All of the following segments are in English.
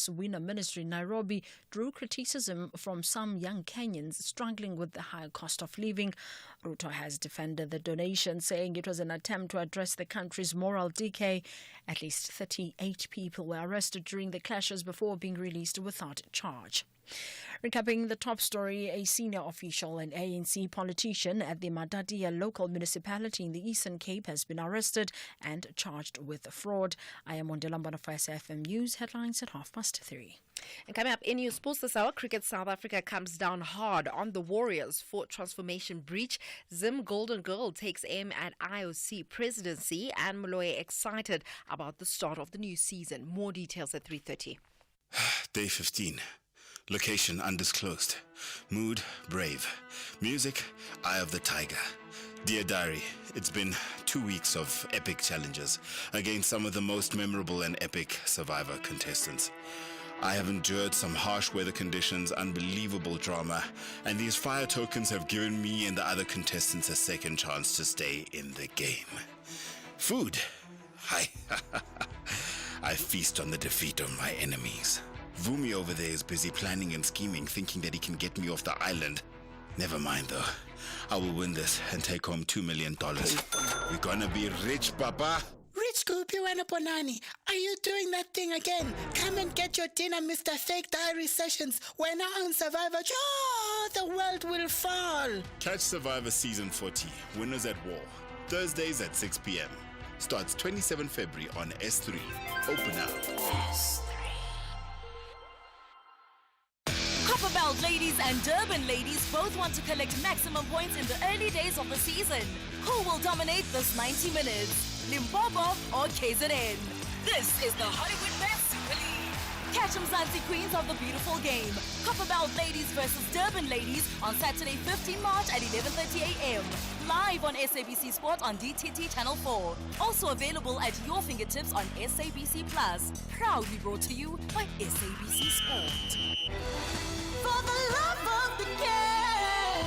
Winner Ministry in Nairobi drew criticism from some young Kenyans struggling with the high cost of living. Ruto has defended the donation, saying it was an attempt to address the country's moral decay. At least 38 people were arrested during the clashes before being released without charge. Recapping the top story, a senior official and ANC politician at the Madadia local municipality in the Eastern Cape has been arrested and charged with fraud. I am Mondela Mbana for SAFM News, headlines at 3:30. And coming up in your sports this hour, Cricket South Africa comes down hard on the Warriors for transformation breach. Zim Golden Girl takes aim at IOC presidency, and Moloi excited about the start of the new season. More details at 3:30. Day 15. Location undisclosed. Mood brave. Music Eye of the Tiger. Dear Diary, it's been 2 weeks of epic challenges against some of the most memorable and epic Survivor contestants. I have endured some harsh weather conditions, unbelievable drama, and these fire tokens have given me and the other contestants a second chance to stay in the game. Food. I feast on the defeat of my enemies. Vumi over there is busy planning and scheming, thinking that he can get me off the island. Never mind though. I will win this and take home $2 million. We're gonna be rich, Papa. Rich Kupiwana Bonani, are you doing that thing again? Come and get your dinner, Mr. Fake Diary Sessions. We're now on Survivor. Oh, the world will fall. Catch Survivor Season 40, Winners at War. Thursdays at 6 p.m. Starts 27 February on S3. Open up. S3. Copperbelt ladies and Durban ladies both want to collect maximum points in the early days of the season. Who will dominate this 90 minutes? Limpopo or KZN? This is the Hollywood Best Super League. Catch Mzansi Queens of the beautiful game. Copperbelt ladies versus Durban ladies on Saturday 15 March at 11:30 a.m. Live on SABC Sport on DTT Channel 4. Also available at your fingertips on SABC Plus. Proudly brought to you by SABC Sport. For the love of the game.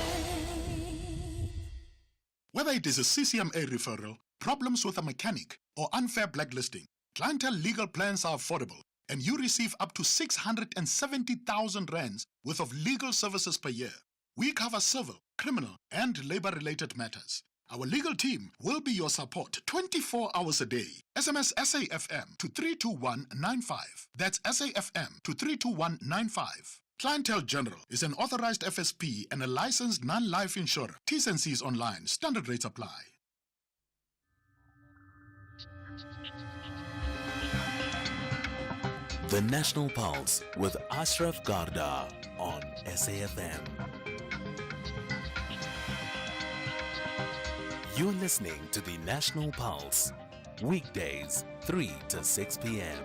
Whether it is a CCMA referral, problems with a mechanic, or unfair blacklisting, Clientele legal plans are affordable, and you receive up to 670,000 rands worth of legal services per year. We cover civil, criminal, and labor-related matters. Our legal team will be your support 24 hours a day. SMS SAFM to 32195. That's SAFM to 32195. Clientele General is an authorized FSP and a licensed non-life insurer. T's and C's online. Standard rates apply. The National Pulse with Ashraf Garda on SAFM. You're listening to the National Pulse, weekdays 3 to 6 p.m.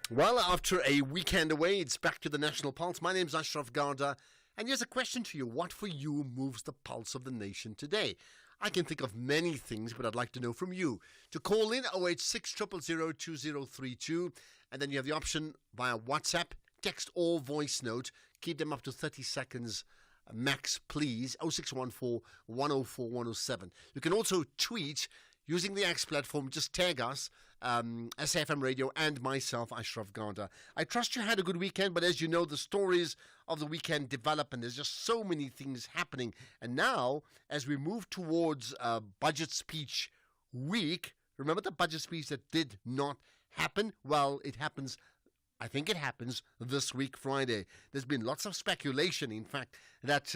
Well, after a weekend away, it's back to the National Pulse. My name's Ashraf Garda, and here's a question to you. What for you moves the pulse of the nation today? I can think of many things, but I'd like to know from you. To call in 086 000 2032, and then you have the option via WhatsApp, text or voice note. Keep them up to 30 seconds max, please. 0614 104 107. You can also tweet using the X platform. Just tag us, SAFM Radio, and myself, Ashraf Garda. I trust you had a good weekend, but as you know, the stories of the weekend develop, and there's just so many things happening. And now, as we move towards budget speech week, remember the budget speech that did not happen? Well, it happens. I think it happens this week, Friday. There's been lots of speculation, in fact, that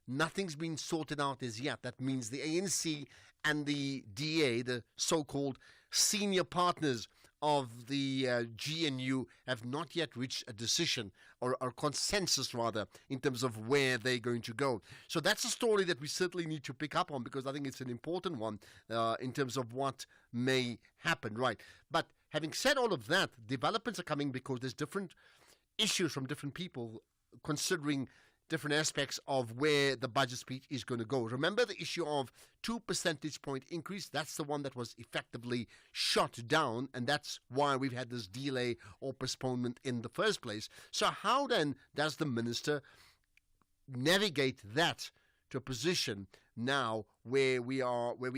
nothing's been sorted out as yet. That means the ANC and the DA, the so-called senior partners of the GNU, have not yet reached a decision, or consensus rather, in terms of where they're going to go. So that's a story that we certainly need to pick up on, because I think it's an important one in terms of what may happen, right? But having said all of that, developments are coming because there's different issues from different people considering different aspects of where the budget speech is going to go. Remember the issue of 2 percentage point increase? That's the one that was effectively shot down, and that's why we've had this delay or postponement in the first place. So how then does the minister navigate that to a position now where we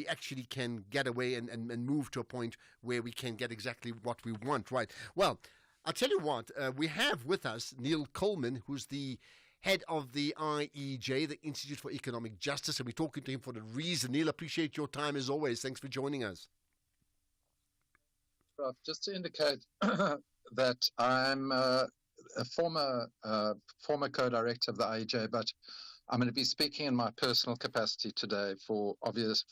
actually can get away and move to a point where we can get exactly what we want, right? Well, I'll tell you what, we have with us Neil Coleman, who's the head of the IEJ, the Institute for Economic Justice, and we're talking to him for the reason. Neil, appreciate your time as always. Thanks for joining us. Just to indicate that I'm a former co-director of the IEJ, but I'm going to be speaking in my personal capacity today for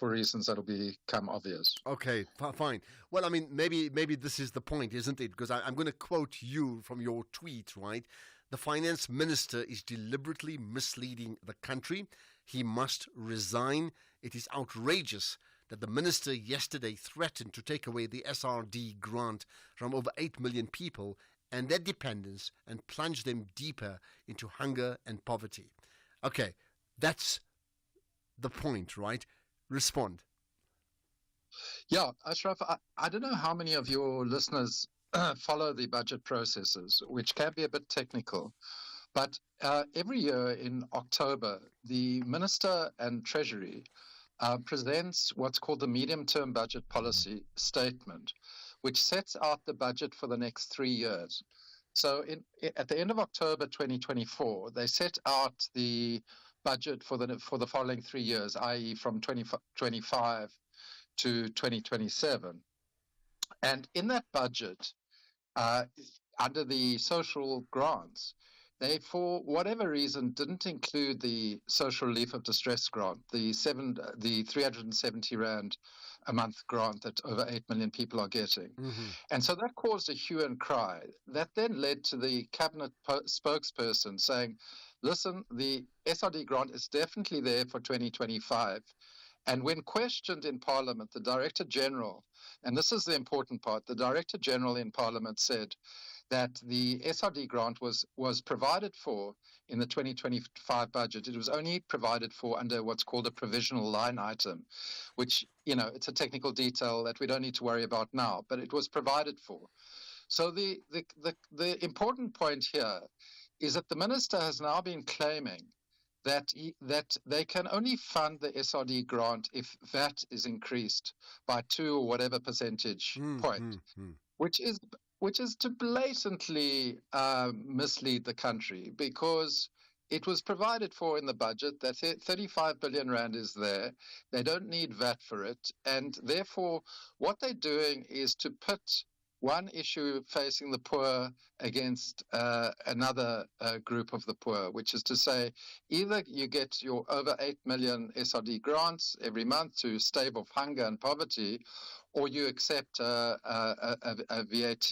reasons that'll become obvious. Okay, fine. Well, I mean, maybe this is the point, isn't it? Because I'm going to quote you from your tweet, right? The finance minister is deliberately misleading the country. He must resign. It is outrageous that the minister yesterday threatened to take away the SRD grant from over 8 million people and their dependents and plunge them deeper into hunger and poverty. Okay, that's the point, right? Respond. Yeah, Ashraf, I don't know how many of your listeners follow the budget processes, which can be a bit technical. But every year in October, the Minister and Treasury presents what's called the medium-term budget policy statement, which sets out the budget for the next 3 years. So at the end of October 2024, they set out the budget for the following 3 years, i.e. from 2025 to 2027. And in that budget, under the social grants, they, for whatever reason, didn't include the social relief of distress grant, the 370 Rand a month grant that over 8 million people are getting. Mm-hmm. And so that caused a hue and cry. That then led to the cabinet spokesperson saying, listen, the SRD grant is definitely there for 2025. And when questioned in Parliament, the Director General, and this is the important part, the Director General in Parliament said that the SRD grant was provided for in the 2025 budget. It was only provided for under what's called a provisional line item, which, it's a technical detail that we don't need to worry about now, but it was provided for. So the important point here is that the minister has now been claiming that they can only fund the SRD grant if VAT is increased by 2 or whatever percentage point, which is to blatantly mislead the country, because it was provided for in the budget that 35 billion Rand is there. They don't need VAT for it. And therefore, what they're doing is to put one issue facing the poor against another group of the poor, which is to say, either you get your over 8 million SRD grants every month to stave off hunger and poverty, or you accept a VAT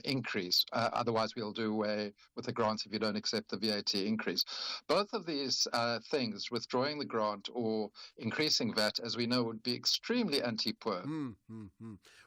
increase. Otherwise, we'll do away with the grants if you don't accept the VAT increase. Both of these things, withdrawing the grant or increasing VAT, as we know, would be extremely anti-poor.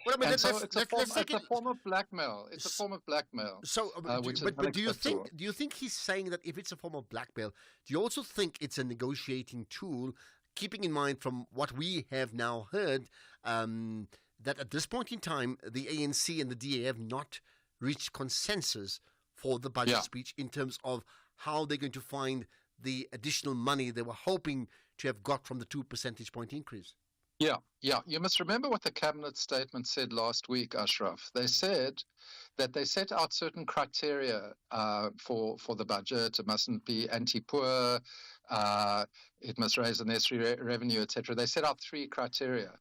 Well, I mean, it's a form of blackmail. It's a form of blackmail. So, but do you think he's saying that if it's a form of blackmail, do you also think it's a negotiating tool, keeping in mind from what we have now heard, that at this point in time, the ANC and the DA have not reached consensus for the budget speech in terms of how they're going to find the additional money they were hoping to have got from the 2 percentage point increase? Yeah. You must remember what the cabinet statement said last week, Ashraf. They said that they set out certain criteria for the budget. It mustn't be anti-poor. It must raise the necessary revenue, etc. They set out 3 criteria.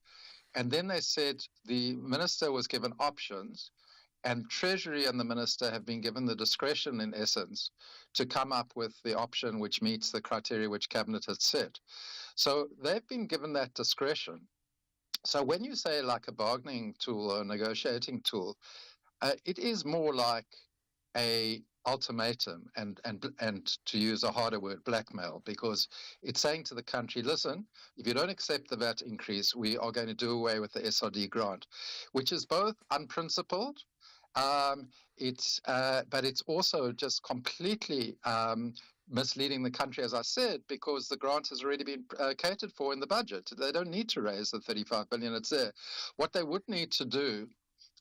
And then they said the minister was given options, and Treasury and the minister have been given the discretion, in essence, to come up with the option which meets the criteria which Cabinet has set. So they've been given that discretion. So when you say like a bargaining tool or a negotiating tool, it is more like a ultimatum and to use a harder word, blackmail, because it's saying to the country, listen, if you don't accept the VAT increase, we are going to do away with the SRD grant, which is both unprincipled, but it's also just completely misleading the country, as I said, because the grant has already been catered for in the budget. They don't need to raise the 35 billion, it's there. What they would need to do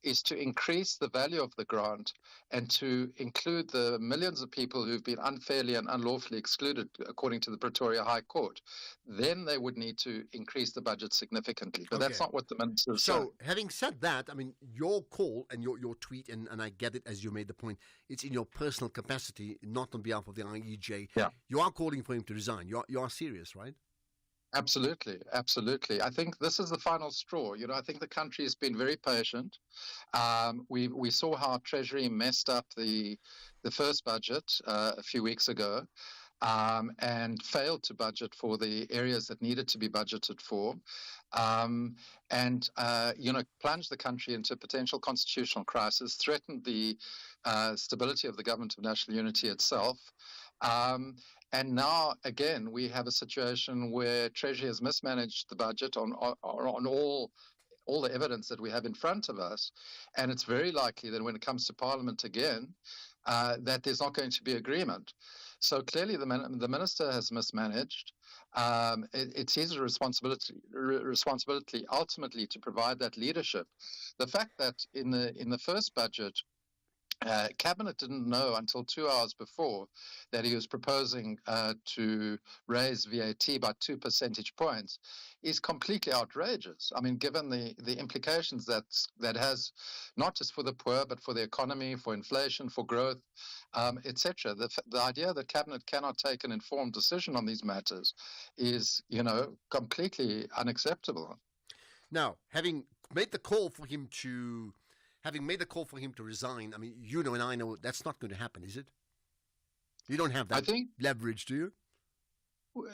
is to increase the value of the grant and to include the millions of people who've been unfairly and unlawfully excluded, according to the Pretoria High Court. Then they would need to increase the budget significantly. But that's not what the minister is saying. So, having said that, I mean, your call and your tweet, and I get it as you made the point, it's in your personal capacity, not on behalf of the IEJ. Yeah. You are calling for him to resign. You are serious, right? Absolutely, absolutely. I think this is the final straw. I think the country has been very patient. We saw how Treasury messed up the first budget a few weeks ago, and failed to budget for the areas that needed to be budgeted for, and plunged the country into a potential constitutional crisis, threatened the stability of the Government of National Unity itself. And now, again, we have a situation where Treasury has mismanaged the budget on all the evidence that we have in front of us. And it's very likely that when it comes to Parliament again, that there's not going to be agreement. So clearly the minister has mismanaged. It's his responsibility ultimately to provide that leadership. The fact that in the first budget, Cabinet didn't know until 2 hours before that he was proposing to raise VAT by 2 percentage points is completely outrageous. I mean, given the implications that has, not just for the poor, but for the economy, for inflation, for growth, etc. The idea that Cabinet cannot take an informed decision on these matters is, completely unacceptable. Now, having made the call for him to resign, I mean, and I know that's not going to happen, is it? You don't have that leverage, do you?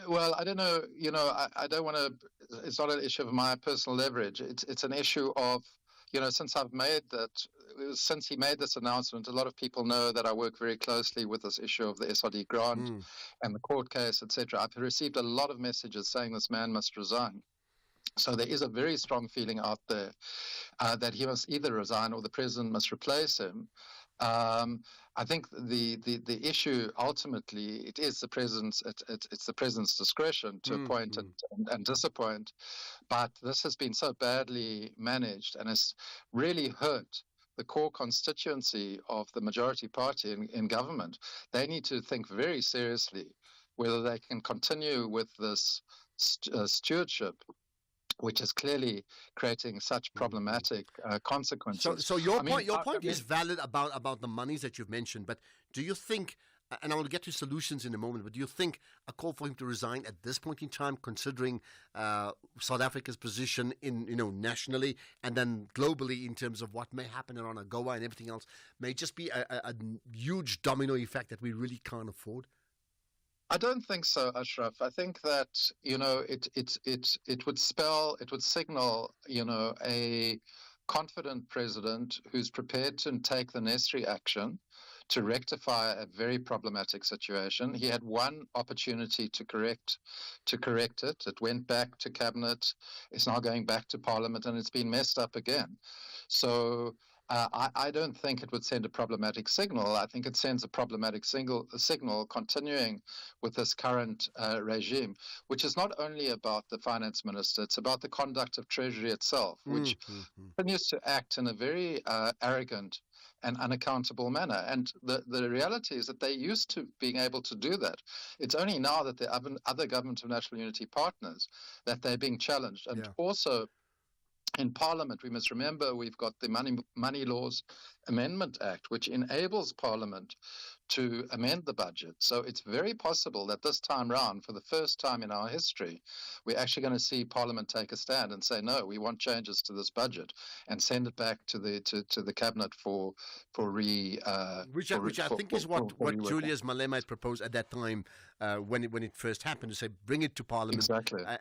Well, I don't know. I don't want to. It's not an issue of my personal leverage. It's an issue of, since he made this announcement, a lot of people know that I work very closely with this issue of the SRD grant and the court case, etc. I've received a lot of messages saying this man must resign. So there is a very strong feeling out there that he must either resign or the president must replace him. I think the issue ultimately it is the president's it's the president's discretion to appoint and disappoint, but this has been so badly managed and has really hurt the core constituency of the majority party in government. They need to think very seriously whether they can continue with this stewardship, which is clearly creating such problematic consequences. So your point is valid about the monies that you've mentioned, but do you think, and I will get to solutions in a moment, but do you think a call for him to resign at this point in time, considering South Africa's position in nationally and then globally in terms of what may happen around AGOA and everything else, may just be a huge domino effect that we really can't afford? I don't think so, Ashraf. I think that it would signal a confident president who's prepared to take the necessary action to rectify a very problematic situation. He had one opportunity to correct it. It went back to Cabinet. It's now going back to Parliament, and it's been messed up again. So I don't think it would send a problematic signal. I think it sends a problematic signal continuing with this current regime, which is not only about the finance minister, it's about the conduct of Treasury itself, which continues to act in a very arrogant and unaccountable manner. And the reality is that they used to being able to do that. It's only now that the other Government of National Unity partners that they're being challenged. And also, in Parliament, we must remember we've got the Money Laws Amendment Act, which enables Parliament to amend the budget. So it's very possible that this time round, for the first time in our history, we're actually going to see Parliament take a stand and say, no, we want changes to this budget, and send it back to the Cabinet which I think is what Julius Malema had proposed at that time when it first happened, to say bring it to Parliament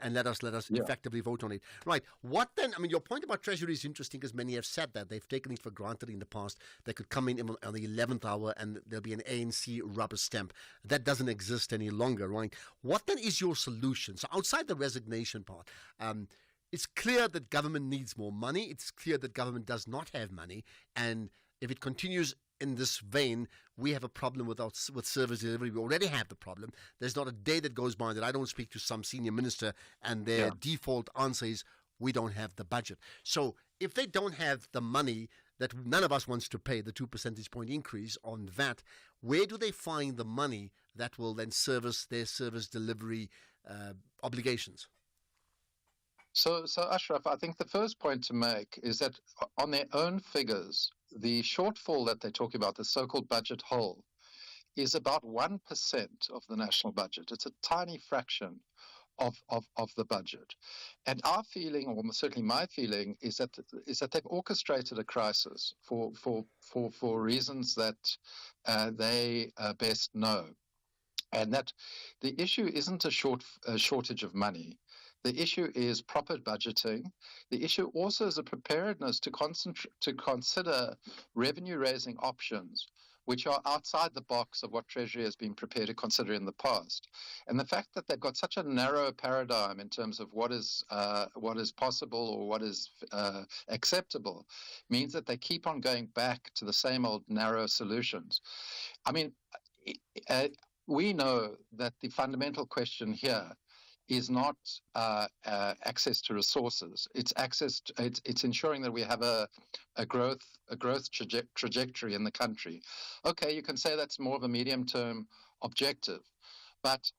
and let us effectively vote on it. Right. What then? I mean, your point about Treasury is interesting, because many have said that they've taken it for granted in the past. They could come in on the 11th hour and there'll be an ANC rubber stamp. That doesn't exist any longer, right? What then is your solution? So outside the resignation part, it's clear that government needs more money. It's clear that government does not have money. And if it continues in this vein, we have a problem with service delivery. We already have the problem. There's not a day that goes by that I don't speak to some senior minister and their default answer is, we don't have the budget. So if they don't have the money, that none of us wants to pay the 2 percentage point increase on VAT. Where do they find the money that will then service their service delivery obligations? So Ashraf, I think the first point to make is that on their own figures, the shortfall that they're talking about, the so-called budget hole, is about 1% of the national budget. It's a tiny fraction of the budget. And our feeling, or certainly my feeling, is that they've orchestrated a crisis for reasons that they best know. And that the issue isn't a shortage of money. The issue is proper budgeting. The issue also is a preparedness to consider revenue-raising options which are outside the box of what Treasury has been prepared to consider in the past. And the fact that they've got such a narrow paradigm in terms of what is possible or what is acceptable means that they keep on going back to the same old narrow solutions. I mean, we know that the fundamental question here is not access to resources. It's it's ensuring that we have a growth trajectory in the country. Okay, you can say that's more of a medium-term objective, but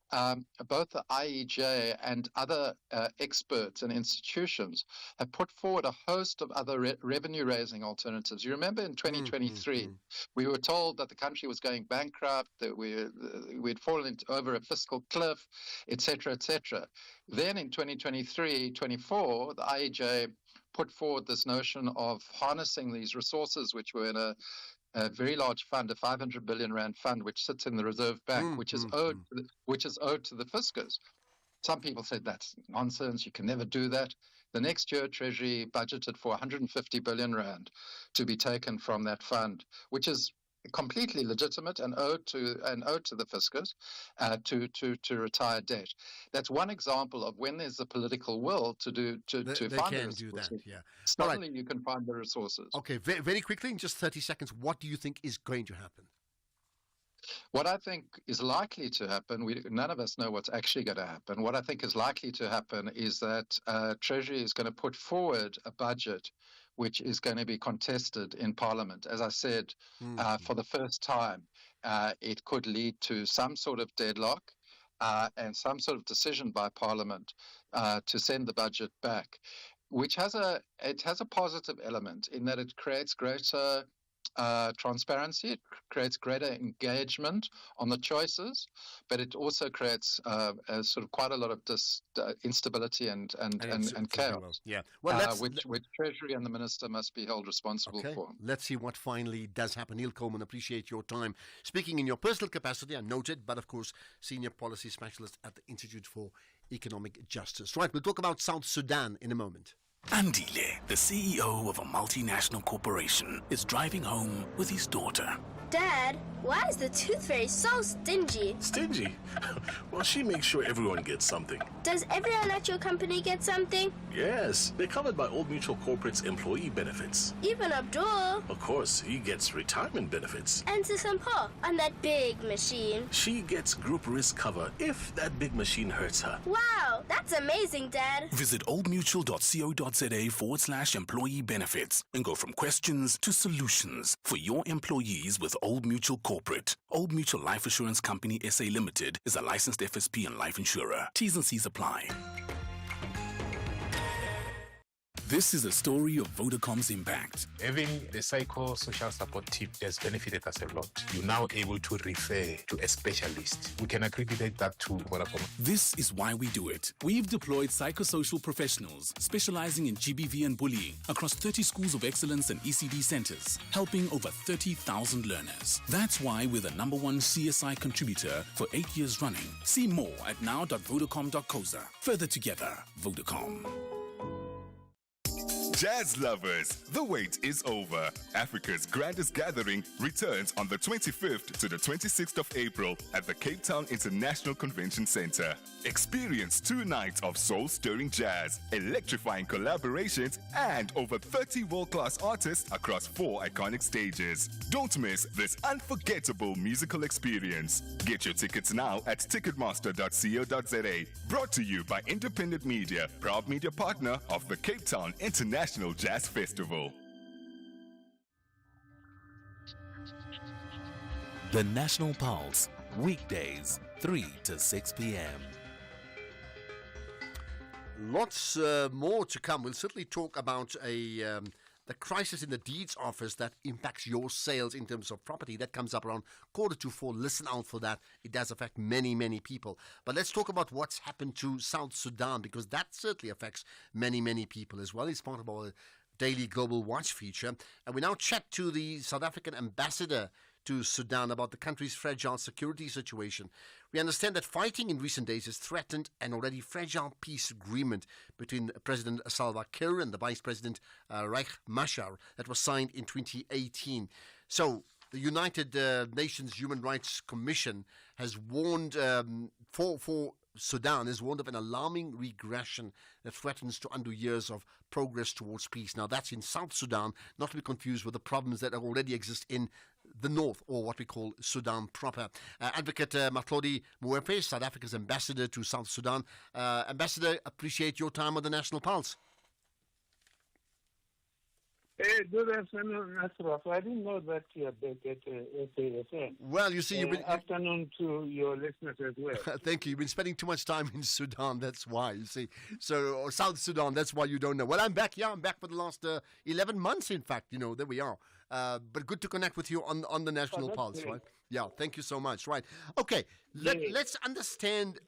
both the IEJ and other experts and institutions have put forward a host of other revenue-raising alternatives. You remember in 2023, we were told that the country was going bankrupt, that we'd fallen over a fiscal cliff, etc., etc. Then in 2023-24, the IEJ put forward this notion of harnessing these resources, which were in a very large fund, a 500 billion rand fund, which sits in the Reserve Bank, which is owed to the fiscus. Some people said that's nonsense. You can never do that. The next year, Treasury budgeted for 150 billion rand to be taken from that fund, which is completely legitimate and owed to the fiscus to retire debt. That's one example of when there's the political will to find the resources. Yeah. Suddenly you can find the resources. Okay, very quickly, in just 30 seconds, what do you think is going to happen? What I think is likely to happen, none of us know what's actually going to happen. What I think is likely to happen is that Treasury is going to put forward a budget which is going to be contested in Parliament. As I said, for the first time, it could lead to some sort of deadlock and some sort of decision by Parliament to send the budget back, which has a positive element in that it creates greater transparency, it creates greater engagement on the choices, but it also creates sort of quite a lot of instability and chaos. Yeah, well, which Treasury and the Minister must be held responsible for. Let's see what finally does happen. Neil Coleman, appreciate your time. Speaking in your personal capacity, I noted, but of course, Senior Policy Specialist at the Institute for Economic Justice. Right, we'll talk about South Sudan in a moment. Andile, the CEO of a multinational corporation, is driving home with his daughter. Dad, why is the tooth fairy so stingy? Stingy? Well, she makes sure everyone gets something. Does everyone at your company get something? Yes, they're covered by Old Mutual Corporate's employee benefits. Even Abdul? Of course, he gets retirement benefits. And Sisampo on that big machine. She gets group risk cover if that big machine hurts her. Wow, that's amazing, Dad. Visit oldmutual.co.za/employee benefits and go from questions to solutions for your employees with Old Mutual Corporate. Old Mutual Life Assurance Company SA Limited is a licensed FSP and life insurer. T's and C's apply. This is a story of Vodacom's impact. Having the psychosocial support team has benefited us a lot. You're now able to refer to a specialist. We can accredit that to Vodacom. This is why we do it. We've deployed psychosocial professionals specializing in GBV and bullying across 30 schools of excellence and ECD centers, helping over 30,000 learners. That's why we're the #1 CSI contributor for 8 years running. See more at now.vodacom.coza. Further together, Vodacom. Jazz lovers, the wait is over. Africa's grandest gathering returns on the 25th to the 26th of April at the Cape Town International Convention Center. Experience 2 nights of soul-stirring jazz, electrifying collaborations, and over 30 world-class artists across 4 iconic stages. Don't miss this unforgettable musical experience. Get your tickets now at ticketmaster.co.za. Brought to you by Independent Media, proud media partner of the Cape Town International Jazz Festival. The National Pulse, weekdays, 3 to 6 p.m. Lots more to come. We'll certainly talk about the crisis in the deeds office that impacts your sales in terms of property. That comes up around 3:45. Listen out for that. It does affect many, many people. But let's talk about what's happened to South Sudan, because that certainly affects many, many people as well. It's part of our daily Global Watch feature. And we now chat to the South African ambassador to Sudan about the country's fragile security situation. We understand that fighting in recent days has threatened an already fragile peace agreement between President Salva Kiir and the Vice President Riek Machar that was signed in 2018. So the United Nations Human Rights Commission has warned for Sudan has warned of an alarming regression that threatens to undo years of progress towards peace. Now, that's in South Sudan, not to be confused with the problems that already exist in the north, or what we call Sudan proper. Advocate Matlodi Muepe, South Africa's ambassador to South Sudan. Ambassador, appreciate your time on the National Pulse. Hey, good afternoon, Ashraf. I didn't know that you are back at SAFM. Well, you see, afternoon to your listeners as well. Thank you. You've been spending too much time in Sudan, that's why, you see. So, or South Sudan, that's why you don't know. Well, I'm back. Yeah, I'm back for the last 11 months, in fact. You know, there we are. But good to connect with you on the National Pulse, great. Right? Yeah, thank you so much. Right. Okay, let's understand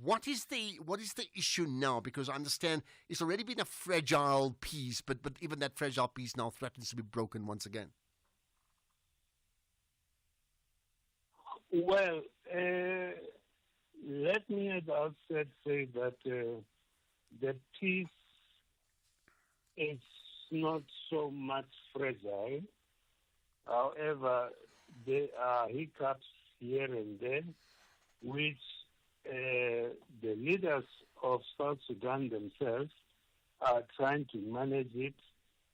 what is the issue now, because I understand it's already been a fragile peace, but even that fragile peace now threatens to be broken once again. Well, let me at the outset say that the peace is not so much fragile. However, there are hiccups here and there, which the leaders of South Sudan themselves are trying to manage it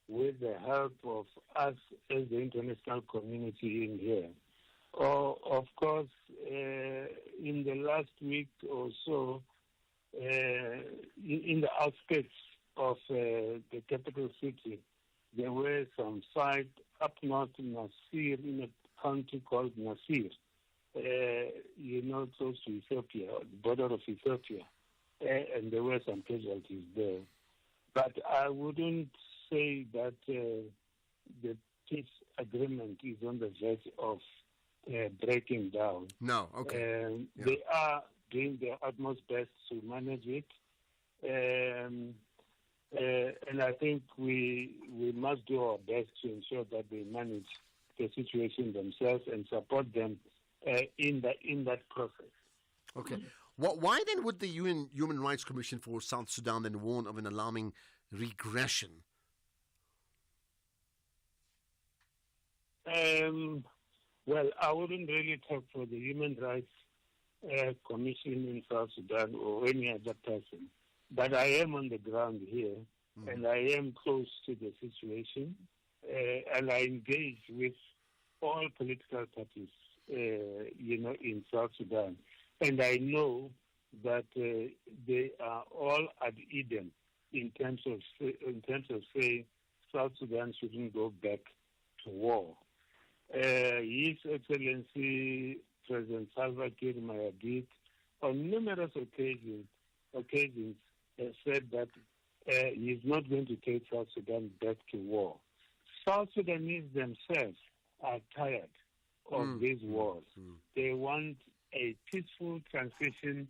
with the help of us as the international community in here. Of course, in the last week or so, in the outskirts of the capital city, there were some fights up north in Nasir, in a county called Nasir, close to Ethiopia, the border of Ethiopia, and there were some casualties there. But I wouldn't say that the peace agreement is on the verge of breaking down. No, okay. Yeah. They are doing their utmost best to manage it. And I think we must do our best to ensure that they manage the situation themselves and support them in that process. Okay. Why then would the UN Human Rights Commission for South Sudan then warn of an alarming regression? Well, I wouldn't really talk for the Human Rights Commission in South Sudan or any other person. But I am on the ground here, and I am close to the situation, and I engage with all political parties, in South Sudan. And I know that they are all at Eden in terms of saying South Sudan shouldn't go back to war. His Excellency President Salva Kiir Mayardit, on numerous occasions, has said that he is not going to take South Sudan back to war. South Sudanese themselves are tired of these wars. They want a peaceful transition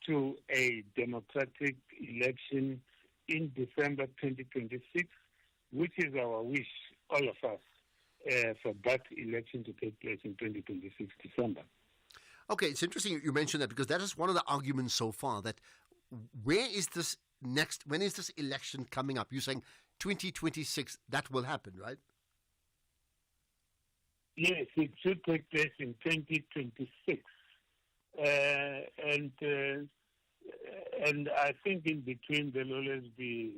to a democratic election in December 2026, which is our wish, all of us, for that election to take place in 2026 December. Okay, it's interesting you mentioned that, because that is one of the arguments so far, that when is this election coming up? You're saying 2026, that will happen, right? Yes, it should take place in 2026. And I think in between there will always be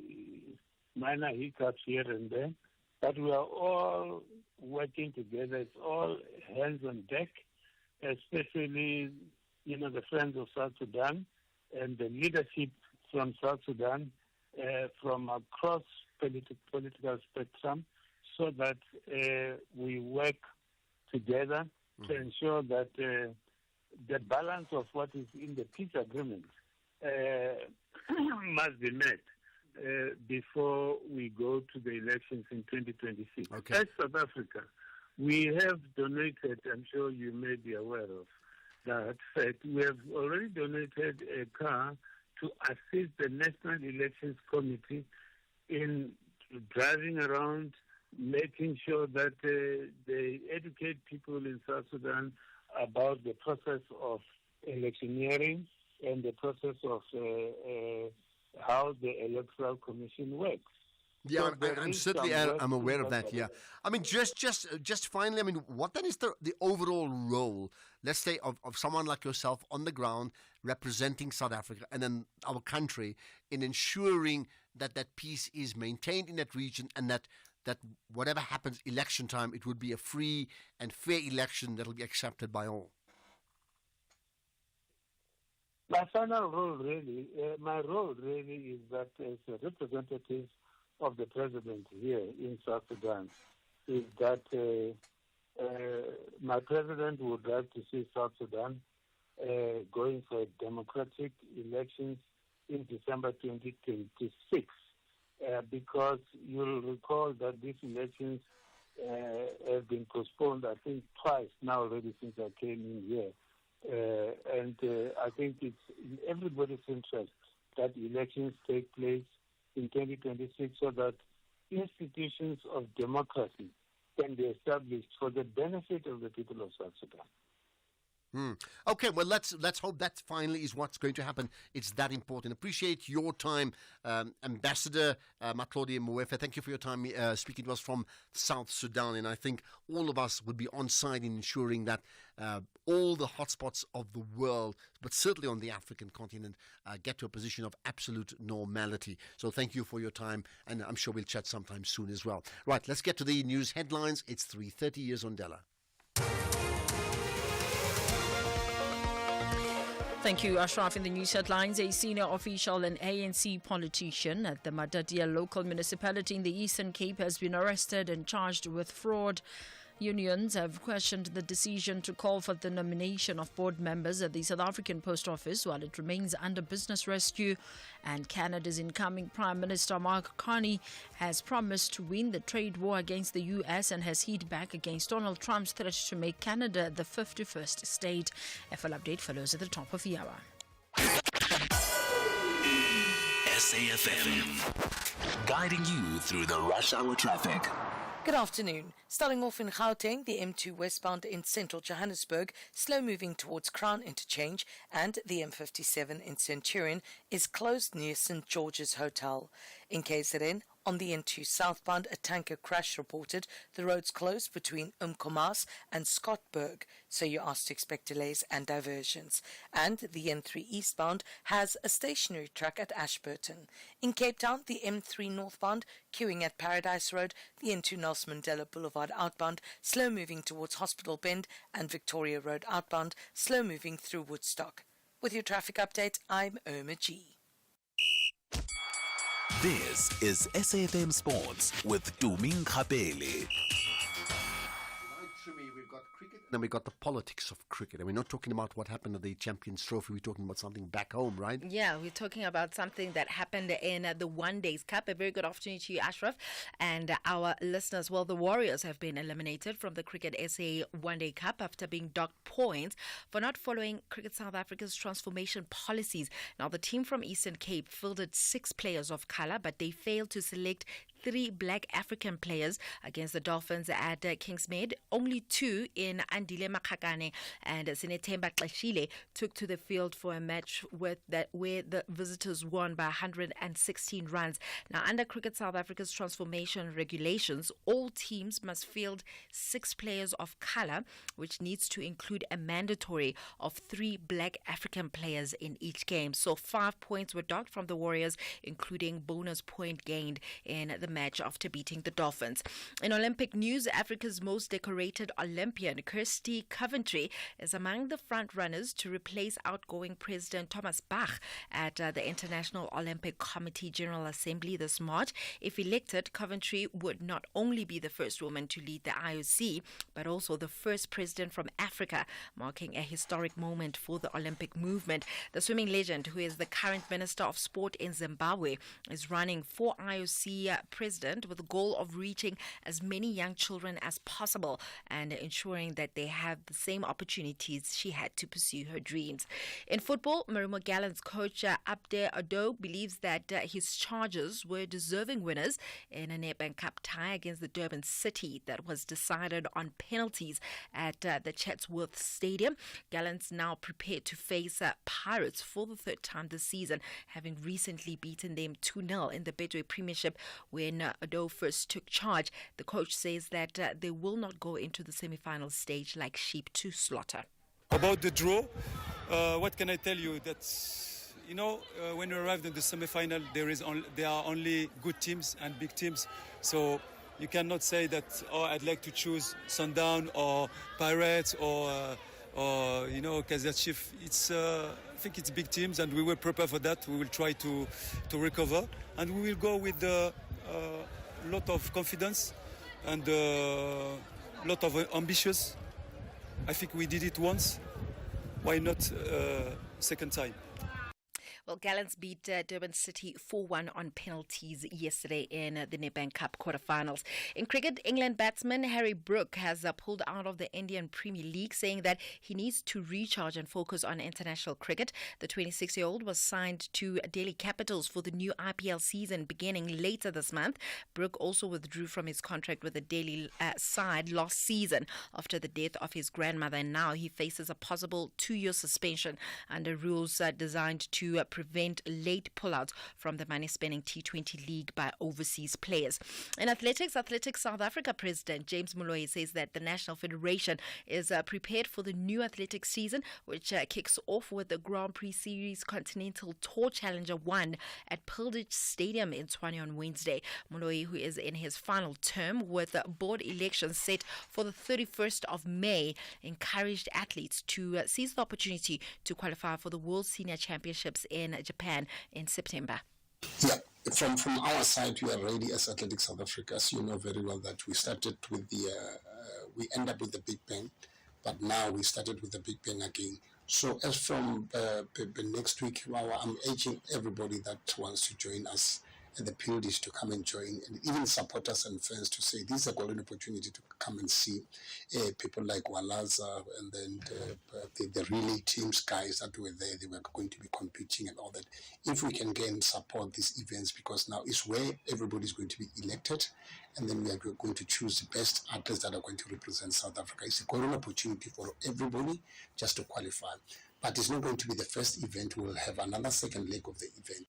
minor hiccups here and there, but we are all working together. It's all hands on deck, especially, the Friends of South Sudan and the leadership from South Sudan, from across political spectrum, so that we work together to ensure that the balance of what is in the peace agreement must be met before we go to the elections in 2026. Okay. As South Africa, we have donated, I'm sure you may be aware of that fact, we have already donated a car to assist the National Elections Committee in driving around, making sure that they educate people in South Sudan about the process of electioneering and the process of how the Electoral Commission works. Yeah, So there I'm is certainly some work I'm to aware be of done that. for Yeah, I mean, just finally, I mean, what then is the overall role, let's say, of someone like yourself on the ground representing South Africa and then our country in ensuring that that peace is maintained in that region, and that whatever happens election time, it would be a free and fair election that will be accepted by all. My final role really, my role really is that as a representative of the president here in South Sudan, is that my president would like to see South Sudan going for democratic elections in December 2026, because you'll recall that these elections have been postponed, I think, twice now already since I came in here. And I think it's in everybody's interest that elections take place in 2026 so that institutions of democracy can be established for the benefit of the people of South Sudan. Okay, well, let's hope that finally is what's going to happen. It's that important. Appreciate your time, Ambassador Matlodi Moefe. Thank you for your time speaking to us from South Sudan. And I think all of us would be on side in ensuring that all the hotspots of the world, but certainly on the African continent, get to a position of absolute normality. So thank you for your time, and I'm sure we'll chat sometime soon as well. Right, let's get to the news headlines. It's 3:30 years on Della. Thank you, Ashraf. In the news headlines, a senior official and ANC politician at the Madadia local municipality in the Eastern Cape has been arrested and charged with fraud. Unions have questioned the decision to call for the nomination of board members at the South African Post Office while it remains under business rescue. And Canada's incoming Prime Minister Mark Carney has promised to win the trade war against the U.S. and has hit back against Donald Trump's threat to make Canada the 51st state. A full update follows at the top of the hour. SAFM, guiding you through the rush hour traffic. Good afternoon. Starting off in Gauteng, the M2 westbound in central Johannesburg, slow moving towards Crown Interchange, and the M57 in Centurion is closed near St. George's Hotel. In KZN, on the N2 southbound, a tanker crash reported. The roads closed between Umkomaas and Scottburg, so you're asked to expect delays and diversions. And the N3 eastbound has a stationary truck at Ashburton. In Cape Town, the M3 northbound, queuing at Paradise Road, the N2 Nelson Mandela Boulevard outbound, slow moving towards Hospital Bend, and Victoria Road outbound, slow moving through Woodstock. With your traffic update, I'm Irma G. This is SAFM Sports with Tuming Kapele. We've got cricket, and then we've got the politics of cricket. And we're not talking about what happened at the Champions Trophy. We're talking about something back home, right? Yeah, we're talking about something that happened in the One Days Cup. A very good afternoon to you, Ashraf, and our listeners. Well, the Warriors have been eliminated from the Cricket SA One Day Cup after being docked points for not following Cricket South Africa's transformation policies. Now, the team from Eastern Cape fielded 6 players of colour, but they failed to select 3 black African players against the Dolphins at Kingsmead. Only 2 in Andile Makakane and Sinetemba Klashile took to the field for a match where the visitors won by 116 runs. Now, under Cricket South Africa's transformation regulations, all teams must field 6 players of colour, which needs to include a mandatory of 3 black African players in each game. So 5 points were docked from the Warriors, including bonus point gained in the match after beating the Dolphins. In Olympic news, Africa's most decorated Olympic Olympian Kirsty Coventry is among the front runners to replace outgoing President Thomas Bach at the International Olympic Committee General Assembly this March. If elected, Coventry would not only be the first woman to lead the IOC, but also the first president from Africa, marking a historic moment for the Olympic movement. The swimming legend, who is the current Minister of Sport in Zimbabwe, is running for IOC president with the goal of reaching as many young children as possible and ensuring that they have the same opportunities she had to pursue her dreams. In football, Marimo Gallant's coach Abde Ado believes that his Chargers were deserving winners in a Nedbank Cup tie against the Durban City that was decided on penalties at the Chatsworth Stadium. Gallant's now prepared to face Pirates for the third time this season, having recently beaten them 2-0 in the Betway Premiership when Ado first took charge. The coach says that they will not go into the semi-final stage like sheep to slaughter. About the draw, what can I tell you? When you arrive in the semi-final, there are only good teams and big teams. So you cannot say that, I'd like to choose Sundown or Pirates or Kaizer Chiefs. I think it's big teams, and we will prepare for that. We will try to recover, and we will go with a lot of confidence and a lot of ambitious. I think we did it once. Why not second time? Well, Gallants beat Durban City 4-1 on penalties yesterday in the Nedbank Cup quarterfinals. In cricket, England batsman Harry Brook has pulled out of the Indian Premier League, saying that he needs to recharge and focus on international cricket. The 26-year-old was signed to Delhi Capitals for the new IPL season beginning later this month. Brook also withdrew from his contract with the Delhi side last season after the death of his grandmother, and now he faces a possible 2-year suspension under rules designed to prevent late pullouts from the money-spending T20 league by overseas players. In Athletics South Africa President James Moloi says that the National Federation is prepared for the new athletics season, which kicks off with the Grand Prix Series Continental Tour Challenger 1 at Pilgridge Stadium in Tshwane on Wednesday. Moloi, who is in his final term with board elections set for the 31st of May, encouraged athletes to seize the opportunity to qualify for the World Senior Championships in Japan in September. Yeah, from our side, we are ready as Athletics South Africa. As you know very well that we started with we end up with the Big Bang, but now we started with the Big Bang again. So as from next week, I'm urging everybody that wants to join us at the Pilgrims to come and join, and even supporters and fans to say this is a golden opportunity to come and see people like Walaza and then the relay teams guys that were there. They were going to be competing and all that. If we can again support these events, because now is where everybody is going to be elected, and then we are going to choose the best athletes that are going to represent South Africa. It's a golden opportunity for everybody just to qualify. But it's not going to be the first event. We will have another second leg of the event.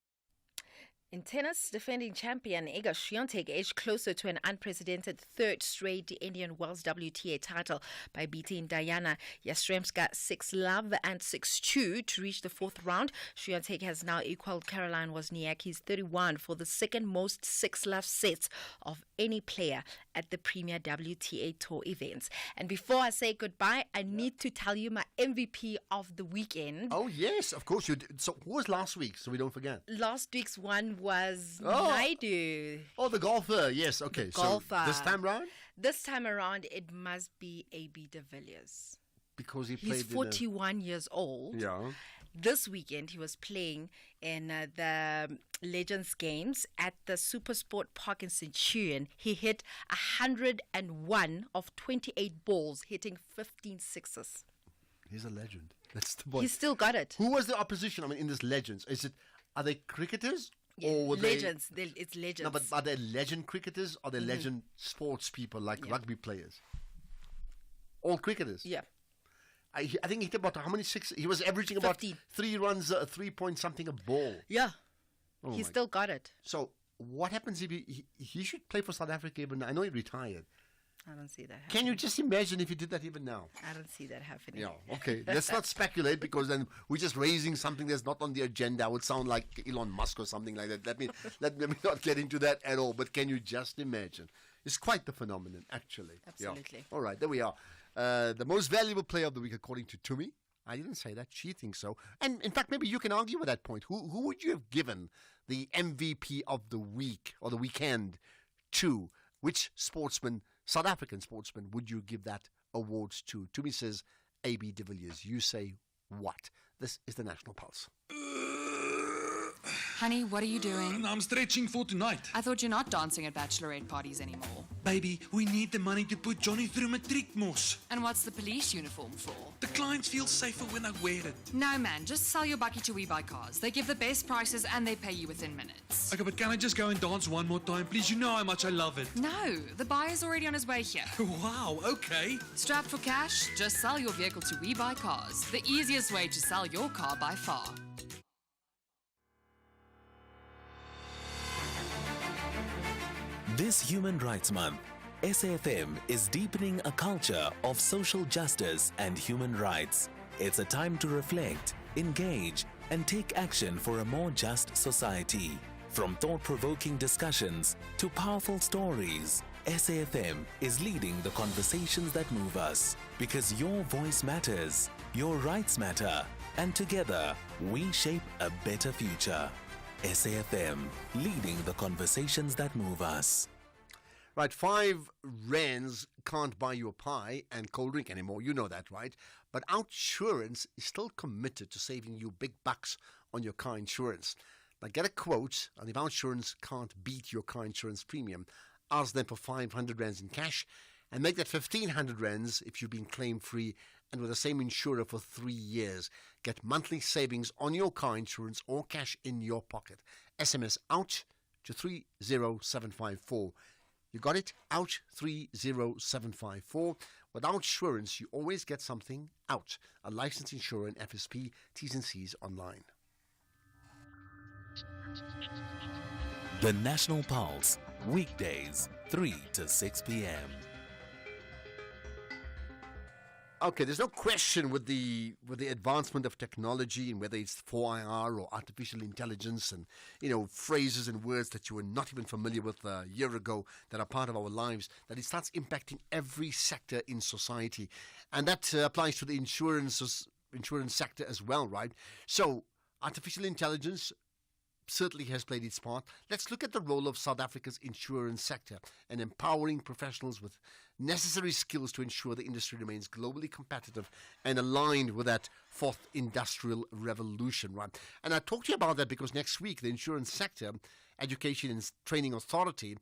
In tennis, defending champion Iga Swiatek edged closer to an unprecedented third straight Indian Wells WTA title by beating Diana Yastremska 6-love and 6-2 to reach the fourth round. Swiatek has now equaled Caroline Wozniacki's 31 for the second most 6-love sets of any player at the Premier WTA Tour events. And before I say goodbye, I need to tell you my MVP of the weekend. Oh, yes, of course you did. So what was last week, so we don't forget? Last week's one was Naidu. Oh, the golfer. Yes, okay. Golfer. So this time round? This time around, it must be A.B. de Villiers. Because he He's played 41 years old. Yeah. This weekend, he was playing in the Legends Games at the Supersport Park in Centurion. He hit 101 of 28 balls, hitting 15 sixes. He's a legend. That's the point. He's still got it. Who was the opposition? I mean, in this Legends, are they cricketers? Yeah, or were legends. It's legends. No, but are they legend cricketers or are they legend sports people like rugby players? All cricketers? Yeah. I think he hit about how many sixes? He was averaging 15. about 3 runs, 3 point something a ball. Yeah. Oh He still got it. So what happens if he should play for South Africa even now? I know he retired. I don't see that happening. Can you just imagine if he did that even now? I don't see that happening. Yeah, okay. Let's not speculate because then we're just raising something that's not on the agenda. It would sound like Elon Musk or something like that. Let me not get into that at all. But can you just imagine is quite the phenomenon, actually. Absolutely. Yeah. All right, there we are. The most valuable player of the week, according to Tumi. I didn't say that. She thinks so. And in fact, maybe you can argue with that point. Who would you have given the MVP of the week or the weekend to? Which sportsman, South African sportsman, would you give that award to? Tumi says AB de Villiers. You say what? This is the National Pulse. Honey, what are you doing? I'm stretching for tonight. I thought you're not dancing at bachelorette parties anymore. Baby, we need the money to put Johnny through matric, mos. And what's the police uniform for? The clients feel safer when I wear it. No, man, just sell your bucky to We Buy Cars. They give the best prices and they pay you within minutes. Okay, but can I just go and dance one more time, please? You know how much I love it. No, the buyer's already on his way here. Wow, okay. Strapped for cash? Just sell your vehicle to We Buy Cars. The easiest way to sell your car by far. This Human Rights Month, SAFM is deepening a culture of social justice and human rights. It's a time to reflect, engage, and take action for a more just society. From thought-provoking discussions to powerful stories, SAFM is leading the conversations that move us. Because your voice matters, your rights matter, and together we shape a better future. SAFM, leading the conversations that move us. Right, 5 rands can't buy you a pie and cold drink anymore. You know that, right? But Outsurance is still committed to saving you big bucks on your car insurance. Now get a quote, and if Outsurance can't beat your car insurance premium, ask them for 500 rands in cash and make that 1,500 rands if you've been claim-free and with the same insurer for 3 years. Get monthly savings on your car insurance or cash in your pocket. SMS OUT to 30754. You got it? OUT 30754. With Outsurance, you always get something out. A licensed insurer and FSP, T's and C's online. The National Pulse, weekdays, 3 to 6 p.m. Okay, there's no question with the advancement of technology and whether it's 4IR or artificial intelligence and, phrases and words that you were not even familiar with a year ago that are part of our lives, that it starts impacting every sector in society. And that applies to the insurance sector as well, right? So, artificial intelligence certainly has played its part. Let's look at the role of South Africa's insurance sector and empowering professionals with necessary skills to ensure the industry remains globally competitive and aligned with that fourth industrial revolution, right? And I talked to you about that because next week the Insurance Sector Education and Training Authority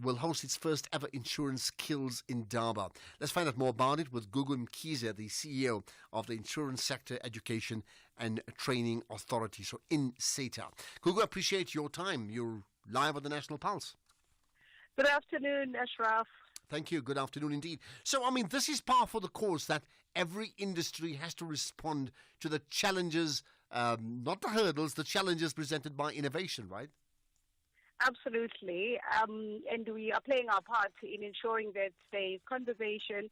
will host its first ever insurance skills in Durban. Let's find out more about it with Gugu Mkhize, the CEO of the Insurance Sector Education and Training Authority, so INSETA. Gugu, appreciate your time. You're live on the National Pulse. Good afternoon, Ashraf. Thank you. Good afternoon indeed. So, this is par for the course that every industry has to respond to the challenges, not the hurdles, the challenges presented by innovation, right? Absolutely. And we are playing our part in ensuring that there's conversation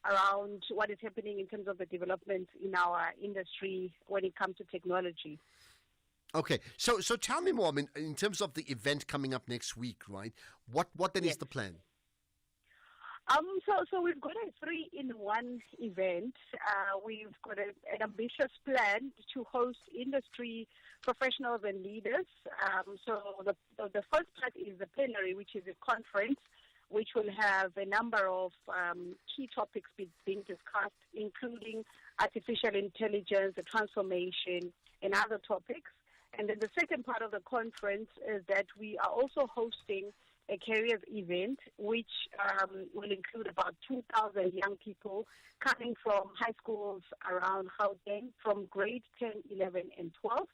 around what is happening in terms of the development in our industry when it comes to technology. Okay. So tell me more. In terms of the event coming up next week, right? What then is the plan? So we've got a 3-in-1 event. We've got an ambitious plan to host industry professionals and leaders. So the first part is the plenary, which is a conference, which will have a number of key topics being discussed, including artificial intelligence, the transformation, and other topics. And then the second part of the conference is that we are also hosting a careers event, which will include about 2,000 young people coming from high schools around Gauteng, from grade 10, 11, and 12.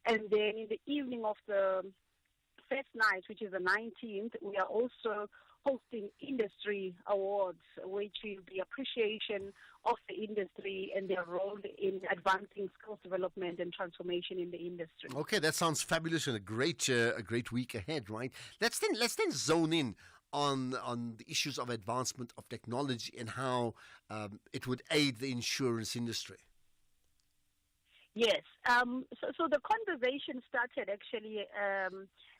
And then in the evening of the first night, which is the 19th, we are also hosting industry awards, which will be appreciation of the industry and their role in advancing skills development and transformation in the industry. Okay, that sounds fabulous and a great week ahead, right? Let's then zone in on the issues of advancement of technology and how it would aid the insurance industry. Yes. So the conversation started actually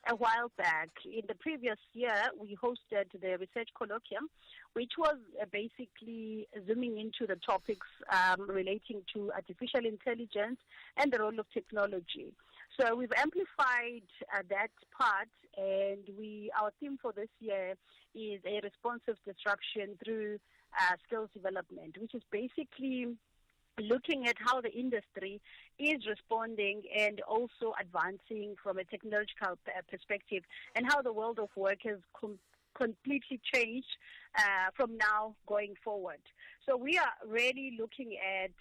a while back. In the previous year, we hosted the research colloquium, which was basically zooming into the topics relating to artificial intelligence and the role of technology. So we've amplified that part, and our theme for this year is a responsive disruption through skills development, which is basically looking at how the industry is responding and also advancing from a technological perspective, and how the world of work has completely changed from now going forward. So we are really looking at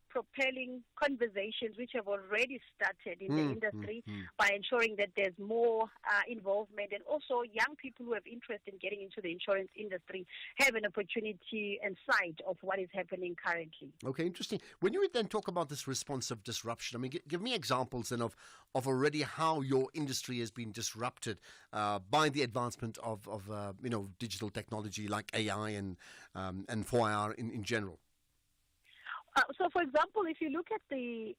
propelling conversations which have already started in the industry by ensuring that there's more involvement, and also young people who have interest in getting into the insurance industry have an opportunity and sight of what is happening currently. Okay, interesting. When you then talk about this responsive disruption, I mean, give me examples then of already how your industry has been disrupted by the advancement of digital technology like AI and 4IR in general. So, for example, if you look at the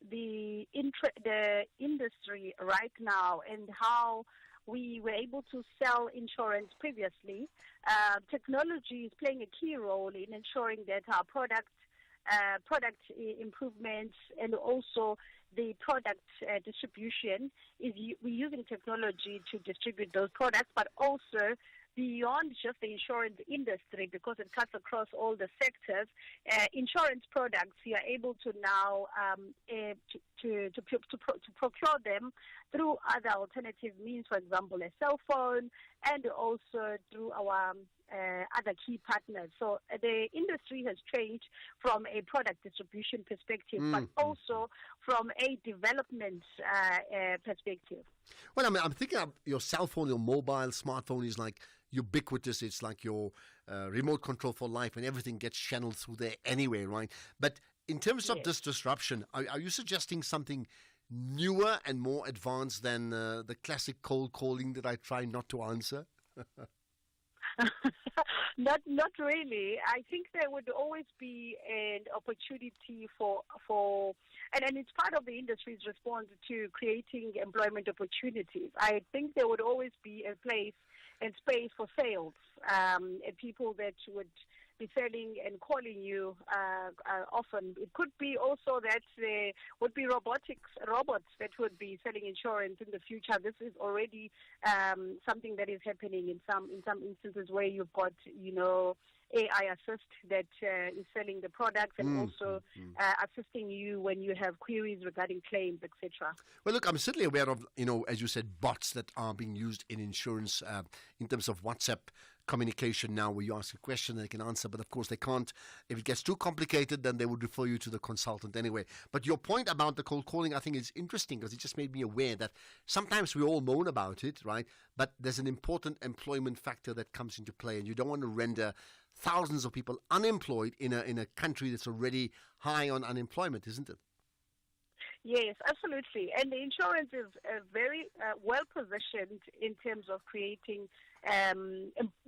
industry right now and how we were able to sell insurance previously, technology is playing a key role in ensuring that our product improvements and also the product distribution we're using technology to distribute those products, but also beyond just the insurance industry, because it cuts across all the sectors. Insurance products, you are able to now to procure them through other alternative means, for example, a cell phone, and also through our other key partners. So the industry has changed from a product distribution perspective, but also from a development perspective. Well, I mean, I'm thinking of your cell phone, your mobile smartphone is like ubiquitous. It's like your remote control for life, and everything gets channeled through there anyway, right? But in terms of this disruption, are you suggesting something newer and more advanced than the classic cold calling that I try not to answer? Not really. I think there would always be an opportunity for and it's part of the industry's response to creating employment opportunities. I think there would always be a place and space for sales, and people that would be selling and calling you often. It could be also that there would be robots that would be selling insurance in the future. This is already something that is happening in some instances where you've got AI assist that is selling the products and also assisting you when you have queries regarding claims, etc. Well, look, I'm certainly aware of, as you said, bots that are being used in insurance in terms of WhatsApp communication now, where you ask a question they can answer, but of course they can't. If it gets too complicated, then they would refer you to the consultant anyway. But your point about the cold calling, I think, is interesting, because it just made me aware that sometimes we all moan about it, right? But there's an important employment factor that comes into play, and you don't want to render thousands of people unemployed in a country that's already high on unemployment, isn't it? Yes, absolutely. And the insurance is very well positioned in terms of creating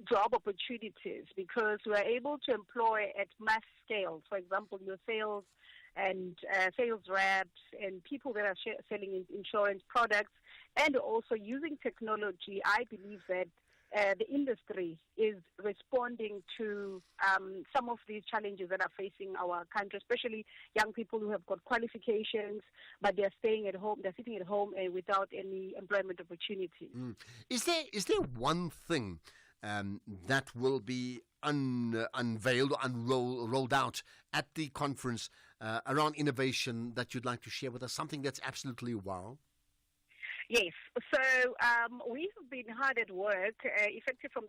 job opportunities, because we are able to employ at mass scale. For example, your sales and sales reps and people that are selling insurance products, and also using technology. I believe that the industry is responding to some of these challenges that are facing our country, especially young people who have got qualifications, but they're staying at home, they're sitting at home without any employment opportunities. Is there one thing that will be unveiled or rolled out at the conference around innovation that you'd like to share with us? Something that's absolutely wow? Yes. So we have been hard at work, effective from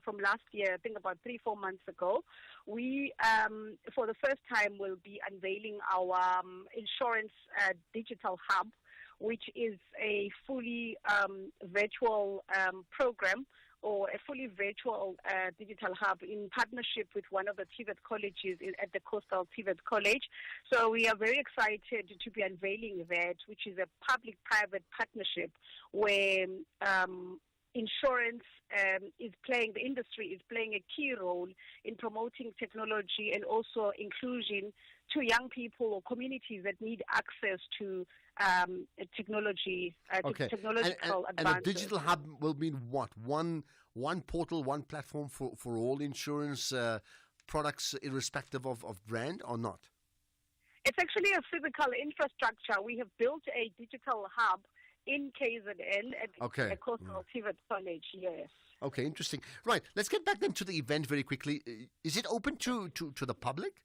from last year, I think about 3-4 months ago. We, for the first time, will be unveiling our insurance digital hub, which is a fully virtual program, or a fully virtual digital hub in partnership with one of the TVET colleges at the Coastal TVET College. So we are very excited to be unveiling that, which is a public-private partnership where insurance the industry is playing a key role in promoting technology and also inclusion to young people or communities that need access to technology, technological and advances. the digital hub will mean what? One portal, one platform for all insurance products, irrespective of brand, or not? It's actually a physical infrastructure. We have built a digital hub in KZN at the Coastal TVET College, yes. Okay, interesting. Right, let's get back then to the event very quickly. Is it open to the public?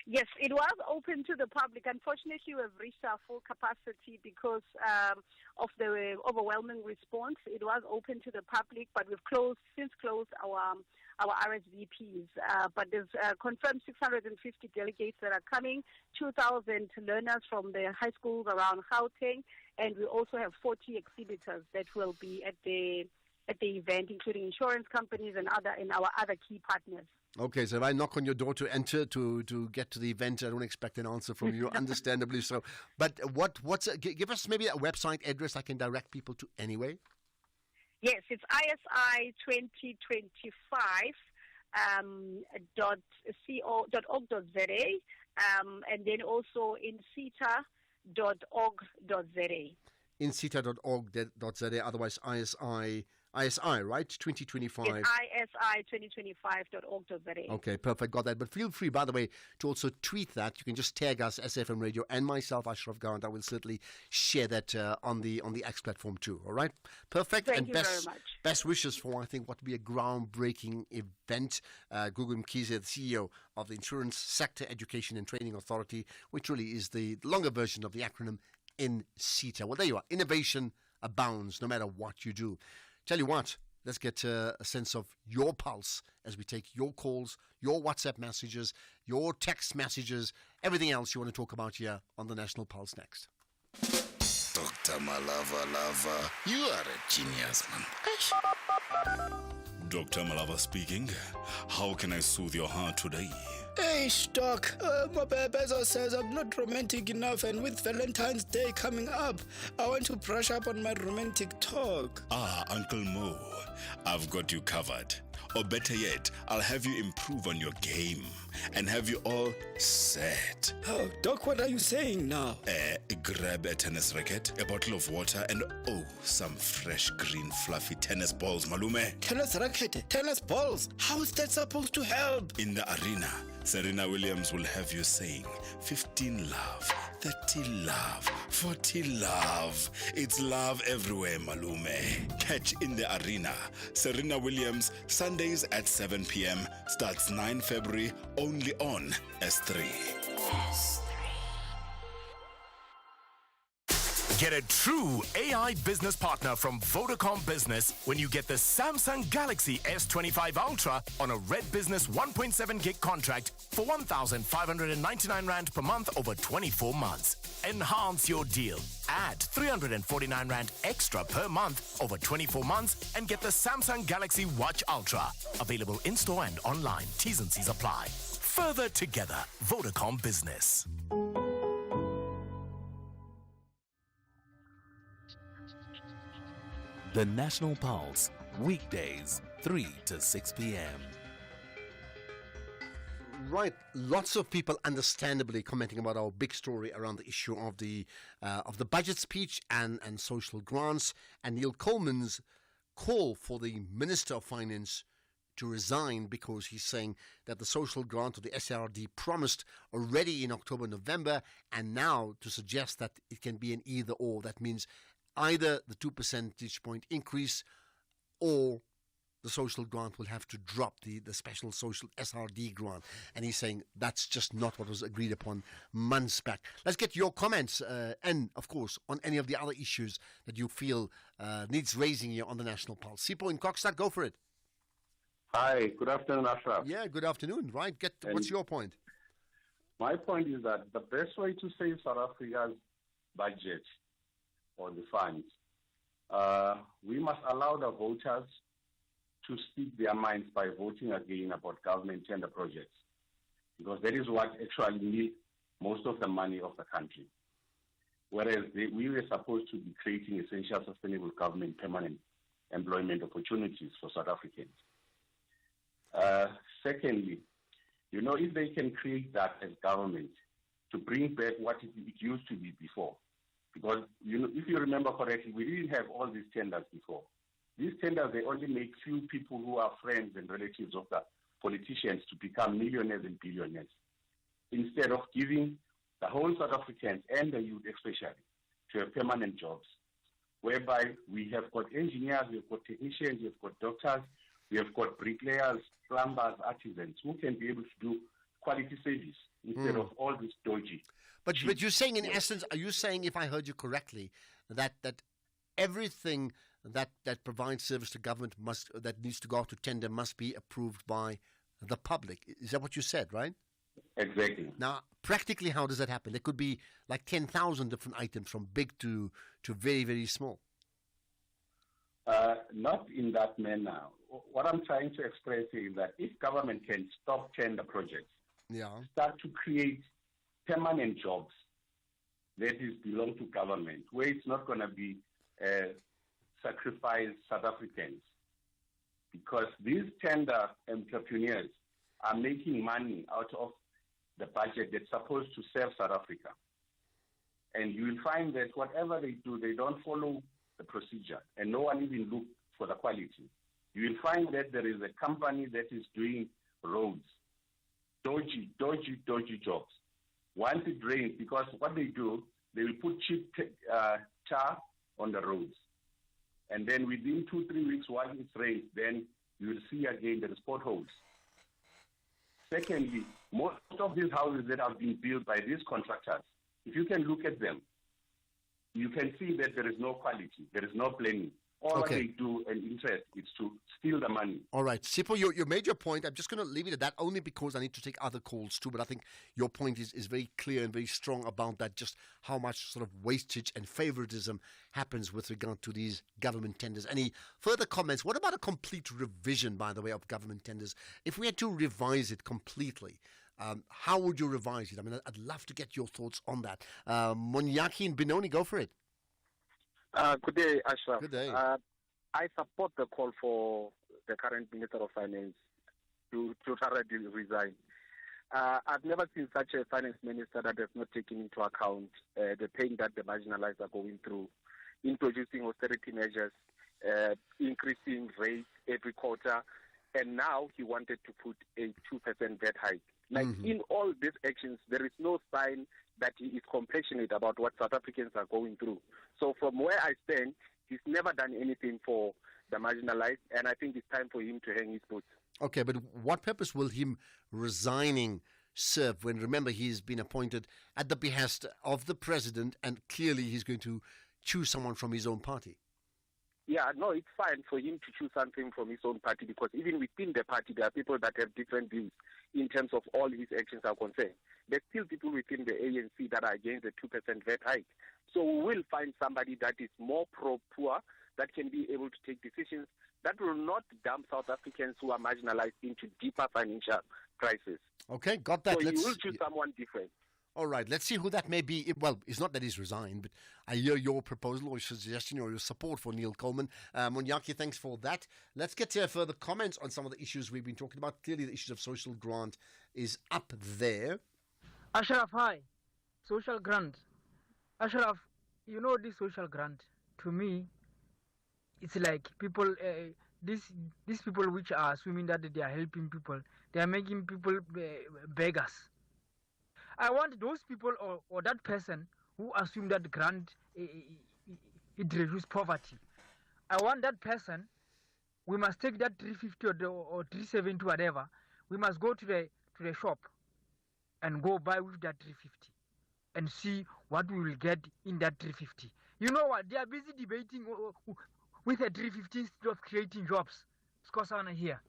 Yes, it was open to the public. Unfortunately, we've reached our full capacity because of the overwhelming response. It was open to the public, but we've since closed our RSVPs. But there's confirmed 650 delegates that are coming, 2,000 learners from the high schools around Gauteng, and we also have 40 exhibitors that will be at the event, including insurance companies and our other key partners. Okay, so if I knock on your door to enter to get to the event, I don't expect an answer from you, understandably so. But give us maybe a website address I can direct people to anyway. Yes, it's ISI 2025 .org.za and then also insita.org.za. insita.org.za, otherwise ISI, right? 2025. Yes, ISI2025.org.za. Okay, perfect. Got that. But feel free, by the way, to also tweet that. You can just tag us, SFM Radio, and myself, Ashraf Garda. I will certainly share that on the X platform too. All right? Perfect. Thank you very much. Best wishes for, I think, what will be a groundbreaking event. Gugu Mkhize, the CEO of the Insurance Sector Education and Training Authority, which really is the longer version of the acronym INSETA. Well, there you are. Innovation abounds no matter what you do. Tell you what, let's get a sense of your pulse as we take your calls, your WhatsApp messages, your text messages, everything else you want to talk about here on the National Pulse next. Dr. Malava, you are a genius, man. Dr. Malava speaking. How can I soothe your heart today? Hey, Doc. My Bezo says I'm not romantic enough, and with Valentine's Day coming up, I want to brush up on my romantic talk. Ah, Uncle Mo, I've got you covered. Or better yet, I'll have you improve on your game and have you all set. Oh, Doc, what are you saying now? Grab a tennis racket, a bottle of water, and some fresh green fluffy tennis balls, Malume. Tennis racket, tennis balls. How is that supposed to help? In the arena, Serena Williams will have you saying 15 love, 30 love, 40 love. It's love everywhere, Malume. Catch in the arena. Serena Williams, Sundays at 7 p.m. Starts 9 February, only on S3. Get a true AI business partner from Vodacom Business when you get the Samsung Galaxy S25 Ultra on a Red Business 1.7 gig contract for 1,599 Rand per month over 24 months. Enhance your deal. Add 349 Rand extra per month over 24 months and get the Samsung Galaxy Watch Ultra. Available in-store and online. T's and C's apply. Further together. Vodacom Business. The National Pulse, weekdays, 3 to 6 p.m. Right, lots of people understandably commenting about our big story around the issue of the budget speech and social grants, and Neil Coleman's call for the Minister of Finance to resign because he's saying that the social grant of the SRD promised already in October, November, and now to suggest that it can be an either or. That means either the 2 percentage point increase or the social grant will have to drop, the special social SRD grant. And he's saying that's just not what was agreed upon months back. Let's get your comments and, of course, on any of the other issues that you feel needs raising here on the National Pulse. Sipho in Kokstad, go for it. Hi, good afternoon, Ashraf. Yeah, good afternoon. Right, what's your point? My point is that the best way to save South Africa's budget or the funds, we must allow the voters to speak their minds by voting again about government tender projects, because that is what actually needs most of the money of the country. Whereas we were supposed to be creating essential sustainable government permanent employment opportunities for South Africans. Secondly, if they can create that as government to bring back what it used to be before, because if you remember correctly, we didn't have all these tenders before. These tenders, they only make few people who are friends and relatives of the politicians to become millionaires and billionaires, instead of giving the whole South Africans and the youth especially to have permanent jobs, whereby we have got engineers, we have got technicians, we have got doctors, we have got bricklayers, plumbers, artisans who can be able to do quality service instead of all this dodgy. But you're saying, in essence, are you saying, if I heard you correctly, that everything that provides service to government that needs to go out to tender must be approved by the public? Is that what you said, right? Exactly. Now, practically, how does that happen? There could be like 10,000 different items from big to very, very small. Not in that manner. What I'm trying to express is that if government can stop tender projects, start to create permanent jobs that belong to government, where it's not going to be sacrifice South Africans, because these tender entrepreneurs are making money out of the budget that's supposed to serve South Africa. And you will find that whatever they do, they don't follow the procedure, and no one even looks for the quality. You will find that there is a company that is doing roads, dodgy jobs. Once it rains, because what they do, they will put cheap tar on the roads. And then within 2-3 weeks, while it rains, then you will see again there is potholes. Secondly, most of these houses that have been built by these contractors, if you can look at them, you can see that there is no quality, there is no planning. All what they do and interest is to steal the money. All right. Sipho, you made your point. I'm just going to leave it at that only because I need to take other calls too. But I think your point is very clear and very strong about that, just how much sort of wastage and favoritism happens with regard to these government tenders. Any further comments? What about a complete revision, by the way, of government tenders? If we had to revise it completely, how would you revise it? I mean, I'd love to get your thoughts on that. Monyaki and Benoni, go for it. Good day, Ashraf. Good day. I support the call for the current Minister of Finance to thoroughly resign. I've never seen such a finance minister that has not taken into account the pain that the marginalized are going through, introducing austerity measures, increasing rates every quarter, and now he wanted to put a 2% VAT hike. In all these actions, there is no sign that he is compassionate about what South Africans are going through. So from where I stand, he's never done anything for the marginalized, and I think it's time for him to hang his boots. Okay, but what purpose will him resigning serve when, remember, he's been appointed at the behest of the president, and clearly he's going to choose someone from his own party? Yeah, no, it's fine for him to choose something from his own party, because even within the party, there are people that have different views in terms of all his actions are concerned. There's still people within the ANC that are against the 2% VAT hike. So we will find somebody that is more pro-poor, that can be able to take decisions that will not dump South Africans who are marginalized into deeper financial crisis. Okay, got that. So you will choose someone different. All right, let's see who that may be. Well, it's not that he's resigned, but I hear your proposal or suggestion or your support for Neil Coleman. Monyaki, thanks for that. Let's get to further comments on some of the issues we've been talking about. Clearly, the issues of social grant is up there. Ashraf, hi. Social grant. Ashraf, you know this social grant, to me, it's like people, these people which are assuming that they are helping people, they are making people beggars. I want those people or that person who assume that grant, it reduces poverty. I want that person, we must take that 350 or 370, whatever, we must go to the shop and go buy with that 350 and see what we will get in that 350. You know what? They are busy debating with a 350 instead of creating jobs. Skosana here.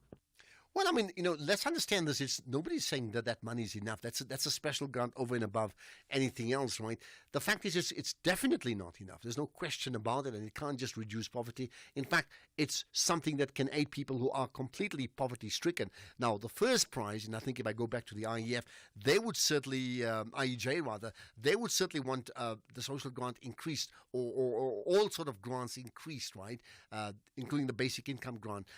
Well, I mean, let's understand this. Nobody's saying that money is enough. That's a special grant over and above anything else, right? The fact is, it's definitely not enough. There's no question about it, and it can't just reduce poverty. In fact, it's something that can aid people who are completely poverty-stricken. Now, the first prize, and I think if I go back to the IEF, they would certainly, IEJ rather, they would certainly want the social grant increased, or all sort of grants increased, right? Including the basic income grant.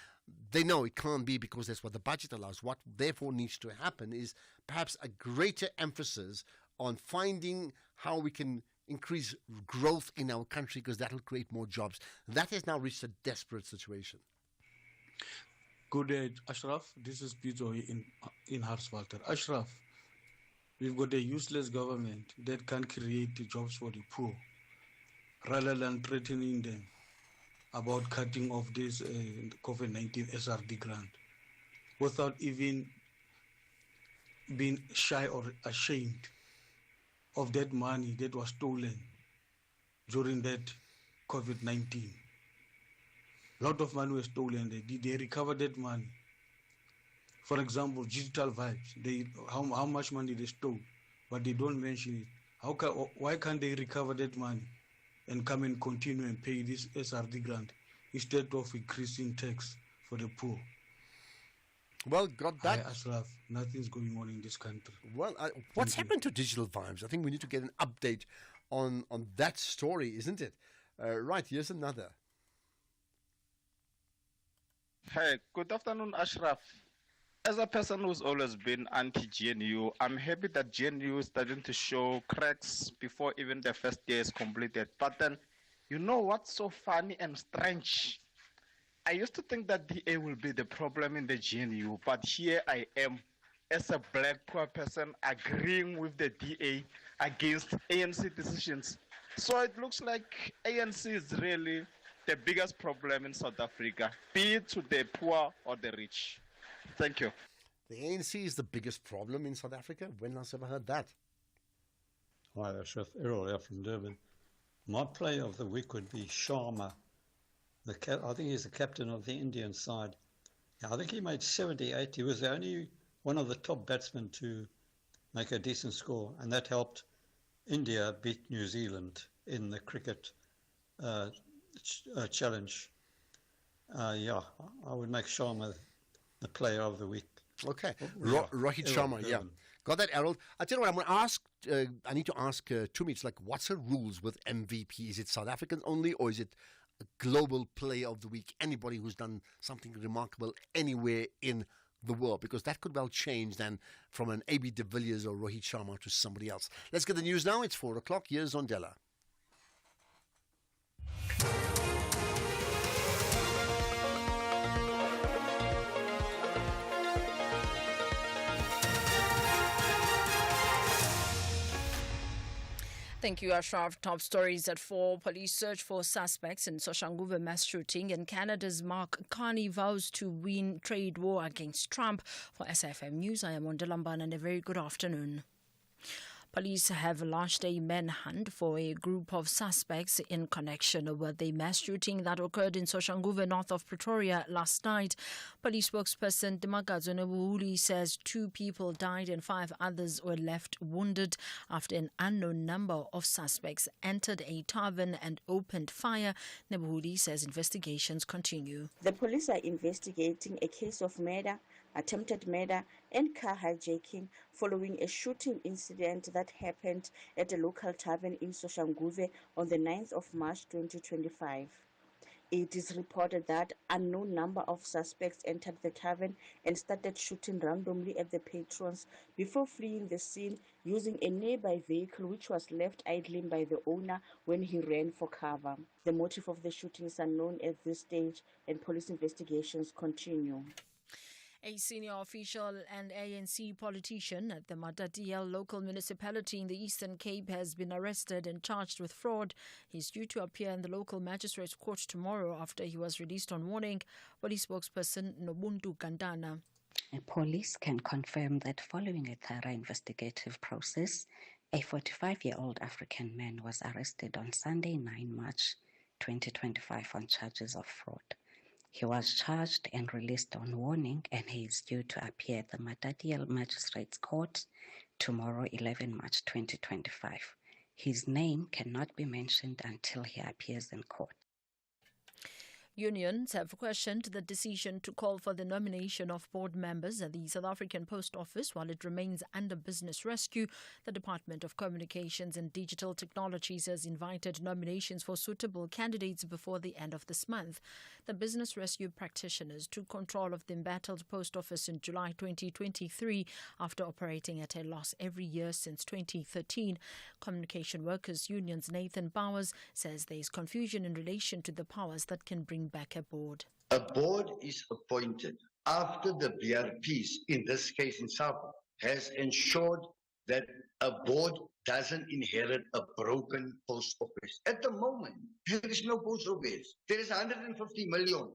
They know it can't be because that's what the budget allows. What therefore needs to happen is perhaps a greater emphasis on finding how we can increase growth in our country, because that will create more jobs. That has now reached a desperate situation. Good day, Ashraf. This is Pito in Hartswater. Ashraf, we've got a useless government that can't create the jobs for the poor, rather than threatening them about cutting off this COVID-19 SRD grant without even being shy or ashamed of that money that was stolen during that COVID-19. A lot of money was stolen. They recovered that money. For example, Digital Vibes, how much money they stole, but they don't mention it. Why can't they recover that money and come and continue and pay this SRD grant instead of increasing tax for the poor? Well, got that. Hi, Ashraf. Nothing's going on in this country. Well, what's happened to Digital Vibes? I think we need to get an update on that story, isn't it? Right, here's another. Hey, good afternoon, Ashraf. As a person who's always been anti-GNU, I'm happy that GNU is starting to show cracks before even the first year is completed. But then, you know what's so funny and strange? I used to think that DA will be the problem in the GNU, but here I am, as a black poor person, agreeing with the DA against ANC decisions. So it looks like ANC is really the biggest problem in South Africa, be it to the poor or the rich. Thank you. The ANC is the biggest problem in South Africa? When last ever heard that? Hi, Ashraf. Errol here from Durban. My player of the week would be Sharma. I think he's the captain of the Indian side. Yeah, I think he made 78. He was the only one of the top batsmen to make a decent score, and that helped India beat New Zealand in the cricket challenge. Yeah, I would make Sharma the player of the week. Okay, Rohit Sharma, yeah. Got that, Errol? I tell you what, I'm going to ask, I need to ask Tumi, like, what's the rules with MVP? Is it South Africans only, or is it a global player of the week? Anybody who's done something remarkable anywhere in the world? Because that could well change then from an AB de Villiers or Rohit Sharma to somebody else. Let's get the news now. It's 4 o'clock. Here's Zondela. Thank you, Ashraf. Top stories at 4. Police search for suspects in Soshanguve mass shooting, and Canada's Mark Carney vows to win trade war against Trump. For SFM News, I am Ondalambana, and a very good afternoon. Police have launched a manhunt for a group of suspects in connection with the mass shooting that occurred in Soshanguve, north of Pretoria, last night. Police spokesperson Dimakazo Nebuhuli says 2 people died and 5 others were left wounded after an unknown number of suspects entered a tavern and opened fire. Nebuhuli says investigations continue. The police are investigating a case of murder, attempted murder and car hijacking following a shooting incident that happened at a local tavern in Soshanguve on the 9th of March 2025. It is reported that unknown number of suspects entered the tavern and started shooting randomly at the patrons before fleeing the scene using a nearby vehicle which was left idling by the owner when he ran for cover. The motive of the shooting is unknown at this stage and police investigations continue. A senior official and ANC politician at the Matatiele local municipality in the Eastern Cape has been arrested and charged with fraud. He is due to appear in the local magistrate's court tomorrow after he was released on warning. Police spokesperson Nobuntu Kandana. Police can confirm that following a thorough investigative process, a 45-year-old African man was arrested on Sunday, 9 March 2025 on charges of fraud. He was charged and released on warning, and he is due to appear at the Matatiele Magistrates Court tomorrow, 11 March 2025. His name cannot be mentioned until he appears in court. Unions have questioned the decision to call for the nomination of board members at the South African Post Office while it remains under business rescue. The Department of Communications and Digital Technologies has invited nominations for suitable candidates before the end of this month. The business rescue practitioners took control of the embattled post office in July 2023 after operating at a loss every year since 2013. Communication Workers Union's Nathan Bowers says there is confusion in relation to the powers that can bring back a board. A board is appointed after the BRPs, in this case in South, has ensured that a board doesn't inherit a broken post office. At the moment, there is no post office. There is 150 million.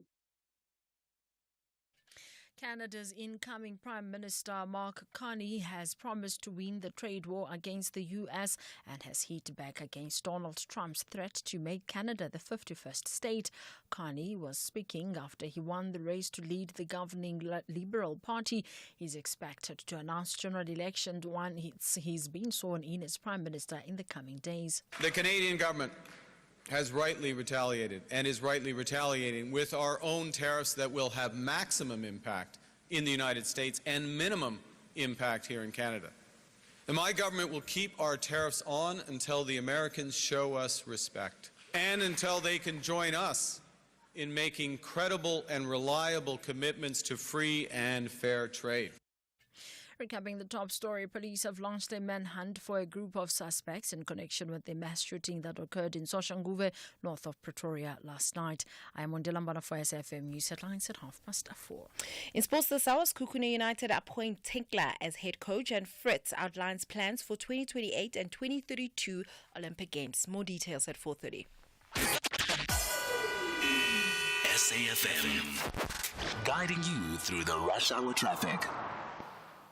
Canada's incoming Prime Minister Mark Carney has promised to win the trade war against the U.S. and has hit back against Donald Trump's threat to make Canada the 51st state. Carney was speaking after he won the race to lead the governing Liberal Party. He's expected to announce general election once he's been sworn in as Prime Minister in the coming days. The Canadian government has rightly retaliated and is rightly retaliating with our own tariffs that will have maximum impact in the United States and minimum impact here in Canada. And my government will keep our tariffs on until the Americans show us respect and until they can join us in making credible and reliable commitments to free and fair trade. Recapping the top story, police have launched a manhunt for a group of suspects in connection with the mass shooting that occurred in Soshanguve, north of Pretoria, last night. I am Mondela for SFM News Headlines at 4:30. In sports this hour, Kukune United appoint Tinkler as head coach, and Fritz outlines plans for 2028 and 2032 Olympic Games. More details at 4:30. SAFM, guiding you through the rush hour traffic.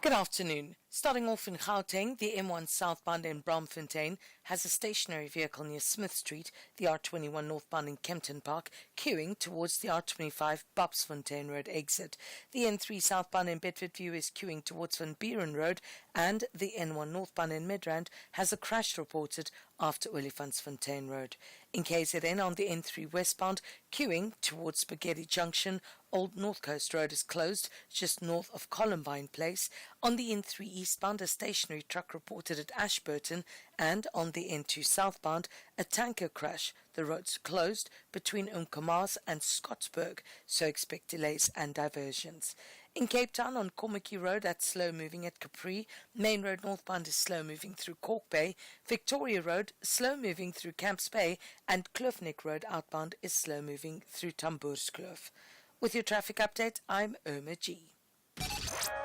Good afternoon. Starting off in Gauteng, the M1 southbound in Braamfontein has a stationary vehicle near Smith Street, the R21 northbound in Kempton Park, queuing towards the R25 Babsfontein Road exit. The N3 southbound in Bedfordview is queuing towards Van Buren Road, and the N1 northbound in Midrand has a crash reported after Olifantsfontein Road. In KZN, on the N3 westbound, queuing towards Spaghetti Junction, Old North Coast Road is closed just north of Columbine Place. On the N3 eastbound, a stationary truck reported at Ashburton, and on the N2 southbound, a tanker crash. The roads closed between Umkomaas and Scottsburg, so expect delays and diversions. In Cape Town, on Kommetjie Road, that's slow-moving at Capri. Main Road northbound is slow-moving through Cork Bay. Victoria Road, slow-moving through Camps Bay. And Kloofnek Road outbound is slow-moving through Tamboerskloof. With your traffic update, I'm Irma G.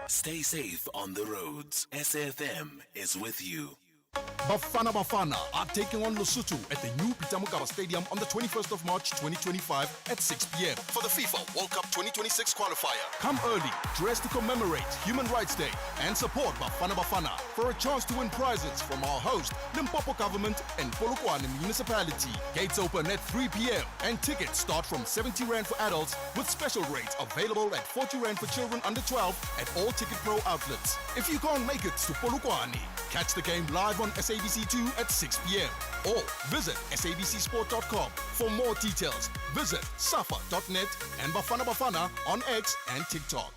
Stay safe on the roads. SAFM is with you. Bafana are taking on Lesotho at the new Peter Mokaba Stadium on the 21st of March 2025 at 6 p.m. for the FIFA World Cup 2026 qualifier. Come early, dress to commemorate Human Rights Day, and support Bafana for a chance to win prizes from our host, Limpopo Government and Polokwane Municipality. Gates open at 3 p.m. and tickets start from 70 Rand for adults, with special rates available at 40 Rand for children under 12 at all Ticket Pro outlets. If you can't make it to Polokwane, catch the game live on SABC2 at 6 p.m. or visit sabcsport.com. For more details, visit safa.net and Bafana on X and TikTok.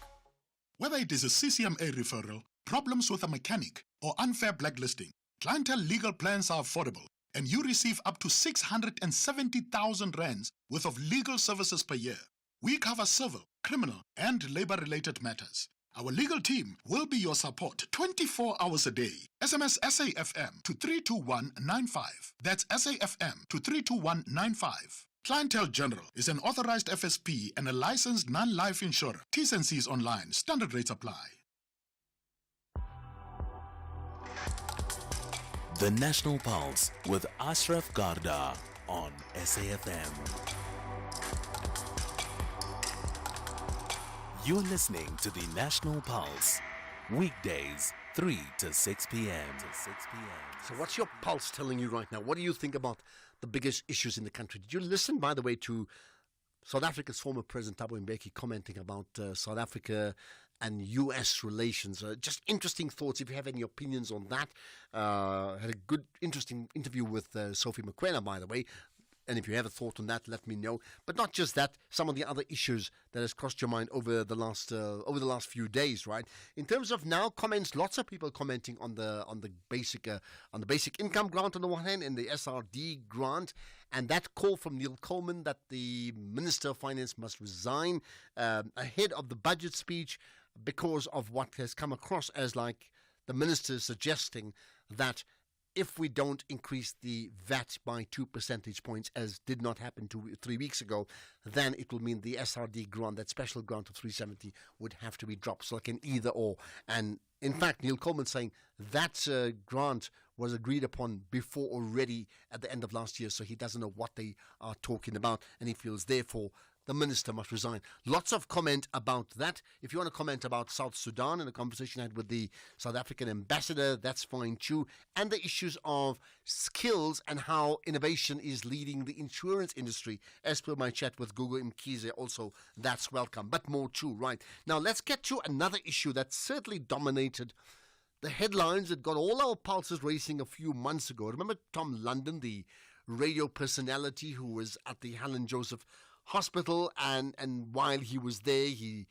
Whether it is a CCMA referral, problems with a mechanic, or unfair blacklisting, Clientele legal plans are affordable, and you receive up to 670,000 rands worth of legal services per year. We cover civil, criminal, and labor-related matters. Our legal team will be your support 24 hours a day. SMS SAFM to 32195. That's SAFM to 32195. Clientele General is an authorized FSP and a licensed non-life insurer. T's and C's online. Standard rates apply. The National Pulse with Ashraf Garda on SAFM. You're listening to the National Pulse, weekdays 3 to 6 p.m. So what's your pulse telling you right now? What do you think about the biggest issues in the country? Did you listen, by the way, to South Africa's former President Thabo Mbeki commenting about South Africa and U.S. relations. Just interesting thoughts. If you have any opinions on that, had a good, interesting interview with Sophie Mokoena, by the way. And if you have a thought on that, let me know. But not just that, some of the other issues that has crossed your mind over the last few days, right? In terms of now comments, lots of people commenting on the basic income grant on the one hand and the SRD grant, and that call from Neil Coleman that the Minister of Finance must resign ahead of the budget speech because of what has come across as like the minister suggesting that if we don't increase the VAT by 2 percentage points, as did not happen 3 weeks ago, then it will mean the SRD grant, that special grant of 370, would have to be dropped. So like an either or. And in fact, Neil Coleman saying that grant was agreed upon before already at the end of last year, so he doesn't know what they are talking about, and he feels therefore the minister must resign. Lots of comment about that. If you want to comment about South Sudan and the conversation I had with the South African ambassador, that's fine too. And the issues of skills and how innovation is leading the insurance industry, as per my chat with Gugu Mkhize, also that's welcome. But more too, right? Now let's get to another issue that certainly dominated the headlines that got all our pulses racing a few months ago. Remember Tom London, the radio personality who was at the Helen Joseph Hospital, and while he was there, he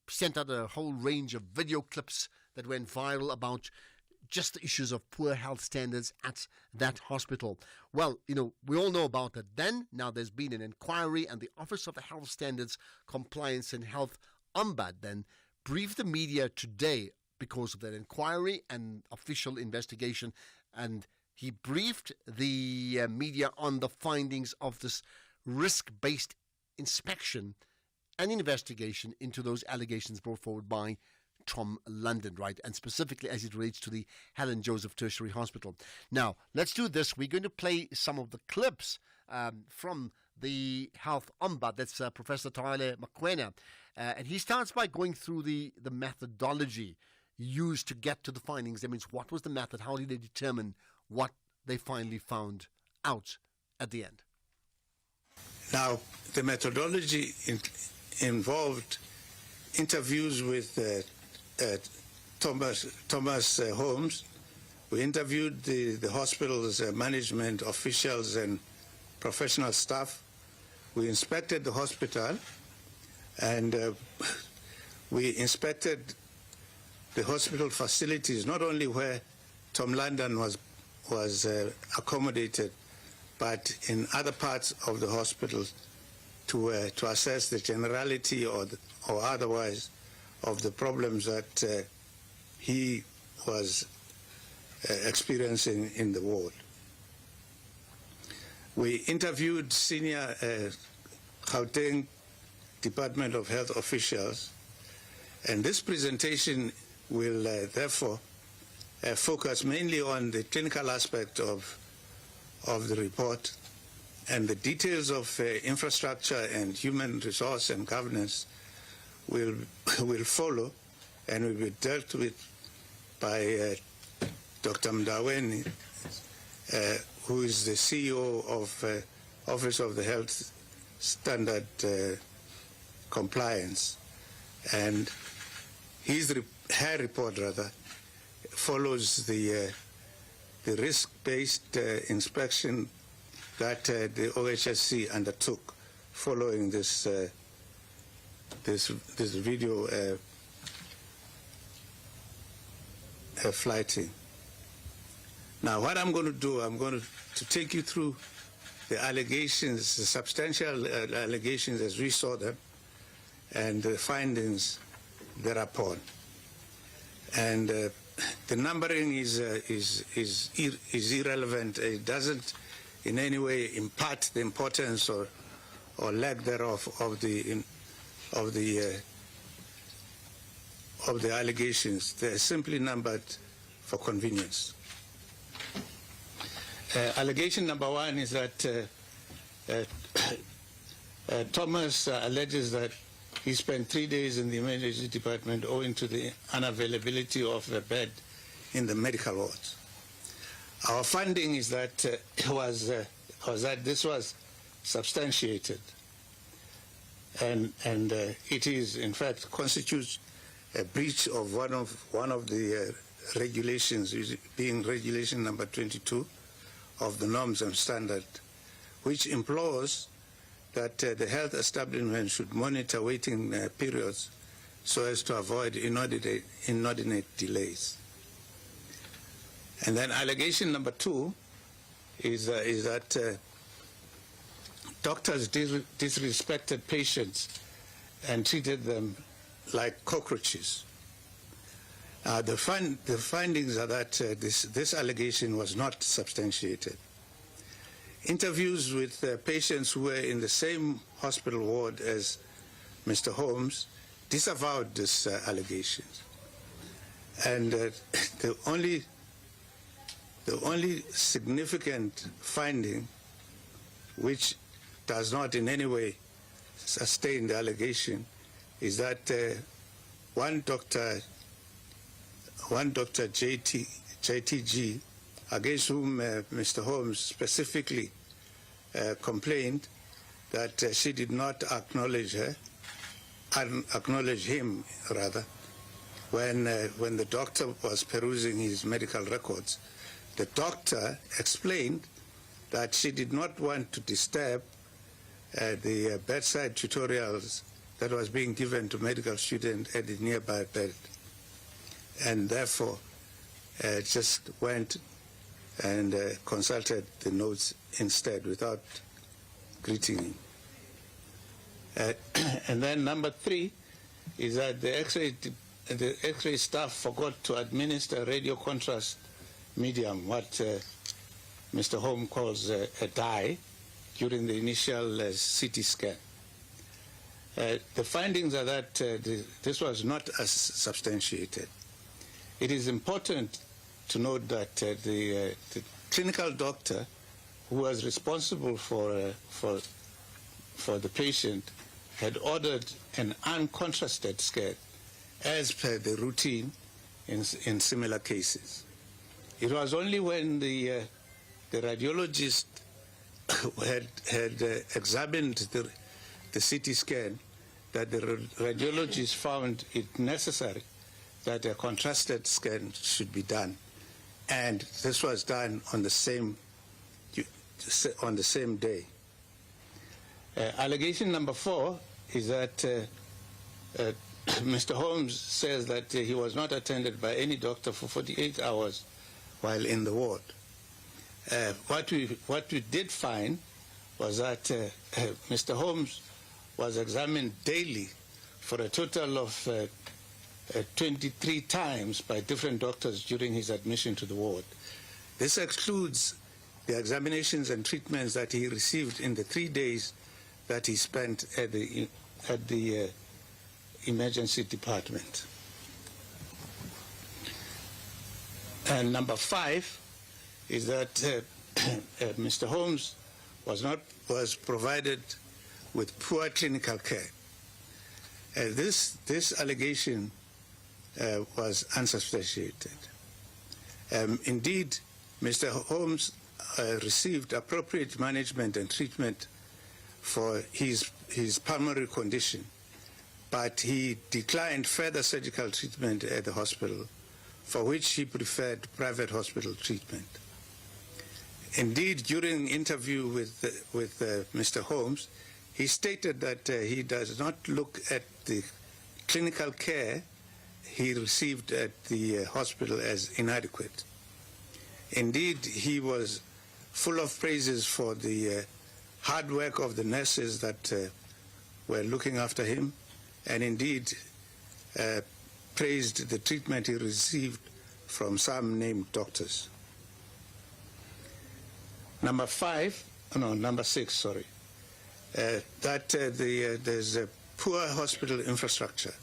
sent out a whole range of video clips that went viral about just the issues of poor health standards at that hospital. Well, we all know about that then. Now there's been an inquiry, and the Office of the Health Standards Compliance and Health Ombudsman then briefed the media today because of that inquiry and official investigation, and he briefed the media on the findings of this risk-based inspection and investigation into those allegations brought forward by Tom London, right? And specifically as it relates to the Helen Joseph Tertiary Hospital. Now, let's do this. We're going to play some of the clips from the Health Ombudsman. That's Professor Tawale Mokoena. And he starts by going through the methodology used to get to the findings. That means, what was the method? How did they determine what they finally found out at the end? Now, the methodology involved interviews with Thomas Holmes. We interviewed the hospital's management officials and professional staff. We inspected the hospital, and we inspected the hospital facilities, not only where Tom London was accommodated, but in other parts of the hospital to assess the generality or otherwise of the problems that he was experiencing in the ward. We interviewed senior Gauteng Department of Health officials, and this presentation will therefore focus mainly on the clinical aspect of the report, and the details of infrastructure and human resource and governance will follow and will be dealt with by Dr. Mdaweni, who is the CEO of Office of the Health Standard Compliance. And her report follows the risk-based inspection that the OHSC undertook following this video flighting. Now, what I'm going to do, I'm going to take you through the allegations, the substantial allegations as we saw them, and the findings thereupon. And the numbering is irrelevant. It doesn't in any way impart the importance or lack thereof of the allegations. They're simply numbered for convenience. Allegation number one is that Thomas alleges that he spent 3 days in the emergency department owing to the unavailability of a bed in the medical wards. Our finding is that was that this was substantiated and it is in fact constitutes a breach of one of the regulations, being regulation number 22 of the norms and standard, which implores that the health establishment should monitor waiting periods so as to avoid inordinate delays. And then allegation number 2 is that doctors disrespected patients and treated them like cockroaches. The findings are that this allegation was not substantiated. Interviews with patients who were in the same hospital ward as Mr. Holmes disavowed this allegations. And the only significant finding which does not in any way sustain the allegation is that one Dr. JTG, against whom Mr. Holmes specifically complained that she did not acknowledge him rather, when the doctor was perusing his medical records. The doctor explained that she did not want to disturb the bedside tutorials that was being given to medical students at the nearby bed, and therefore just went and consulted the notes instead without greeting him. And then number 3 is that the X-ray staff forgot to administer radio contrast medium, what Mr. Holmes calls a dye, during the initial CT scan. The findings are that this was not as substantiated. It is important to note that the clinical doctor who was responsible for the patient had ordered an uncontrasted scan as per the routine in similar cases. It was only when the radiologist had examined the CT scan that the radiologist found it necessary that a contrasted scan should be done, and this was done on the same day. Allegation number 4 is that Mr. Holmes says that he was not attended by any doctor for 48 hours while in the ward. What we did find was that Mr. Holmes was examined daily for a total of 23 times by different doctors during his admission to the ward. This excludes the examinations and treatments that he received in the 3 days that he spent at the emergency department. And number 5 is that Mr. Holmes was provided with poor clinical care. This allegation was unsubstantiated. Indeed, Mr. Holmes received appropriate management and treatment for his pulmonary condition, but he declined further surgical treatment at the hospital, for which he preferred private hospital treatment. Indeed, during interview with Mr. Holmes, he stated that he does not look at the clinical care he received at the hospital as inadequate. Indeed, he was full of praises for the hard work of the nurses that were looking after him, and indeed praised the treatment he received from some named doctors. Number 6, sorry, that there's a poor hospital infrastructure.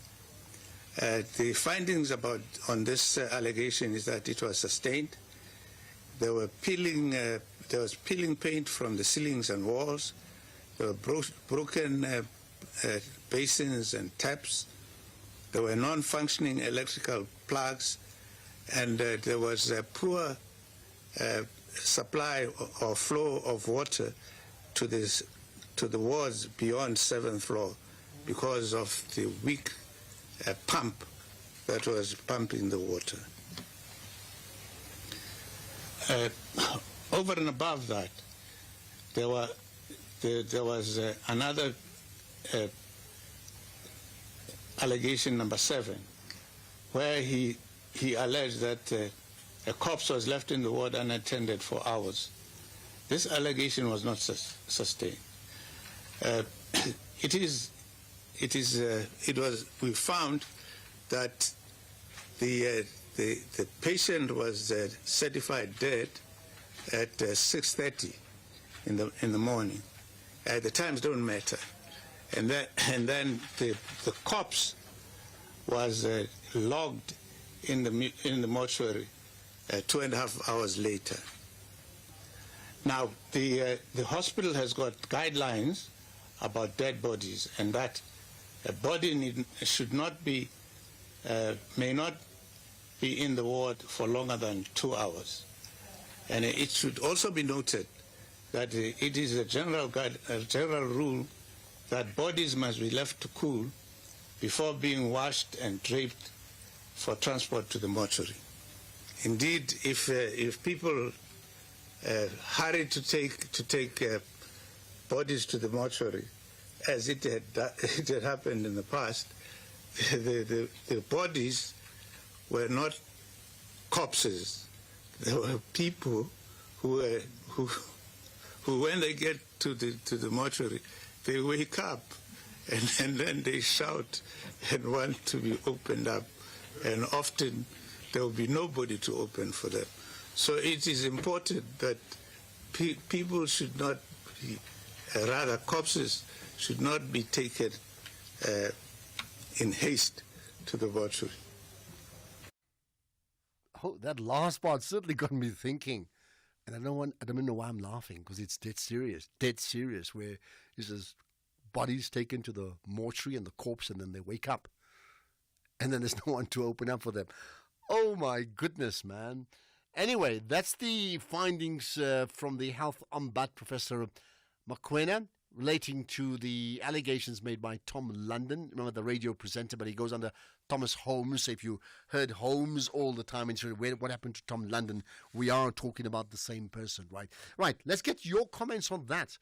The findings on this allegation is that it was sustained. There was peeling paint from the ceilings and walls. There were broken basins and taps. There were non-functioning electrical plugs, and there was a poor supply or flow of water to the wards beyond 7th floor because of the weak pump that was pumping the water. Over and above that, there was another allegation number 7, where he alleged that a corpse was left in the ward unattended for hours. This allegation was not sustained. We found that the patient was certified dead at 6:30 in the morning. The times don't matter. And then the corpse was logged in the mortuary 2.5 hours later. Now, the hospital has got guidelines about dead bodies, and that a body may not be in the ward for longer than 2 hours. And it should also be noted that it is a general rule that bodies must be left to cool before being washed and draped for transport to the mortuary. Indeed, if people hurry to take bodies to the mortuary, as it had happened in the past, the bodies were not corpses. They were people who when they get to the mortuary, they wake up and then they shout and want to be opened up, and often there will be nobody to open for them. So it is important that people should not be, rather corpses should not be taken in haste to the mortuary. Oh, that last part certainly got me thinking. And I don't know why I'm laughing, because it's dead serious, where it says bodies taken to the mortuary and the corpse, and then they wake up. And then there's no one to open up for them. Oh, my goodness, man. Anyway, that's the findings from the Health Ombudsman, Professor Mokoena, relating to the allegations made by Tom London. Remember, the radio presenter, but he goes under Thomas Holmes. So if you heard Holmes all the time and said, what happened to Tom London, we are talking about the same person, right? Right, let's get your comments on that.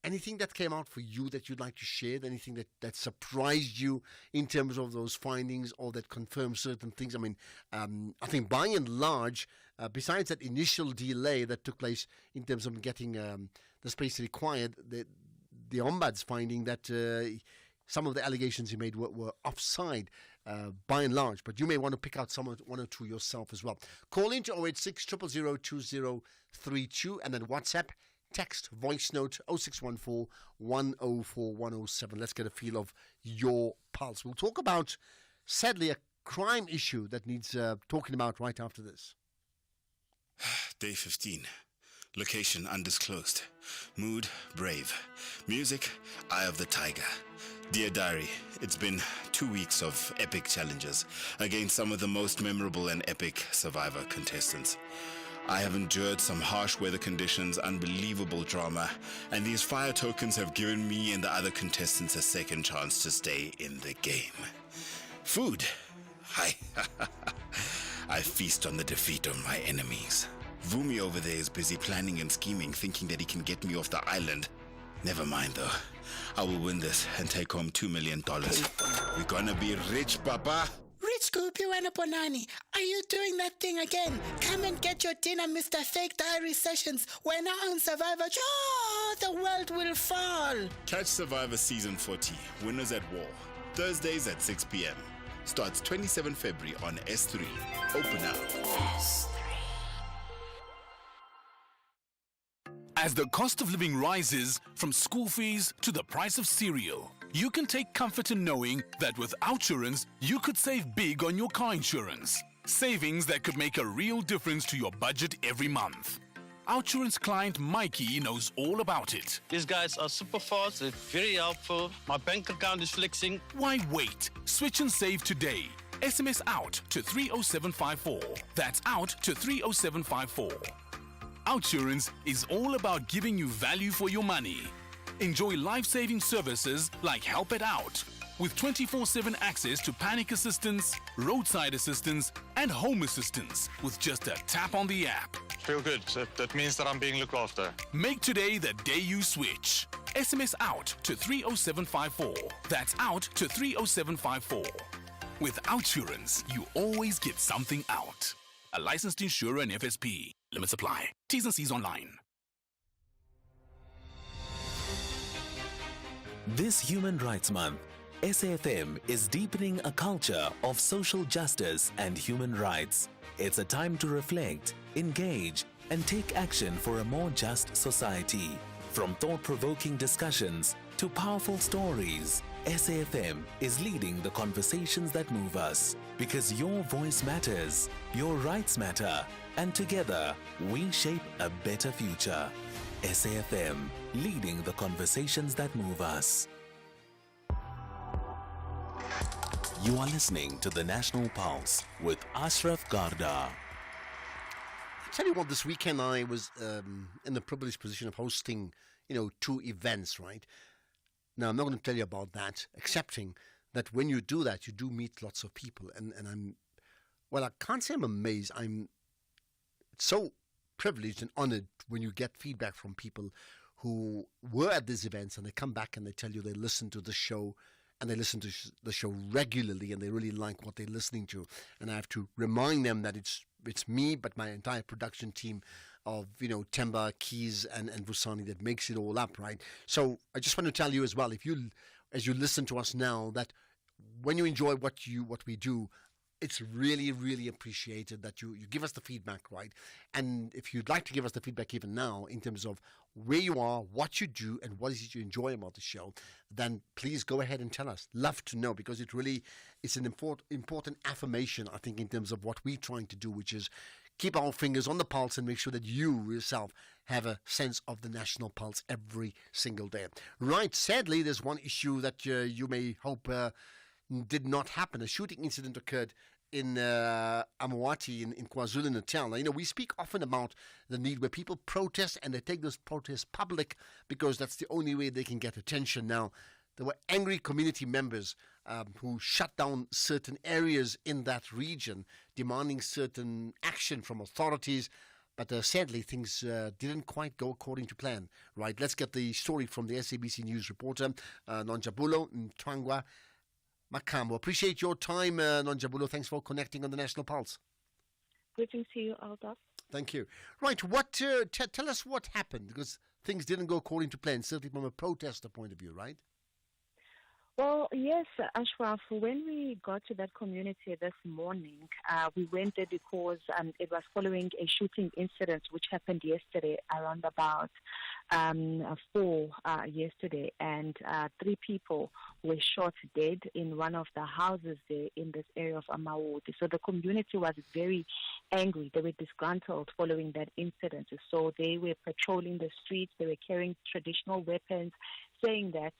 Anything that came out for you that you'd like to share? Anything that surprised you in terms of those findings, or that confirmed certain things? I mean, I think by and large, besides that initial delay that took place in terms of getting the space required, the Ombudsman's finding that some of the allegations he made were offside by and large. But you may want to pick out one or two yourself as well. Call in to 086 000 2032, and then WhatsApp, text, voice note 0614 104 107. Let's get a feel of your pulse. We'll talk about, sadly, a crime issue that needs talking about right after this. Day 15. Location undisclosed. Mood brave. Music Eye of the Tiger. Dear Diary, it's been 2 weeks of epic challenges against some of the most memorable and epic Survivor contestants. I have endured some harsh weather conditions, unbelievable drama, and these fire tokens have given me and the other contestants a second chance to stay in the game. Food. I feast on the defeat of my enemies. Vumi over there is busy planning and scheming, thinking that he can get me off the island. Never mind though. I will win this and take home $2 million. We're gonna be rich, Papa. Rich Kupiwana Bonani, are you doing that thing again? Come and get your dinner, Mr. Fake Diary Sessions. We're now on Survivor. Oh, the world will fall. Catch Survivor Season 40, Winners at War, Thursdays at 6 p.m. Starts 27 February on S3. Open up. S3. As the cost of living rises, from school fees to the price of cereal, you can take comfort in knowing that with Outsurance, you could save big on your car insurance. Savings that could make a real difference to your budget every month. Outsurance client Mikey knows all about it. These guys are super fast, they're very helpful. My bank account is flexing. Why wait? Switch and save today. SMS OUT to 30754. That's OUT to 30754. Outsurance is all about giving you value for your money. Enjoy life-saving services like Help It Out, with 24/7 access to panic assistance, roadside assistance, and home assistance with just a tap on the app. Feel good. That means that I'm being looked after. Make today the day you switch. SMS out to 30754. That's out to 30754. With Outsurance, you always get something out. A licensed insurer and FSP. Limits apply. T's and C's online. This Human Rights Month, SAFM is deepening a culture of social justice and human rights. It's a time to reflect, engage, and take action for a more just society. From thought-provoking discussions to powerful stories, SAFM is leading the conversations that move us. Because your voice matters, your rights matter, and together we shape a better future. SAFM, leading the conversations that move us. You are listening to the National Pulse with Ashraf Garda. I tell you what, this weekend I was in the privileged position of hosting, 2 events, right? Now, I'm not going to tell you about that, excepting that when you do that, you do meet lots of people. And I can't say I'm amazed. I'm so privileged and honored when you get feedback from people who were at these events and they come back and they tell you they listen to the show and they listen to the show regularly and they really like what they're listening to. And I have to remind them that it's me, but my entire production team of, Temba, Keys, and Vusani that makes it all up, right? So I just want to tell you as well, as you listen to us now, that when you enjoy what we do, it's really, really appreciated that you give us the feedback, right? And if you'd like to give us the feedback even now in terms of where you are, what you do, and what is it you enjoy about the show, then please go ahead and tell us. Love to know, because it's an important affirmation, I think, in terms of what we're trying to do, which is keep our fingers on the pulse and make sure that you yourself have a sense of the national pulse every single day. Right, sadly, there's one issue that you may hope did not happen. A shooting incident occurred in Amawati in KwaZulu-Natal. Now, we speak often about the need where people protest and they take those protests public because that's the only way they can get attention. Now, there were angry community members who shut down certain areas in that region, demanding certain action from authorities. But sadly, things didn't quite go according to plan. Right, let's get the story from the SABC News reporter, Nonjabulo Ntwangwa Makambo. Appreciate your time, Nonjabulo. Thanks for connecting on the National Pulse. Greetings to you, Aldous. Thank you. Right, tell us what happened, because things didn't go according to plan, certainly from a protester point of view, right? Well, yes, Ashraf, when we got to that community this morning, we went there because it was following a shooting incident which happened yesterday around about 4 yesterday, and 3 people were shot dead in one of the houses there in this area of Amawati. So the community was very angry. They were disgruntled following that incident. So they were patrolling the streets. They were carrying traditional weapons, saying that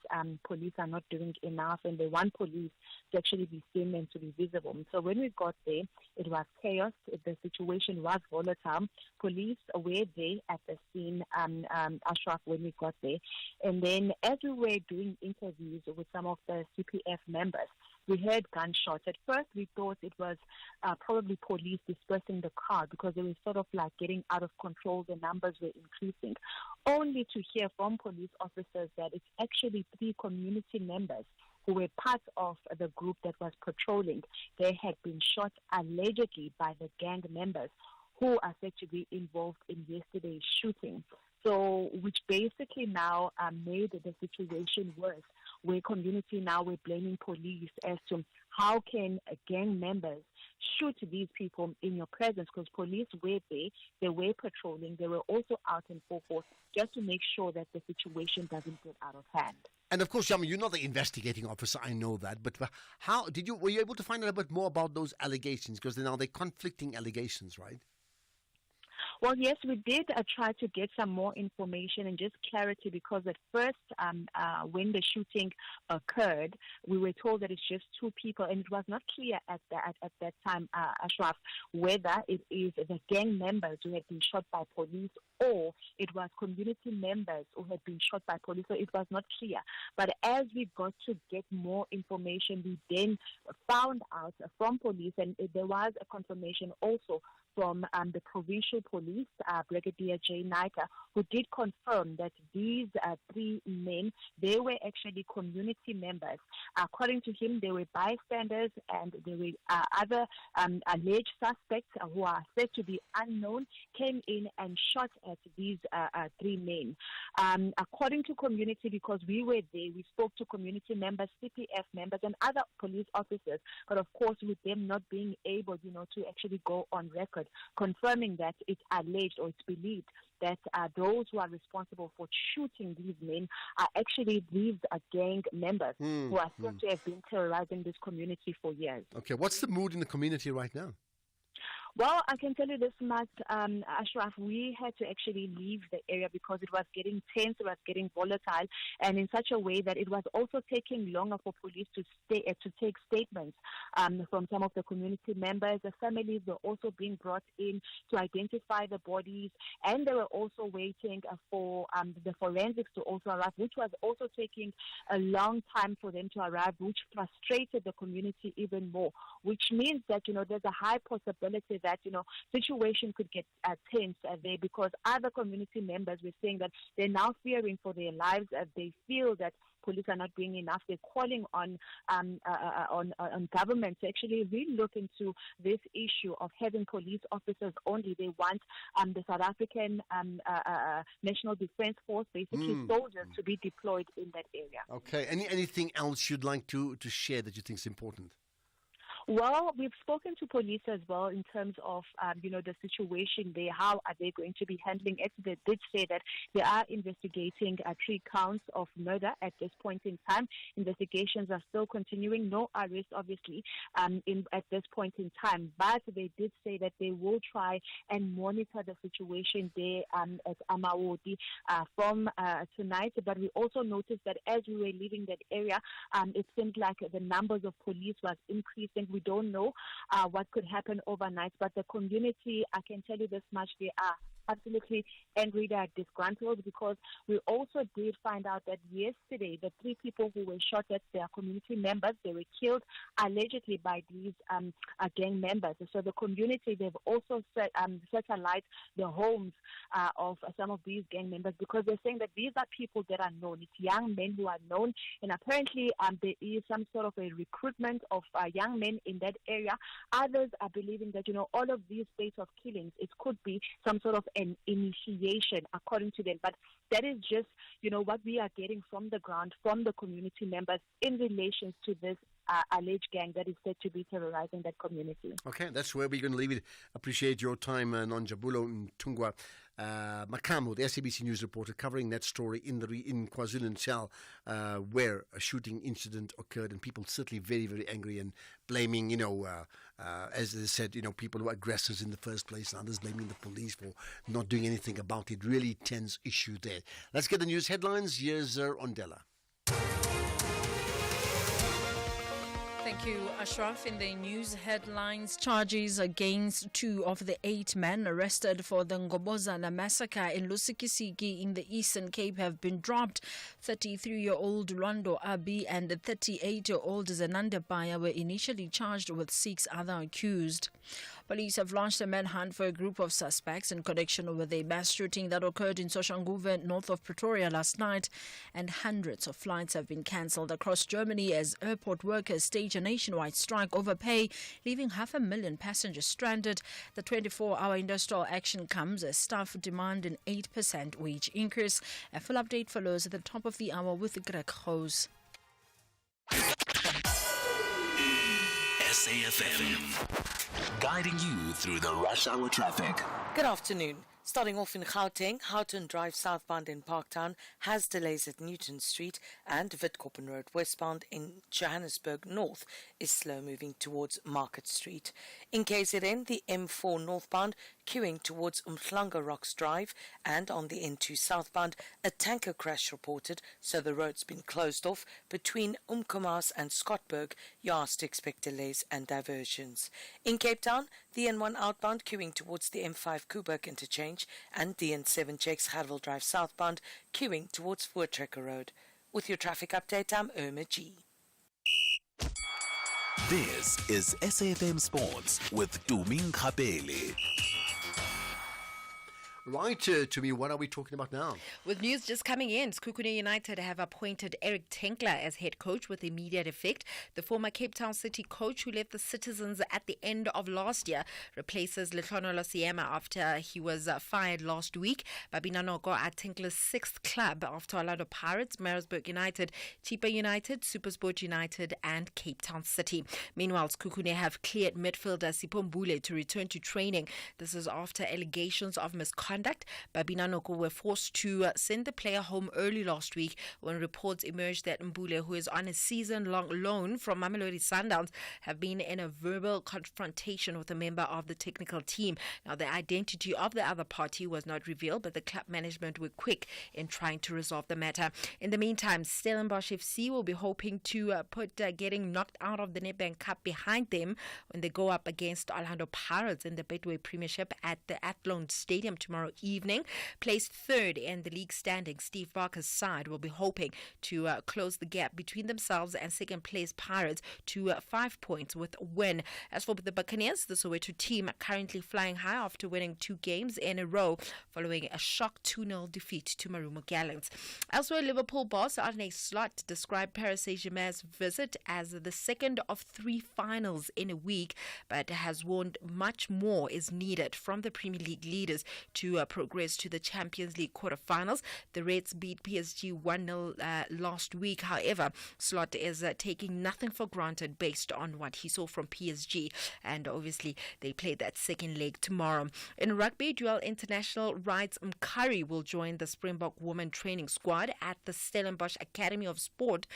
police are not doing enough and they want police to actually be seen and to be visible. So when we got there, it was chaos. The situation was volatile. Police were there at the scene, Ashraf, when we got there. And then as we were doing interviews with some of the CPF members, we heard gunshots. At first, we thought it was probably police dispersing the crowd because they were sort of like getting out of control. The numbers were increasing, only to hear from police officers that it's actually 3 community members who were part of the group that was patrolling. They had been shot allegedly by the gang members who are said to be involved in yesterday's shooting. So, which basically now made the situation worse, where community now were blaming police as to how can gang members shoot these people in your presence, because police were there, they were patrolling, they were also out in full force just to make sure that the situation doesn't get out of hand. And of course, Yama, you're not the investigating officer, I know that, but were you able to find out a bit more about those allegations? Because now they're conflicting allegations, right? Well, yes, we did try to get some more information and just clarity because at first, when the shooting occurred, we were told that it's just two people, and it was not clear at that time, Ashraf, whether it is the gang members who had been shot by police or it was community members who had been shot by police. So it was not clear. But as we got to get more information, we then found out from police, and there was a confirmation also from the provincial police, Brigadier Jay Naika, who did confirm that these three men, they were actually community members. According to him, they were bystanders, and there were other alleged suspects who are said to be unknown, came in and shot at these three men. According to community, because we were there, we spoke to community members, CPF members, and other police officers, but of course with them not being able, to actually go on record confirming that it's alleged or it's believed that those who are responsible for shooting these men are actually these gang members who are said to have been terrorizing this community for years. Okay, what's the mood in the community right now? Well, I can tell you this much, Ashraf, we had to actually leave the area because it was getting tense, it was getting volatile, and in such a way that it was also taking longer for police to take statements from some of the community members. The families were also being brought in to identify the bodies, and they were also waiting for the forensics to also arrive, which was also taking a long time for them to arrive, which frustrated the community even more, which means that, there's a high possibility that, situation could get tense there because other community members were saying that they're now fearing for their lives as they feel that police are not doing enough. They're calling on government to actually really look into this issue of having police officers only. They want the South African National Defence Force, basically soldiers, to be deployed in that area. Okay. Anything else you'd like to share that you think is important? Well, we've spoken to police as well in terms of, the situation there. How are they going to be handling it? They did say that they are investigating 3 counts of murder at this point in time. Investigations are still continuing. No arrest, obviously, at this point in time. But they did say that they will try and monitor the situation there at Amaoti from tonight. But we also noticed that as we were leaving that area, it seemed like the numbers of police was increasing. We don't know what could happen overnight, but the community, I can tell you this much, they are absolutely angry, they are disgruntled, because we also did find out that yesterday the 3 people who were shot at, their community members, they were killed allegedly by these gang members. So the community, they've also set alight the homes of some of these gang members, because they're saying that these are people that are known. It's young men who are known, and apparently there is some sort of a recruitment of young men in that area. Others are believing that, all of these spate of killings, it could be some sort of an initiation, according to them. But that is just, what we are getting from the ground, from the community members in relation to this alleged gang that is said to be terrorizing that community. Okay, that's where we're going to leave it. Appreciate your time, Nonjabulo Ntungwa Makamo, the SABC News reporter, covering that story in KwaZulu-Natal, where a shooting incident occurred, and people certainly very, very angry and blaming, as they said, people who are aggressors in the first place, and others blaming the police for not doing anything about it. Really tense issue there. Let's get the news headlines. Here's Ondela. Thank you, Ashraf. In the news headlines, charges against 2 of the 8 men arrested for the Ngobozana massacre in Lusikisiki in the Eastern Cape have been dropped. 33-year-old Lwando Abi and 38-year-old Zenanda Baya were initially charged with 6 other accused. Police have launched a manhunt for a group of suspects in connection with a mass shooting that occurred in Soshanguve, north of Pretoria last night, and hundreds of flights have been cancelled across Germany as airport workers stage a nationwide strike over pay, leaving 500,000 passengers stranded. The 24-hour industrial action comes as staff demand an 8% wage increase. A full update follows at the top of the hour with Greg Hose. SAFM, guiding you through the rush hour traffic. Good afternoon. Starting off in Gauteng, Houghton Drive southbound in Parktown has delays at Newton Street, and Witkoppen Road westbound in Johannesburg North is slow moving towards Market Street. In KZN, the M4 northbound queuing towards Umhlanga Rocks Drive, and on the N2 southbound, a tanker crash reported, so the road's been closed off between Umkomaas and Scottburg. You are to expect delays and diversions. In Cape Town, the N1 outbound queuing towards the M5 Koeberg interchange, and the N7 Jakes Hartwell Drive southbound queuing towards Voortrekker Road. With your traffic update, I'm Irma G. This is SAFM Sports with Tuming Khapele. Right, to me, what are we talking about now? With news just coming in, Sekhukhune United have appointed Eric Tenkler as head coach with immediate effect. The former Cape Town City coach who left the Citizens at the end of last year replaces Lehlono Siema after he was fired last week. Babinanoko at Tenkler's sixth club after Orlando Pirates, Maritzburg United, Chipa United, Supersport United and Cape Town City. Meanwhile, Sekhukhune have cleared midfielder Sipho Mbule to return to training. This is after allegations of misconduct. Babinanoko were forced to send the player home early last week when reports emerged that Mbule, who is on a season-long loan from Mamelodi Sundowns, have been in a verbal confrontation with a member of the technical team. Now, the identity of the other party was not revealed, but the club management were quick in trying to resolve the matter. In the meantime, Stellenbosch FC will be hoping to put getting knocked out of the Nedbank Cup behind them when they go up against Orlando Pirates in the Betway Premiership at the Athlone Stadium tomorrow evening. Placed third in the league standing, Steve Barker's side will be hoping to close the gap between themselves and second place Pirates to 5 points with a win. As for the Buccaneers, the Soweto team are currently flying high after winning 2 games in a row following a shock 2-0 defeat to Marumo Gallants. Elsewhere, Liverpool boss Arne Slot described Paris Saint-Germain's visit as the second of 3 finals in a week, but has warned much more is needed from the Premier League leaders to progress to the Champions League quarterfinals. The Reds beat PSG 1-0 last week. However, Slot is taking nothing for granted based on what he saw from PSG, and obviously they play that second leg tomorrow. In rugby, Dual International Rights Mkari will join the Springbok women training squad at the Stellenbosch Academy of Sport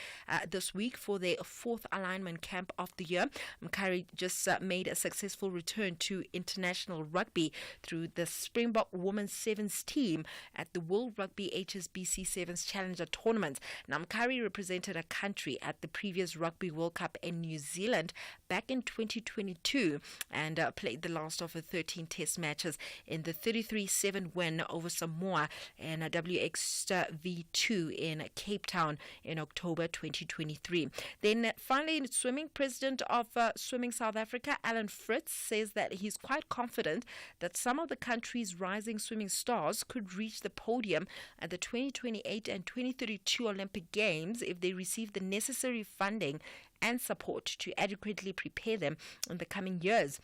this week for their 4th alignment camp of the year. Mkari just made a successful return to international rugby through the Springbok Women's Sevens team at the World Rugby HSBC Sevens Challenger Tournament. Mkari represented a country at the previous Rugby World Cup in New Zealand back in 2022 and played the last of her 13 test matches in the 33-7 win over Samoa in WXV2 in Cape Town in October 2023. Then finally in swimming, President of Swimming South Africa, Alan Fritz, says that he's quite confident that some of the country's rising swimming stars could reach the podium at the 2028 and 2032 Olympic Games if they receive the necessary funding and support to adequately prepare them in the coming years.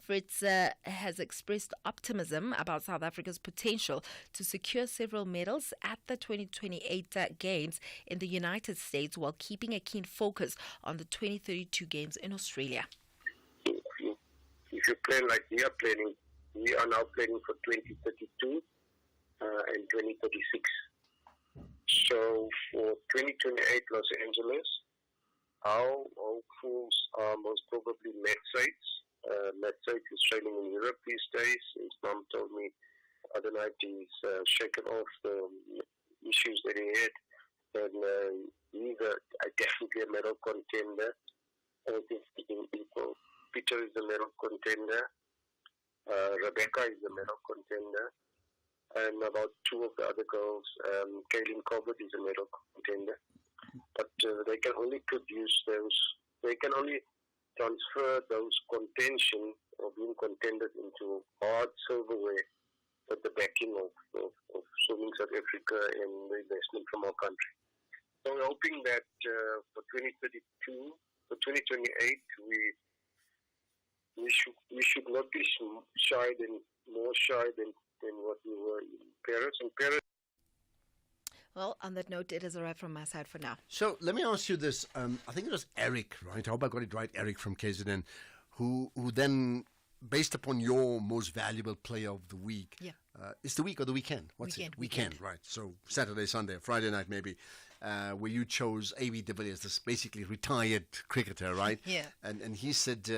Fritz has expressed optimism about South Africa's potential to secure several medals at the 2028 Games in the United States while keeping a keen focus on the 2032 Games in Australia. If you plan like we are planning, we are now planning for 2032 and 2036. So for 2028 Los Angeles, our hopefuls are most probably Matt Sates. Matt Sates is training in Europe these days. His mom told me the other night he's shaken off the issues that he had. And he's definitely a medal contender. I think people. Peter is a medal contender. Rebecca is a medal contender. And about 2 of the other girls, Kaylin Corbett is a medal contender. But they can only produce those, they can only transfer those contention or being contended into hard silverware with the backing of Swimming South Africa and the investment from our country. So we're hoping that for 2032, for 2028, we should not be more shy than what we were in Paris. In Paris. Well, on that note, it is a wrap from my side for now. So let me ask you this. I think it was Eric, right? I hope I got it right, Eric from KZN, who then, based upon your most valuable player of the week, yeah. It's the week or the weekend? What's weekend, it? Weekend, right. So Saturday, Sunday, Friday night maybe. where you chose A.B. de Villiers, this basically retired cricketer, right? Yeah. And he said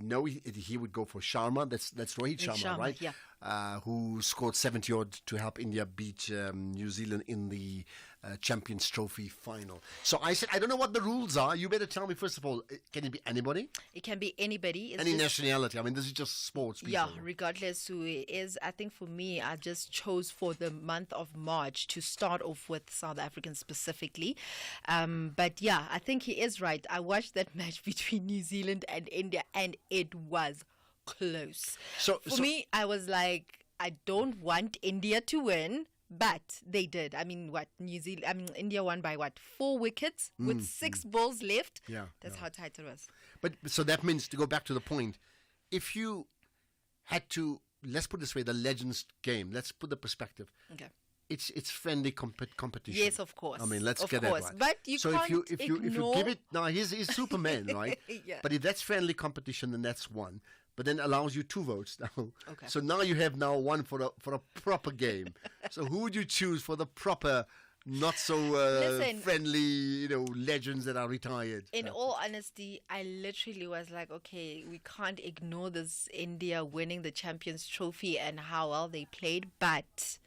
no, he would go for Sharma. That's Rohit Sharma, right? Yeah. Who scored 70 odd to help India beat New Zealand in the Champions Trophy final. So I said, I don't know what the rules are. You better tell me, first of all, can it be anybody? It can be anybody. It's Any just- nationality? I mean, this is just sports people. Yeah, regardless who it is. I think for me, I just chose for the month of March to start off with South Africans specifically. But yeah, I think he is right. I watched that match between New Zealand and India, and it was close. So For me, I was like, I don't want India to win. But they did. I mean, India won by 4 wickets with 6 balls left. Yeah, That's how tight it was. But so that means, to go back to the point, if you had to, let's put it this way, the Legends game, let's put the perspective. Okay. It's friendly competition. Yes, of course. I mean, let's Of get course. that right. But you so can't if you give it, now he's Superman, right? Yeah. But if that's friendly competition, then that's one. But then allows you 2 votes now. Okay. So now you have one for a proper game. So who would you choose for the proper, not so Listen. friendly, legends that are retired? In all honesty, I literally was like, okay, we can't ignore this India winning the Champions Trophy and how well they played. But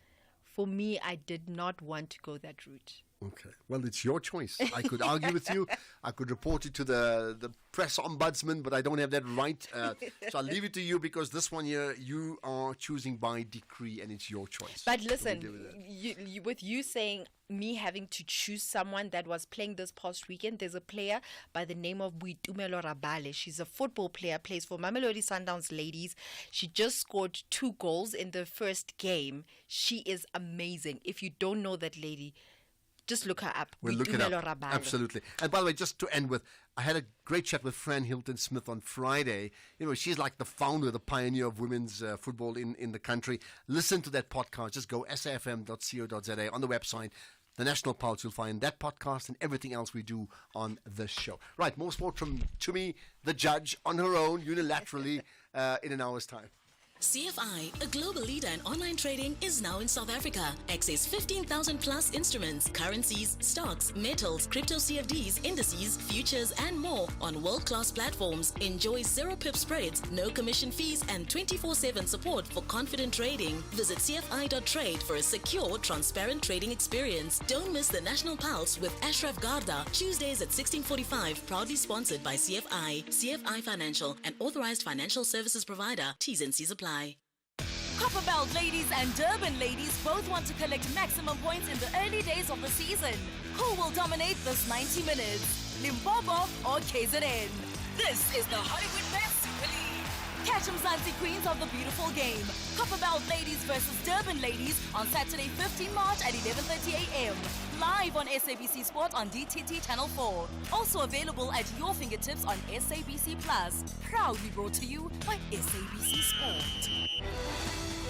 for me, I did not want to go that route. Okay. Well, it's your choice. I could argue with you. I could report it to the press ombudsman, but I don't have that right. So I'll leave it to you, because this one here, you are choosing by decree, and it's your choice. But So listen, we'll deal with that. with you saying me having to choose someone that was playing this past weekend, there's a player by the name of Boitumelo Rabale. She's a football player, plays for Mamelodi Sundowns ladies. She just scored 2 goals in the first game. She is amazing. If you don't know that lady, just look her up. We'll look it up. Boitumelo Rabale. Absolutely. And by the way, just to end with, I had a great chat with Fran Hilton Smith on Friday. She's like the founder, the pioneer of women's football in the country. Listen to that podcast. Just go safm.co.za on the website. The National Pulse, you'll find that podcast and everything else we do on the show. Right, more sport from Tumi, the judge, on her own, unilaterally, in an hour's time. CFI, a global leader in online trading, is now in South Africa. Access 15,000 plus instruments, currencies, stocks, metals, crypto CFDs, indices, futures, and more on world-class platforms. Enjoy zero pip spreads, no commission fees, and 24/7 support for confident trading. Visit CFI.trade for a secure, transparent trading experience. Don't miss the National Pulse with Ashraf Garda, Tuesdays at 16:45. Proudly sponsored by CFI. CFI Financial, an authorized financial services provider. T's and C's apply. Copperbelt ladies and Durban ladies both want to collect maximum points in the early days of the season. Who will dominate this 90 minutes? Limpopo or KZN? This is the Hollywood Bet Super League. Catch Mzansi Queens of the beautiful game. Copperbelt ladies versus Durban ladies on Saturday 15 March at 11:30 a.m. Live on SABC Sport on DTT Channel 4. Also available at your fingertips on SABC Plus. Proudly brought to you by SABC Sport.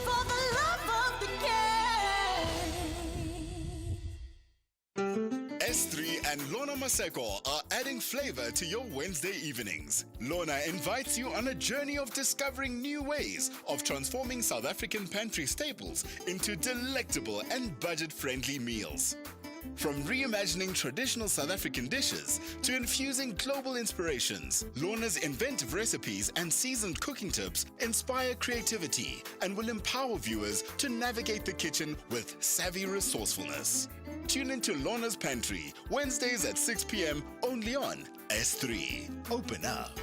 For the love of the game. S3 and Lorna Maseko are adding flavor to your Wednesday evenings. Lorna invites you on a journey of discovering new ways of transforming South African pantry staples into delectable and budget-friendly meals. From reimagining traditional South African dishes to infusing global inspirations, Lorna's inventive recipes and seasoned cooking tips inspire creativity and will empower viewers to navigate the kitchen with savvy resourcefulness. Tune into Lorna's Pantry, Wednesdays at 6 p.m. only on S3. Open up.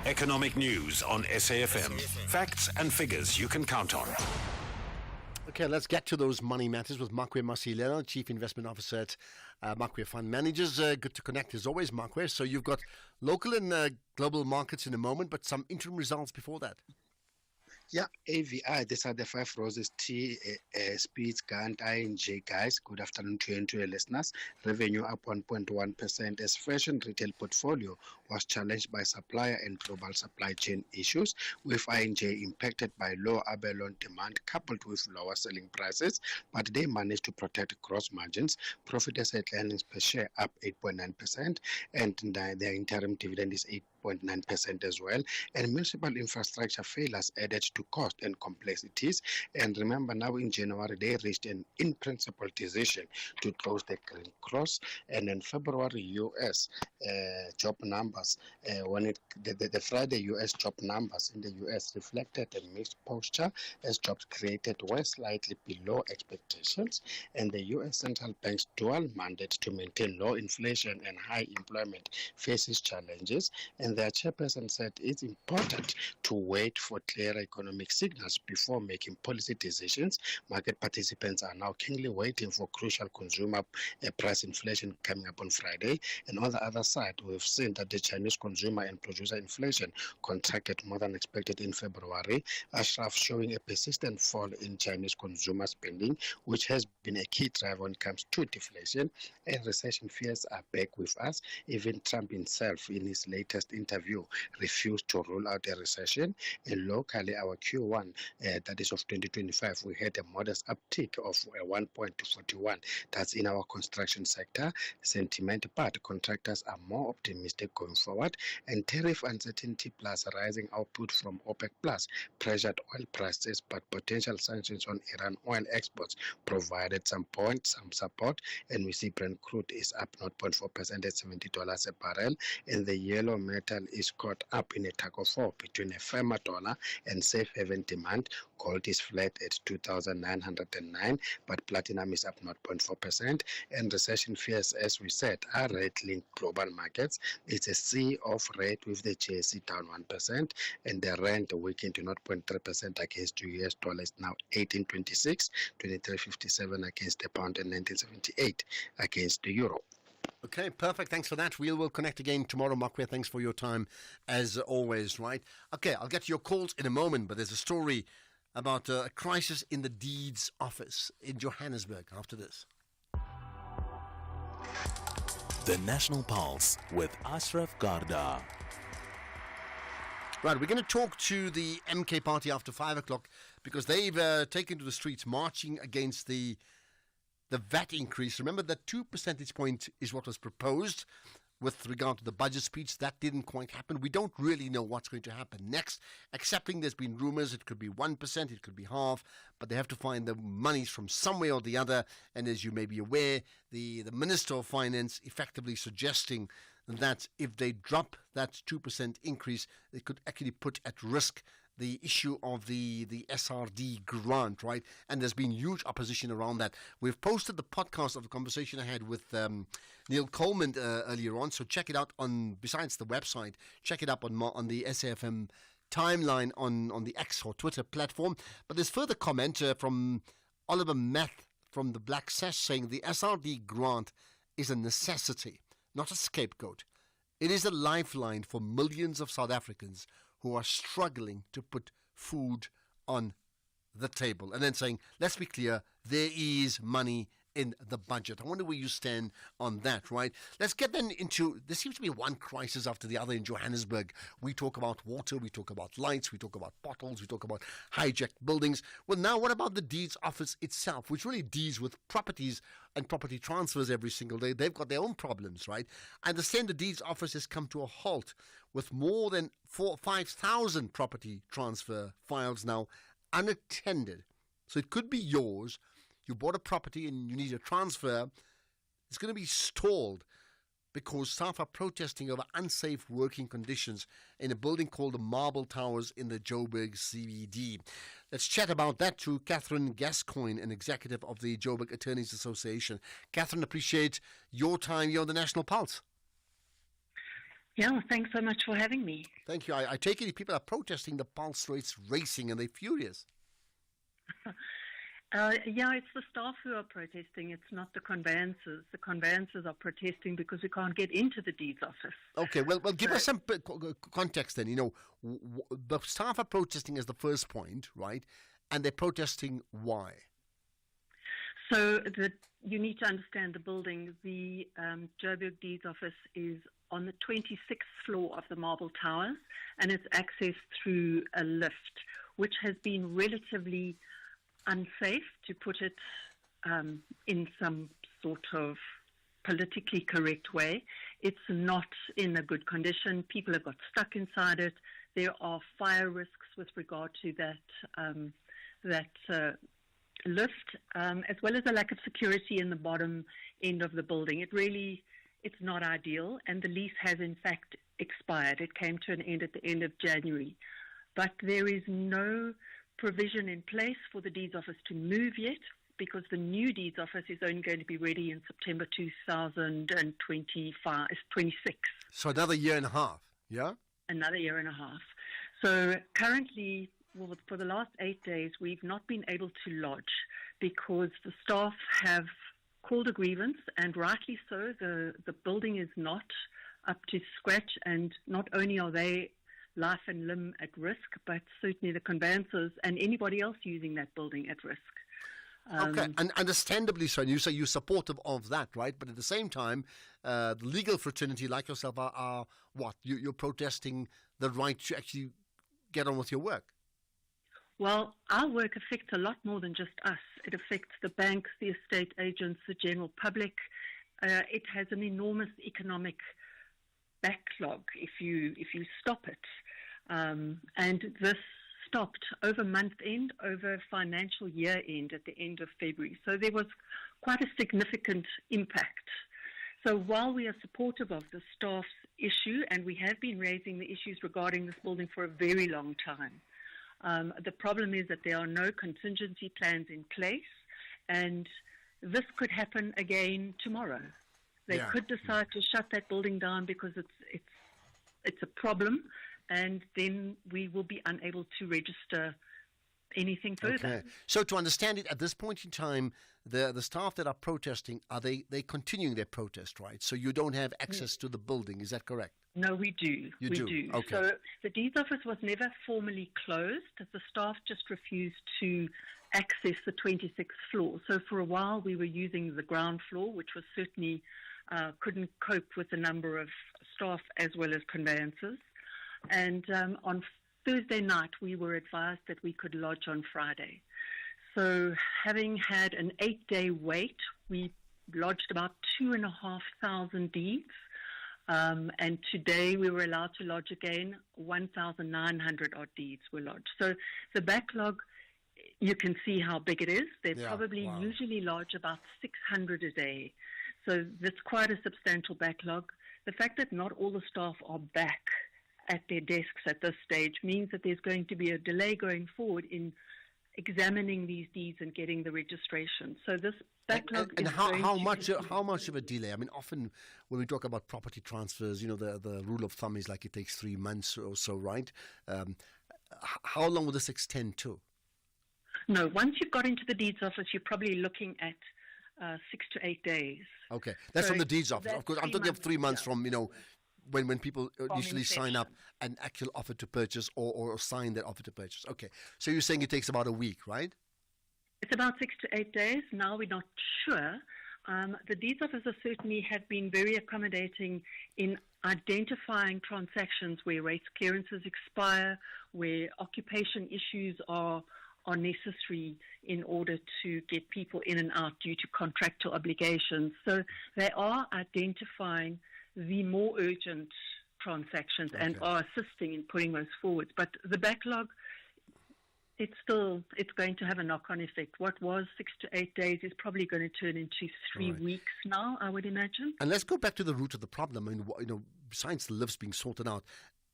Economic news on SAFM. Facts and figures you can count on. Okay, let's get to those money matters with Makwe Masilela, Chief Investment Officer at Makwe Fund Managers. Good to connect as always, Makwe. So you've got local and global markets in a moment, but some interim results before that. Yeah, AVI, these are the 5 roses, T, Speeds, Gant, ING, guys. Good afternoon to you and to your listeners. Revenue up 1.1% as fashion retail portfolio was challenged by supplier and global supply chain issues, with ING impacted by low abalone demand coupled with lower selling prices, but they managed to protect gross margins. Profit asset earnings per share up 8.9%, and their interim dividend is 0.9% as well. And municipal infrastructure failures added to cost and complexities. And remember, now in January, they reached an in-principle decision to close the Green Cross. And in February, U.S. Job numbers, the Friday U.S. job numbers in the U.S. reflected a mixed posture as jobs created were slightly below expectations. And the U.S. Central Bank's dual mandate to maintain low inflation and high employment faces challenges. And their chairperson said it's important to wait for clearer economic signals before making policy decisions. Market participants are now keenly waiting for crucial consumer price inflation coming up on Friday. And on the other side, we've seen that the Chinese consumer and producer inflation contracted more than expected in February. Ashraf showing a persistent fall in Chinese consumer spending, which has been a key driver when it comes to deflation. And recession fears are back with us. Even Trump himself, in his latest interview, refused to rule out a recession. And locally, our Q1, that is of 2025, we had a modest uptick of 1.41. That's in our construction sector sentiment, but contractors are more optimistic going forward. And tariff uncertainty plus rising output from OPEC plus pressured oil prices, but potential sanctions on Iran oil exports provided some support. And we see Brent crude is up 0.4% at $70 a barrel. And the yellow metal is caught up in a tug of war between a firmer dollar and safe haven demand. Gold is flat at 2,909, but platinum is up 0.4%. And recession fears, as we said, are rattling global markets. It's a sea of red with the JSE down 1%, and the rand weakened to 0.3% against the US dollar is now 18.26, 23.57 against the pound, and 19.78 against the euro. Okay, perfect. Thanks for that. We'll connect again tomorrow, Makwe. Thanks for your time, as always, right? Okay, I'll get to your calls in a moment, but there's a story about a crisis in the deeds office in Johannesburg after this. The National Pulse with Ashraf Garda. Right, we're going to talk to the MK party after 5 o'clock because they've taken to the streets marching against the VAT increase. Remember that 2 percentage point is what was proposed with regard to the budget speech. That didn't quite happen. We don't really know what's going to happen next, excepting there's been rumours it could be 1%, it could be half, but they have to find the monies from some way or the other. And as you may be aware, the Minister of Finance effectively suggesting that if they drop that 2% increase, it could actually put at risk the issue of the SRD grant, right? And there's been huge opposition around that. We've posted the podcast of the conversation I had with Neil Coleman earlier on, so check it out besides the website, check it up on the SAFM timeline on the X or Twitter platform. But there's further comment from Oliver Meth from the Black Sash saying the SRD grant is a necessity, not a scapegoat. It is a lifeline for millions of South Africans who are struggling to put food on the table. And then saying, let's be clear, there is money in the budget. I wonder where you stand on that, right? Let's get then into, there seems to be one crisis after the other in Johannesburg. We talk about water, we talk about lights, we talk about potholes, we talk about hijacked buildings. Well, now what about the deeds office itself, which really deals with properties and property transfers every single day? They've got their own problems, right? I understand the deeds office has come to a halt with more than 5,000 property transfer files now unattended. So it could be yours. You bought a property and you need a transfer. It's going to be stalled because staff are protesting over unsafe working conditions in a building called the Marble Towers in the Joburg CBD. Let's chat about that to Catherine Gascoigne, an executive of the Joburg Attorneys Association. Catherine, appreciate your time here on the National Pulse. Yeah, thanks so much for having me. Thank you. I take it people are protesting, the pulse rate's racing and they're furious. Yeah, it's the staff who are protesting. It's not the conveyancers. The conveyancers are protesting because we can't get into the deeds office. Okay, well, give us some context then. You know, the staff are protesting as the first point, right? And they're protesting why? So you need to understand the building. The Joburg Deeds Office is on the 26th floor of the Marble Towers, and it's accessed through a lift, which has been relatively unsafe, to put it in some sort of politically correct way. it's not in a good condition. People have got stuck inside it. There are fire risks with regard to that lift, as well as a lack of security in the bottom end of the building. It's not ideal, and the lease has in fact expired. It came to an end at the end of January. But there is no provision in place for the deeds office to move yet, because the new deeds office is only going to be ready in September 2026. So another year and a half, yeah? Another year and a half. So currently, well, for the last 8 days, we've not been able to lodge because the staff have called a grievance, and rightly so. The building is not up to scratch, and not only are they life and limb at risk, but certainly the conveyancers and anybody else using that building at risk. Okay, and understandably so, and you say you're supportive of that, right? But at the same time, the legal fraternity like yourself are what? You're protesting the right to actually get on with your work. Well, our work affects a lot more than just us. It affects the banks, the estate agents, the general public. It has an enormous economic backlog if you stop it. And this stopped over month end, over financial year end at the end of February. So there was quite a significant impact. So while we are supportive of the staff's issue, and we have been raising the issues regarding this building for a very long time, the problem is that there are no contingency plans in place, and this could happen again tomorrow. They could decide to shut that building down because it's a problem, and then we will be unable to register anything further. Okay. So to understand it, at this point in time, the staff that are protesting, are they continuing their protest, right? So you don't have access to the building, is that correct? No, we do. We do. Okay. So the deeds office was never formally closed. The staff just refused to access the 26th floor. So for a while we were using the ground floor, which was certainly couldn't cope with the number of staff as well as conveyancers. And on Thursday night, we were advised that we could lodge on Friday. So having had an 8-day wait, we lodged about 2,500 deeds. And today we were allowed to lodge again. 1,900 odd deeds were lodged. So the backlog, you can see how big it is. They probably usually lodge about 600 a day. So that's quite a substantial backlog. The fact that not all the staff are back at their desks at this stage means that there's going to be a delay going forward in examining these deeds and getting the registration. So this backlog and is how much of a delay? I mean, often when we talk about property transfers, the rule of thumb is like it takes 3 months or so, right? How long will this extend to? No, once you've got into the deeds office, you're probably looking at 6 to 8 days. Okay, that's from the deeds office. Of course, I'm talking of 3 months from, when people initially sign up an actual offer to purchase or sign that offer to purchase. Okay, so you're saying it takes about a week, right? It's about 6 to 8 days. Now we're not sure. The deeds officers certainly have been very accommodating in identifying transactions where rates clearances expire, where occupation issues are necessary in order to get people in and out due to contractual obligations. So they are identifying the more urgent transactions and are assisting in putting those forward. But the backlog, it's going to have a knock-on effect. What was 6 to 8 days is probably going to turn into 3 weeks now, I would imagine. And let's go back to the root of the problem. I mean, besides the lifts being sorted out,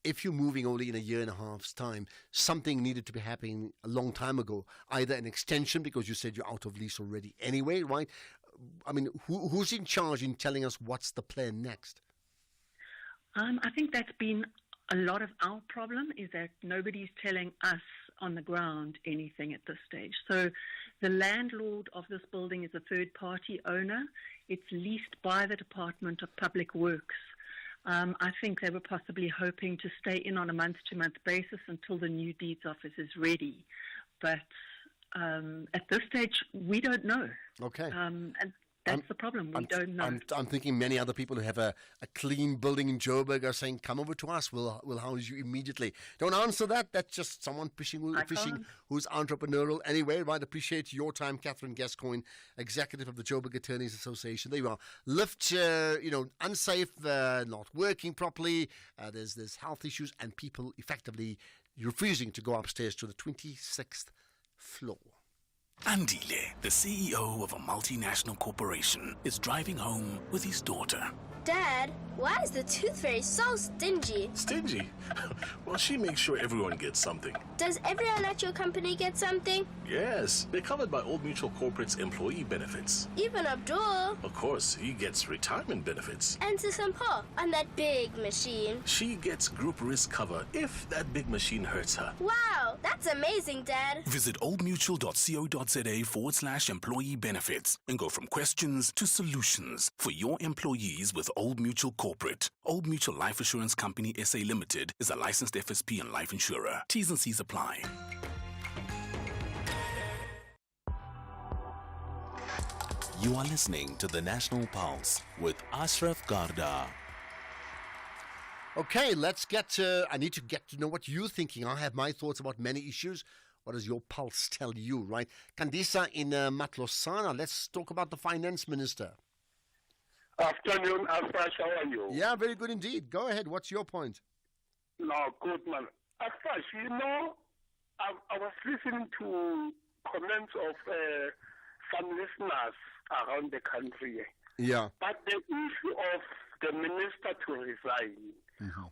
if you're moving only in a year and a half's time, something needed to be happening a long time ago. Either an extension, because you said you're out of lease already anyway, right? I mean, who's in charge in telling us what's the plan next? I think that's been a lot of our problem, is that nobody's telling us on the ground anything at this stage. So the landlord of this building is a third-party owner. It's leased by the Department of Public Works. I think they were possibly hoping to stay in on a month-to-month basis until the new deeds office is ready. But at this stage, we don't know. Okay. And That's the problem. We don't know. I'm thinking many other people who have a clean building in Joburg are saying, come over to us, we'll house you immediately. Don't answer that. That's just someone fishing who's entrepreneurial. Anyway, right, appreciate your time, Catherine Gascoigne, Executive of the Joburg Attorneys Association. There you are. Lift, unsafe, not working properly. There's health issues and people effectively refusing to go upstairs to the 26th floor. Andile, the CEO of a multinational corporation, is driving home with his daughter. Dad, why is the tooth fairy so stingy? Stingy? Well, she makes sure everyone gets something. Does everyone at your company get something? Yes, they're covered by Old Mutual Corporate's employee benefits. Even Abdul. Of course, he gets retirement benefits. And Sisampo on that big machine. She gets group risk cover if that big machine hurts her. Wow, that's amazing, Dad. Visit oldmutual.co.za/employee benefits and go from questions to solutions for your employees with Old Mutual Corporate. Old Mutual Life Assurance Company SA Limited is a licensed FSP and life insurer. T's and C's apply. You are listening to the National Pulse with Ashraf Garda. Okay, I need to get to know what you're thinking. I have my thoughts about many issues. What does your pulse tell you, right? Kandisa in Matlosana, let's talk about the finance minister. Afternoon, Ashraf, how are you? Yeah, very good indeed. Go ahead, what's your point? No, good man. Ashraf, I was listening to comments of some listeners around the country. Yeah. But the issue of the minister to resign,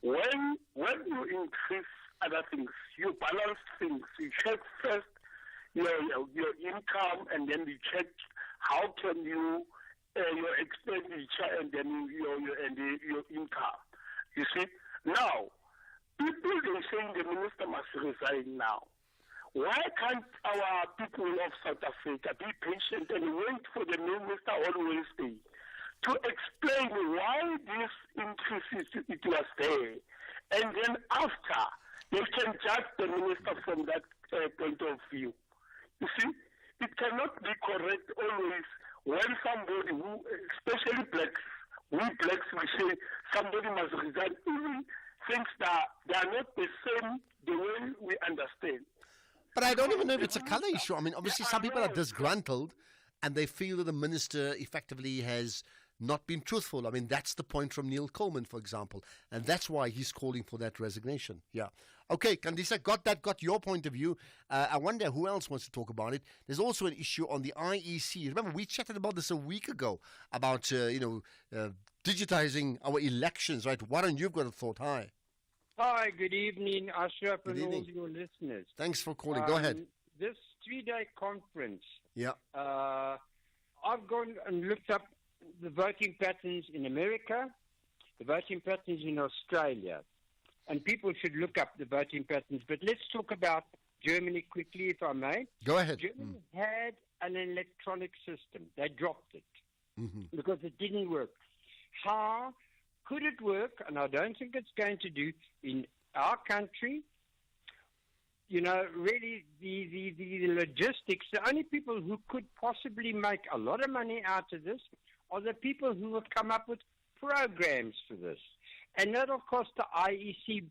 when you increase other things, you balance things. You check first your income, and then you check how can you your expenditure, and then your income. You see, now people are saying the minister must resign now. Why can't our people of South Africa be patient and wait for the minister on Wednesday to explain why this increase it was there, and then after they can judge the minister from that point of view. You see, it cannot be correct always when somebody who, especially blacks, we blacks, we say somebody must resign, even things that they are not the same the way we understand. But I don't even know if it's a colour issue. I mean, obviously some people are disgruntled and they feel that the minister effectively has not been truthful. I mean, that's the point from Neil Coleman, for example. And that's why he's calling for that resignation. Yeah. Okay, Kandisa, got your point of view. I wonder who else wants to talk about it. There's also an issue on the IEC. Remember, we chatted about this a week ago, about, digitizing our elections, right? Warren, you've got a thought. Hi. Hi, good evening, Ashraf, and all your listeners. Thanks for calling. Go ahead. This 3-day conference, yeah. I've gone and looked up the voting patterns in America, the voting patterns in Australia, and people should look up the voting patterns. But let's talk about Germany quickly, if I may. Go ahead. Germany had an electronic system. They dropped it because it didn't work. How could it work? And I don't think it's going to do in our country. Really, the logistics, the only people who could possibly make a lot of money out of this are the people who have come up with programs for this. And that, of course, the IEC,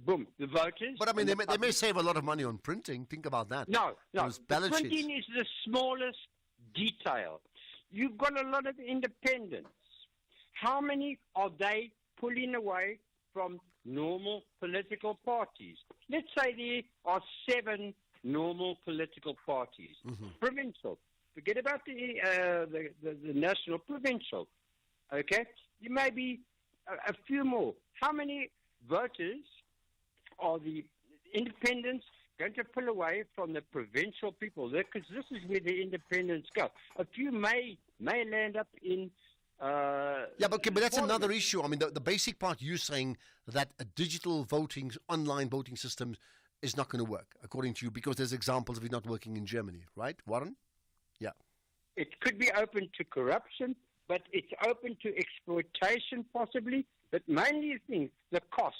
boom, the voters. But I mean, they may save a lot of money on printing. Think about that. No. Those ballot sheets. Printing is the smallest detail. You've got a lot of independents. How many are they pulling away from normal political parties? Let's say there are 7 normal political parties. Provincial. Forget about the national, provincial. Okay? There may be a few more. How many voters are the independents going to pull away from the provincial people? Because this is where the independents go. A few may land up in... but that's another issue. I mean, the basic part, you're saying that a digital voting, online voting system is not going to work, according to you, because there's examples of it not working in Germany, right, Warren? Yeah. It could be open to corruption, but it's open to exploitation possibly, but mainly the cost.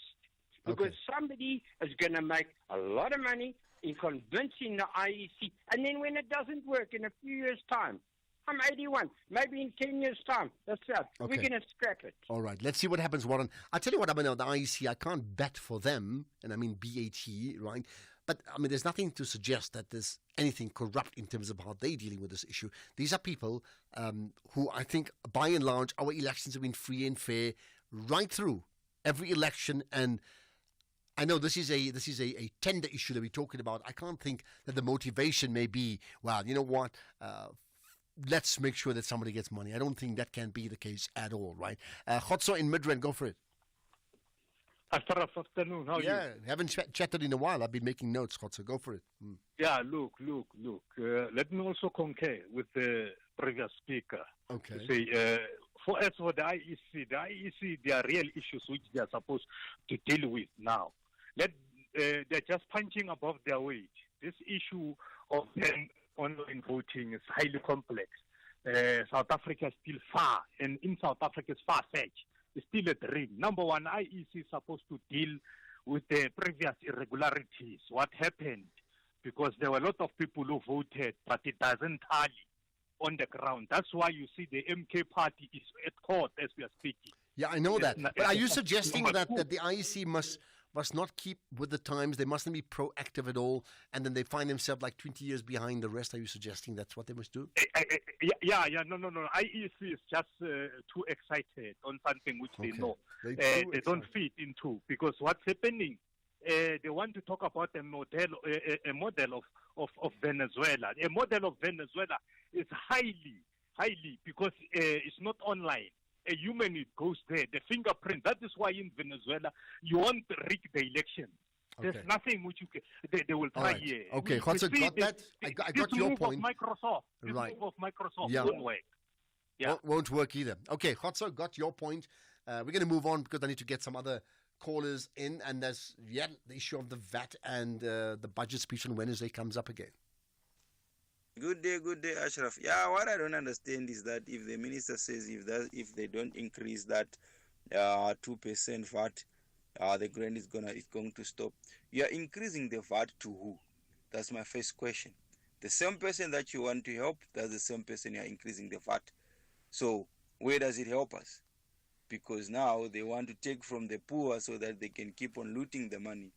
Because somebody is going to make a lot of money in convincing the IEC, and then when it doesn't work in a few years' time, I'm 81. Maybe in 10 years' time, we're Okay. going to scrap it. All right, let's see what happens, Warren. I'll tell you what, I mean, the IEC, I can't bet for them, and I mean BAT, right? But, I mean, there's nothing to suggest that there's anything corrupt in terms of how they're dealing with this issue. These are people who I think, by and large, our elections have been free and fair right through every election. And I know this is a tender issue that we're talking about. I can't think that the motivation may be, well, you know what, let's make sure that somebody gets money. I don't think that can be the case at all, right? Khotso in Midrand, go for it. Afternoon, how are you? Yeah, haven't chatted in a while. I've been making notes, Khotso. Go for it. Yeah, look. Let me also concur with the previous speaker. Okay. Say, for the IEC, there are real issues which they are supposed to deal with now. They're just punching above their weight. This issue of online voting is highly complex. South Africa is still far, and in South Africa it's far-fetched. It's still a dream. Number one, IEC is supposed to deal with the previous irregularities, what happened, because there were a lot of people who voted, but it doesn't tally on the ground. That's why you see the MK party is at court as we are speaking. Yeah, I know that. But are you suggesting that the IEC must not keep with the times, they mustn't be proactive at all, and then they find themselves like 20 years behind the rest? Are you suggesting that's what they must do? Yeah, no. IEC is just too excited on something which they know. They don't fit into, because what's happening, they want to talk about a model of Venezuela. A model of Venezuela is highly, because it's not online. A human goes there, the fingerprint. That is why in Venezuela you won't rig the election. There's nothing which you can, they will try here. Okay, Khotso, got that? I got your point. This move of Microsoft won't work. Yeah. Won't work either. Okay, Khotso, got your point. We're going to move on because I need to get some other callers in, and there's the issue of the VAT and the budget speech on Wednesday comes up again. Good day, Ashraf. Yeah, what I don't understand is that if the minister says if they don't increase that 2% VAT, the grant is going to stop. You are increasing the VAT to who? That's my first question. The same person that you want to help, that's the same person you are increasing the VAT. So where does it help us? Because now they want to take from the poor so that they can keep on looting the money.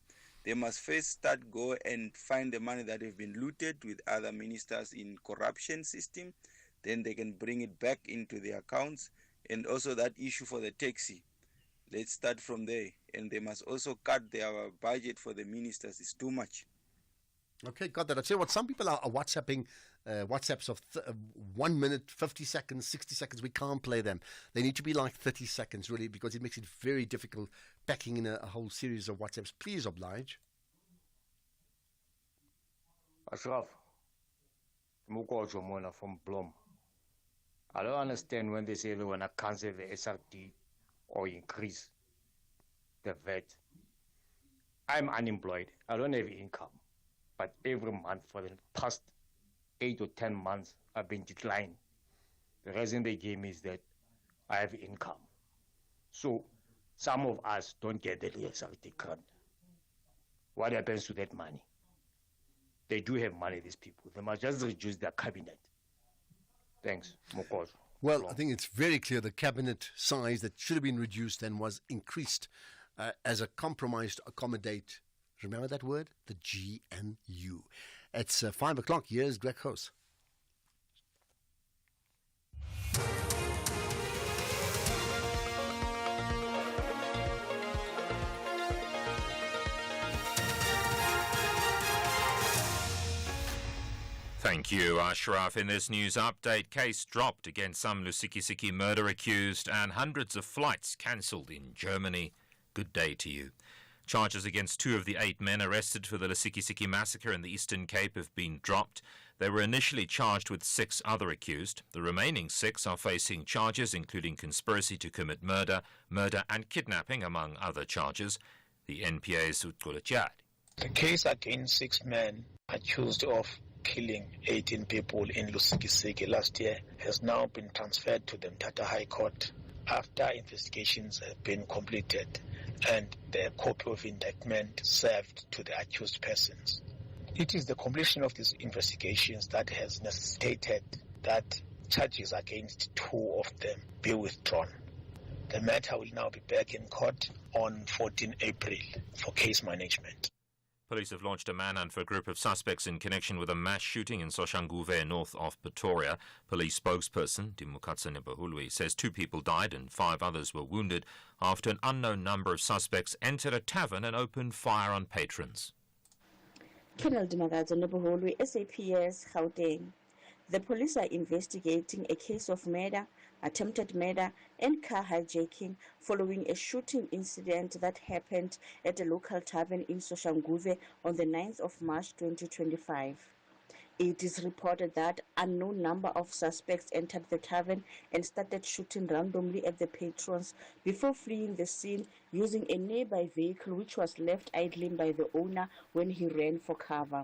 They must first go and find the money that have been looted with other ministers in corruption system. Then they can bring it back into their accounts. And also that issue for the taxi. Let's start from there. And they must also cut their budget for the ministers. It's too much. Okay, got that. I'll tell you what, some people are WhatsApping WhatsApps of 1 minute, 50 seconds, 60 seconds. We can't play them. They need to be like 30 seconds, really, because it makes it very difficult packing in a whole series of WhatsApps. Please oblige. Ashraf, Mukojo Mona from Blom. I don't understand when they say they want to cancel the SRD or increase the VAT. I'm unemployed. I don't have income. But every month for the past 8 or 10 months, I've been declining. The reason they gave me is that I have income. So some of us don't get the SRD grant. What happens to that money? They do have money, these people. They must just reduce their cabinet. Thanks, Mokozo. Well, I think it's very clear the cabinet size that should have been reduced and was increased as a compromise to accommodate, remember that word? The GNU. It's 5 o'clock. Here's Greg House. Thank you, Ashraf. In this news update, case dropped against some Lusikisiki murder accused and hundreds of flights cancelled in Germany. Good day to you. Charges against 2 of the 8 men arrested for the Lusikisiki massacre in the Eastern Cape have been dropped. They were initially charged with 6 other accused. The remaining 6 are facing charges including conspiracy to commit murder and kidnapping, among other charges. The NPA's Utkulachad. The case against 6 men accused of killing 18 people in Lusikisiki last year has now been transferred to the Mthatha High Court after investigations have been completed and the copy of indictment served to the accused persons. It is the completion of these investigations that has necessitated that charges against 2 of them be withdrawn. The matter will now be back in court on 14 April for case management. Police have launched a manhunt for a group of suspects in connection with a mass shooting in Soshanguve, north of Pretoria. Police spokesperson Dimukatsa Nebahului says 2 people died and 5 others were wounded after an unknown number of suspects entered a tavern and opened fire on patrons. Colonel Dimukatsa Nebahului, SAPS, Gauteng. The police are investigating a case of murder, attempted murder and car hijacking following a shooting incident that happened at a local tavern in Soshanguve on the 9th of March 2025. It is reported that unknown number of suspects entered the tavern and started shooting randomly at the patrons before fleeing the scene using a nearby vehicle which was left idling by the owner when he ran for cover.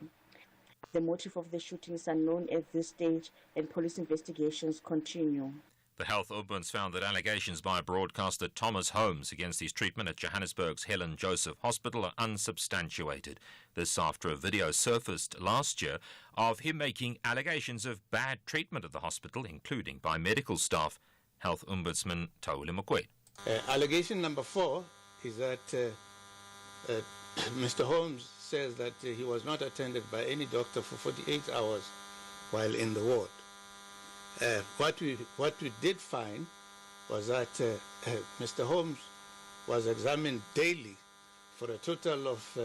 The motive of the shooting is unknown at this stage and police investigations continue. The Health Ombuds found that allegations by broadcaster Thomas Holmes against his treatment at Johannesburg's Helen Joseph Hospital are unsubstantiated. This after a video surfaced last year of him making allegations of bad treatment at the hospital, including by medical staff. Health Ombudsman Tauli Mokwena. Allegation number 4 is that Mr. Holmes says that he was not attended by any doctor for 48 hours while in the ward. What we did find was that Mr. Holmes was examined daily for a total of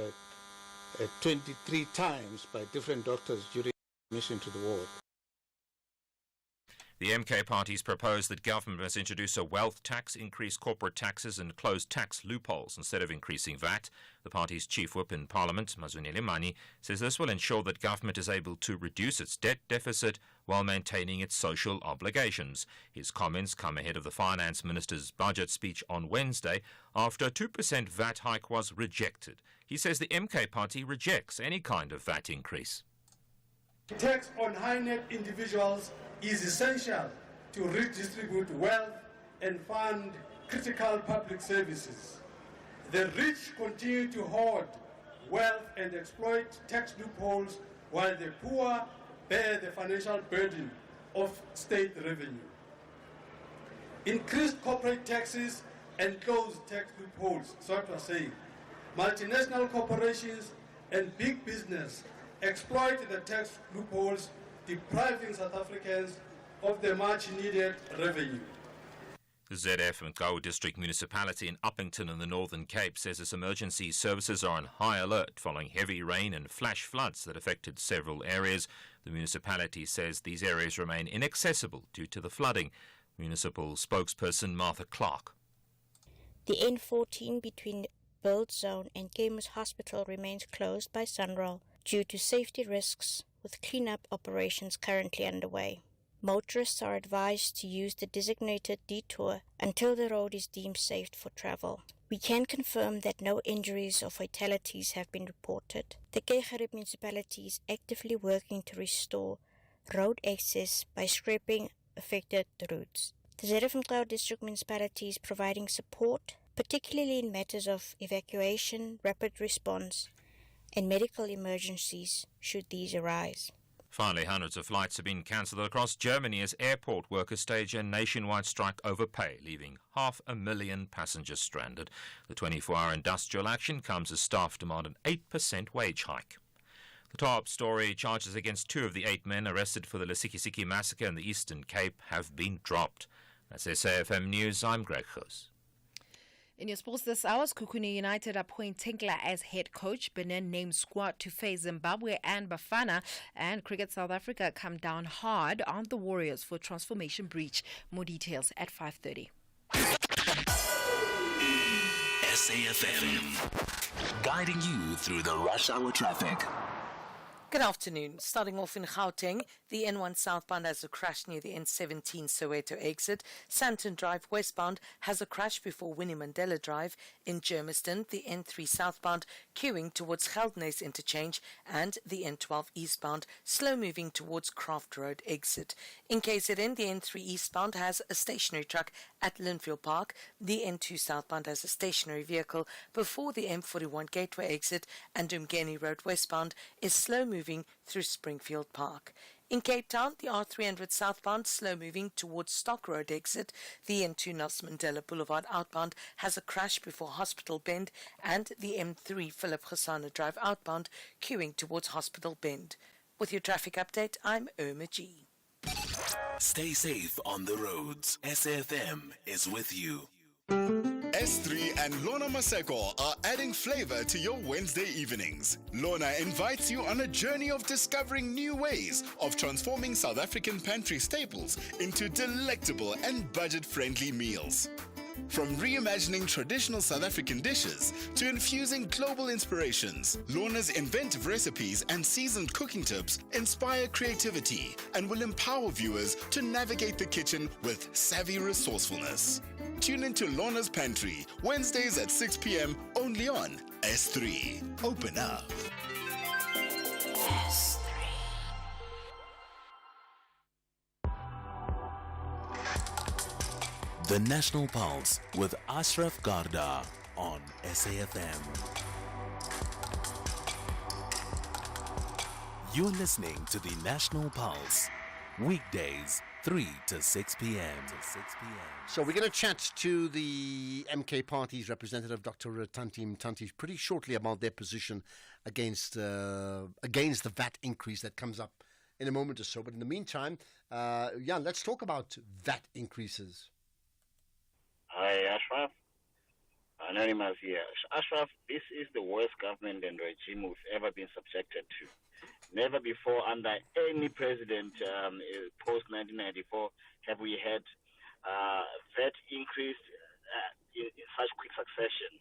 23 times by different doctors during admission to the ward. The MK parties propose that government must introduce a wealth tax, increase corporate taxes and close tax loopholes instead of increasing VAT. The party's chief whip in Parliament, Mazunile Mani, says this will ensure that government is able to reduce its debt deficit while maintaining its social obligations. His comments come ahead of the finance minister's budget speech on Wednesday after a 2% VAT hike was rejected. He says the MK party rejects any kind of VAT increase. Tax on high net individuals is essential to redistribute wealth and fund critical public services. The rich continue to hoard wealth and exploit tax loopholes while the poor bear the financial burden of state revenue. Increased corporate taxes and closed tax loopholes, so to say. Multinational corporations and big business exploit the tax loopholes, depriving South Africans of the much-needed revenue. The ZF Mgao District Municipality in Uppington in the Northern Cape says its emergency services are on high alert following heavy rain and flash floods that affected several areas. The municipality says these areas remain inaccessible due to the flooding. Municipal spokesperson Martha Clark. The N14 between Build Zone and Gamers Hospital remains closed by SANRAL due to safety risks, with cleanup operations currently underway. Motorists are advised to use the designated detour until the road is deemed safe for travel. We can confirm that no injuries or fatalities have been reported. The Keigerib municipality is actively working to restore road access by scraping affected routes. The ZF Mgao District Municipality is providing support, particularly in matters of evacuation, rapid response, and medical emergencies should these arise. Finally, hundreds of flights have been cancelled across Germany as airport workers stage a nationwide strike over pay, leaving 500,000 passengers stranded. The 24-hour industrial action comes as staff demand an 8% wage hike. The top story: charges against 2 of the 8 men arrested for the Lusikisiki massacre in the Eastern Cape have been dropped. That's SAFM News. I'm Greg Hoos. In your sports this hour, Kukuni United appoint Tinkler as head coach. Benin named squad to face Zimbabwe and Bafana. And Cricket South Africa come down hard on the Warriors for transformation breach. More details at 5:30. SAFM, guiding you through the rush hour traffic. Good afternoon. Starting off in Gauteng, the N1 southbound has a crash near the N17 Soweto exit. Santon Drive westbound has a crash before Winnie Mandela Drive. In Germiston, the N3 southbound queuing towards Geldnys interchange, and the N12 eastbound slow moving towards Craft Road exit. In KZN, the N3 eastbound has a stationary truck at Linfield Park. The N2 southbound has a stationary vehicle before the M41 Gateway exit, and Umgeni Road westbound is slow moving through Springfield Park. In Cape Town, the R300 southbound slow moving towards Stock Road exit, the N2 Nelson Mandela Boulevard outbound has a crash before Hospital Bend, and the M3 Philip Gesana Drive outbound queuing towards Hospital Bend. With your traffic update, I'm Irma G. Stay safe on the roads. SAFM is with you. S3 and Lorna Maseko are adding flavor to your Wednesday evenings. Lorna invites you on a journey of discovering new ways of transforming South African pantry staples into delectable and budget-friendly meals. From reimagining traditional South African dishes to infusing global inspirations, Lorna's inventive recipes and seasoned cooking tips inspire creativity and will empower viewers to navigate the kitchen with savvy resourcefulness. Tune into Lorna's Pantry, Wednesdays at 6 p.m. only on S3. Open up. S3. The National Pulse with Ashraf Garda on SAFM. You're listening to the National Pulse, weekdays 3 to 6 p.m. So we're going to chat to the MK Party's representative, Dr. Tanti Mthanti, pretty shortly about their position against the VAT increase that comes up in a moment or so. But in the meantime, let's talk about VAT increases. Hi, Ashraf. Anonymous here. Ashraf, this is the worst government and regime we've ever been subjected to. Never before under any president post-1994 have we had VAT increase in such quick succession.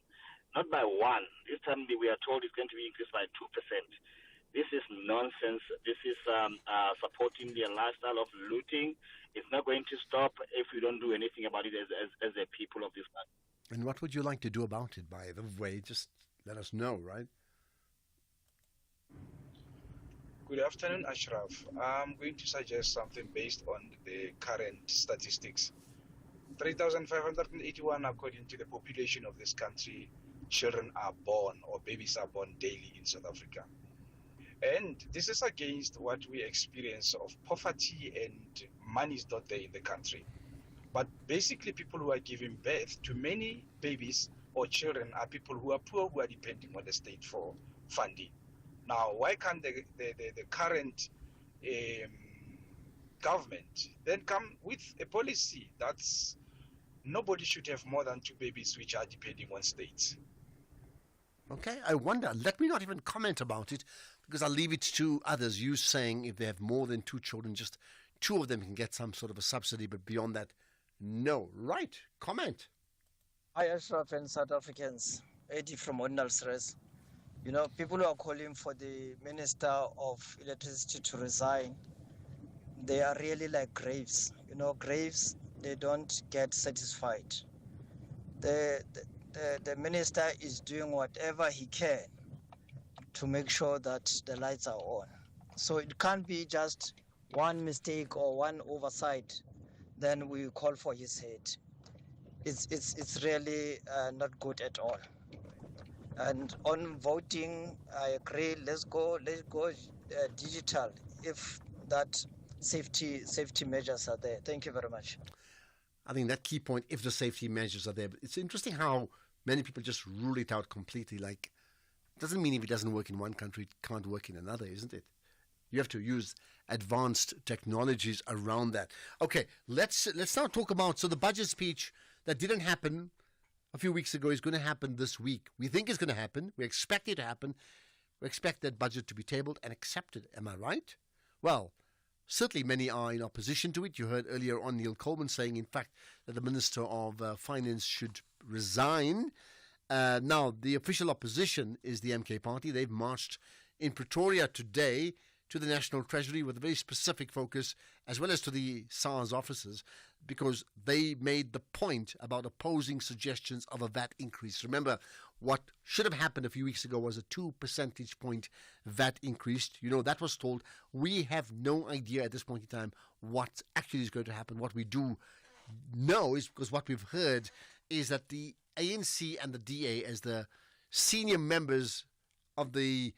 Not by one. This time we are told it's going to be increased by 2%. This is nonsense. This is supporting their lifestyle of looting. It's not going to stop if we don't do anything about it as a people of this country. And what would you like to do about it, by the way? Just let us know, right? Good afternoon, Ashraf. I'm going to suggest something based on the current statistics. 3,581, according to the population of this country, children are born or babies are born daily in South Africa. And this is against what we experience of poverty and money is not there in the country. But basically people who are giving birth to many babies or children are people who are poor, who are depending on the state for funding. Now, why can't the current government then come with a policy that's nobody should have more than 2 babies which are depending on states? Okay, I wonder. Let me not even comment about it because I'll leave it to others. You saying if they have more than 2 children, just 2 of them can get some sort of a subsidy, but beyond that, no. Right, comment. Hi, Ashraf and South Africans. Eddie from Ordinal Stress. You know, people who are calling for the Minister of Electricity to resign, they are really like graves. You know, graves, they don't get satisfied. The minister is doing whatever he can to make sure that the lights are on. So it can't be just one mistake or one oversight, then we call for his head. It's really not good at all. And on voting, I agree. Let's go digital if that safety measures are there. Thank you very much. I think that key point, if the safety measures are there. But it's interesting how many people just rule it out completely. Like, it doesn't mean if it doesn't work in one country, it can't work in another, isn't it? You have to use advanced technologies around that. Okay, let's now talk about, so the budget speech that didn't happen a few weeks ago is going to happen this week. We think it's going to happen. We expect it to happen. We expect that budget to be tabled and accepted. Am I right? Well, certainly many are in opposition to it. You heard earlier on Neil Coleman saying, in fact, that the Minister of Finance should resign. Now, the official opposition is the MK Party. They've marched in Pretoria today to the National Treasury with a very specific focus, as well as to the SARS offices, because they made the point about opposing suggestions of a VAT increase. Remember, what should have happened a few weeks ago was a 2 percentage point VAT increase. You know, that was told. We have no idea at this point in time what actually is going to happen. What we do know is, because what we've heard is that the ANC and the DA, as the senior members of the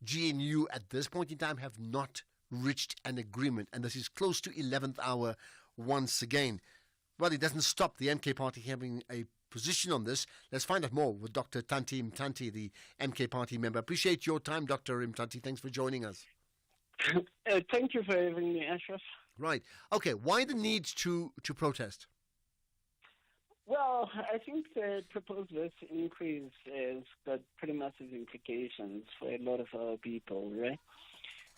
GNU at this point in time, have not reached an agreement, and this is close to 11th hour once again. Well, it doesn't stop the MK Party having a position on this. Let's find out more with Dr. Tanti Mtanti, the MK Party member. Appreciate your time, Dr. Mtanti. Thanks for joining us. Thank you for having me, Ashraf. Right. Okay, why the need to protest? Well, I think the proposed VAT increase has got pretty massive implications for a lot of our people, right?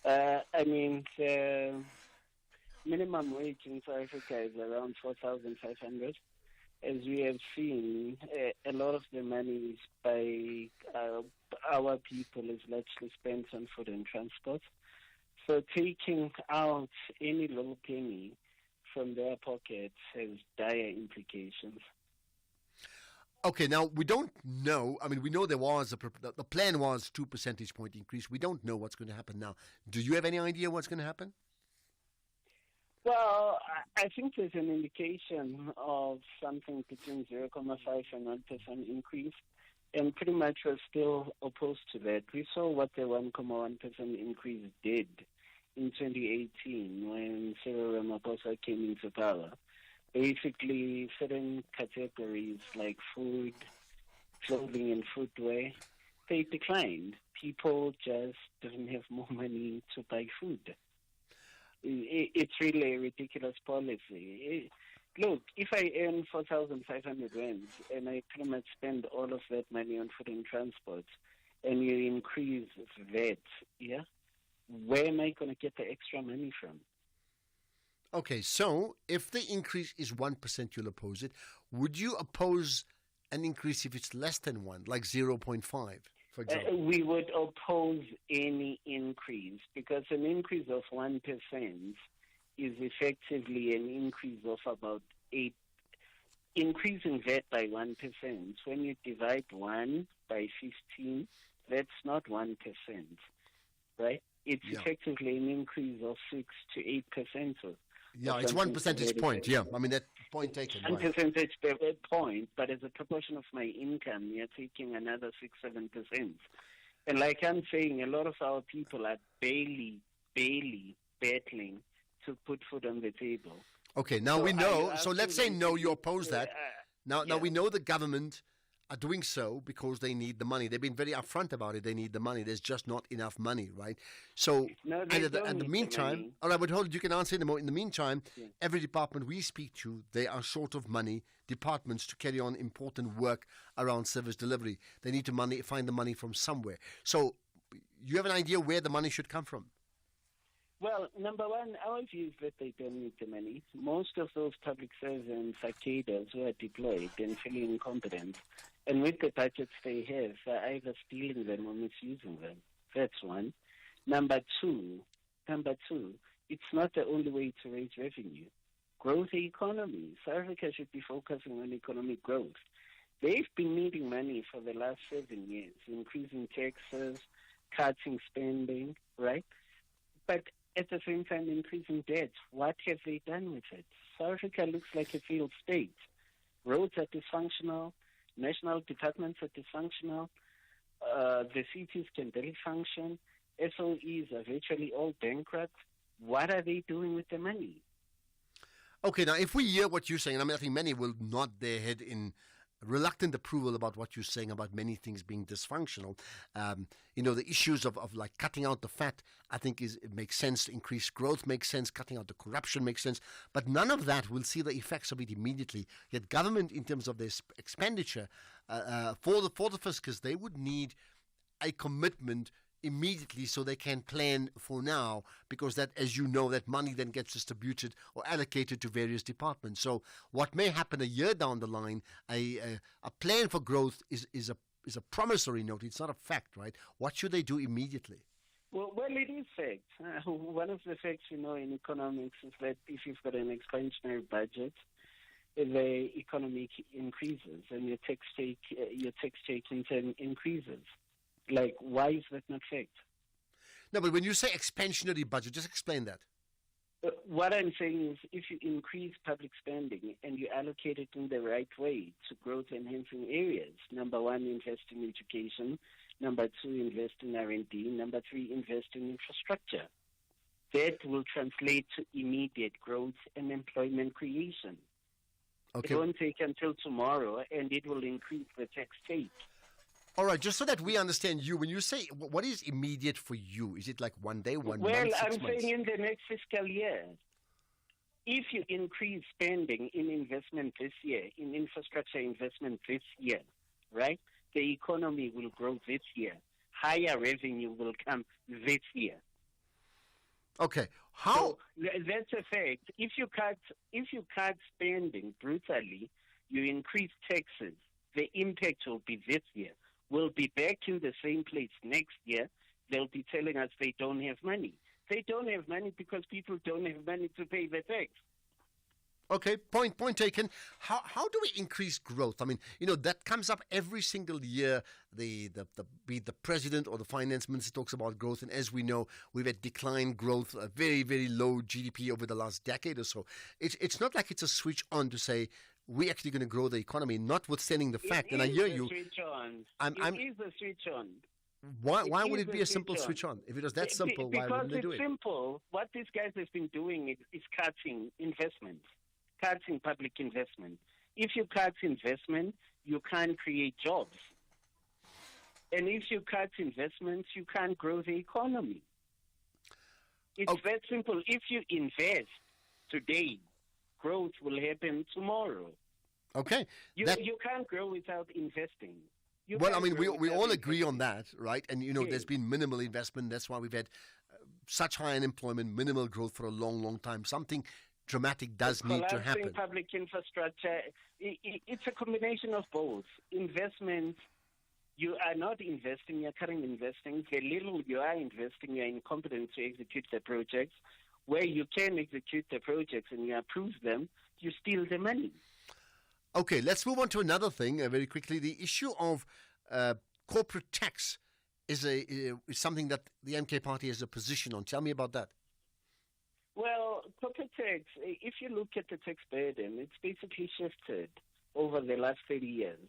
I mean, the minimum wage in South Africa is around 4,500. As we have seen, a lot of the money by our people is largely spent on food and transport. So taking out any little penny from their pockets has dire implications. Okay, now we don't know. I mean, we know there was the plan was 2 percentage point increase. We don't know what's going to happen now. Do you have any idea what's going to happen? Well, I think there's an indication of something between 0.5 and 1% increase, and pretty much we're still opposed to that. We saw what the 1.1% increase did in 2018 when Cyril Ramaphosa came into power. Basically, certain categories like food, clothing, and footwear, they declined. People just didn't have more money to buy food. It's really a ridiculous policy. Look, if I earn 4,500 rands and I pretty much spend all of that money on food and transport, and you increase VAT, yeah, where am I going to get the extra money from? Okay, so if the increase is 1%, you'll oppose it. Would you oppose an increase if it's less than 1, like 0.5, for example? We would oppose any increase because an increase of 1% is effectively an increase of about 8. Increasing VAT by 1%, when you divide 1 by 15, that's not 1%, right? It's effectively an increase of 6 to 8%. Yeah, it's 1 percentage point. Yeah, I mean, that point taken. 1 percentage point, but as a proportion of my income, you're taking another 6-7%. And like I'm saying, a lot of our people are barely battling to put food on the table. Okay, now we know. So let's say no, you oppose that. Now we know the government are doing so because they need the money. They've been very upfront about it. They need the money. There's just not enough money, right? So, at the meantime, all right, but hold, you can answer in the meantime, every department we speak to, they are short of money, departments, to carry on important work around service delivery. They need to find the money from somewhere. So, you have an idea where the money should come from? Well, number one, our view is that they don't need the money. Most of those public servants are cadres who are deployed and feeling incompetent. And with the budgets they have, they're either stealing them or misusing them. That's one. Number two, it's not the only way to raise revenue. Growth the economy. South Africa should be focusing on economic growth. They've been needing money for the last 7 years, increasing taxes, cutting spending, right? But at the same time, increasing debt. What have they done with it? South Africa looks like a failed state. Roads are dysfunctional. National departments are dysfunctional. The cities can barely function. SOEs are virtually all bankrupt. What are they doing with the money? Okay, now if we hear what you're saying, I think many will nod their head in reluctant approval about what you're saying about many things being dysfunctional. The issues of like cutting out the fat, I think it makes sense. Increased growth makes sense. Cutting out the corruption makes sense. But none of that will see the effects of it immediately. Yet government, in terms of their expenditure for the fiscus, they would need a commitment immediately so they can plan for now, because that, as you know, that money then gets distributed or allocated to various departments. So what may happen a year down the line, a plan for growth is a promissory note. It's not a fact, right? What should they do immediately? Well, it is fact. One of the facts in economics is that if you've got an expansionary budget, the economy increases and your tax take in turn increases. Like, why is that not fact? No, but when you say expansionary budget, just explain that. What I'm saying is if you increase public spending and you allocate it in the right way to growth-enhancing areas, number one, invest in education. Number two, invest in R&D. Number three, invest in infrastructure. that will translate to immediate growth and employment creation. Okay. It won't take until tomorrow, and it will increase the tax take. All right, just so that we understand you, when you say, what is immediate for you? Is it like 1 day, 1 month, 6 I'm months? saying in the next fiscal year. If you increase spending in investment this year, in infrastructure investment this year, right, the economy will grow this year. Higher revenue will come this year. Okay, how? So that's a fact. If you cut spending brutally, you increase taxes. The impact will be this year. We'll be back in the same place next year. They'll be telling us they don't have money. They don't have money because people don't have money to pay the tax. Okay, point taken. How do we increase growth? I mean, that comes up every single year. Be it the president or the finance minister talks about growth, and as we know, we've had declined growth, a very, very low GDP over the last decade or so. It's not like it's a switch on to say we're actually going to grow the economy, notwithstanding the fact. And I hear you. It is a switch on. Why would it be a simple switch on? If it was that simple, why wouldn't they do it? Because it's simple. What these guys have been doing is cutting investment, cutting public investment. If you cut investment, you can't create jobs. And if you cut investments, you can't grow the economy. It's that simple. If you invest today, growth will happen tomorrow. Okay. You can't grow without investing. We all agree on that, right? And, there's been minimal investment. That's why we've had such high unemployment, minimal growth for a long, long time. Something dramatic does need to happen. Public infrastructure, it's a combination of both. Investment, you are not investing, you're currently investing. The little you are investing, you're incompetent to execute the projects. Where you can execute the projects and you approve them, you steal the money. Okay, let's move on to another thing very quickly. The issue of corporate tax is something that the MK Party has a position on. Tell me about that. Well, corporate tax, if you look at the tax burden, it's basically shifted over the last 30 years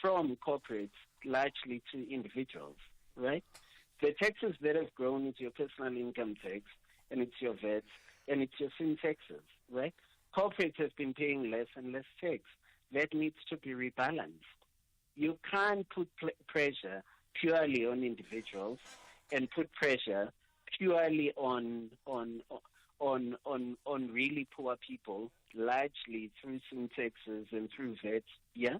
from corporates largely to individuals, right? The taxes that have grown is your personal income tax, and it's your VAT, and it's your sin taxes, right? Corporates have been paying less and less tax. That needs to be rebalanced. You can't put pressure purely on individuals and put pressure purely on really poor people, largely through sin taxes and through VAT, yeah?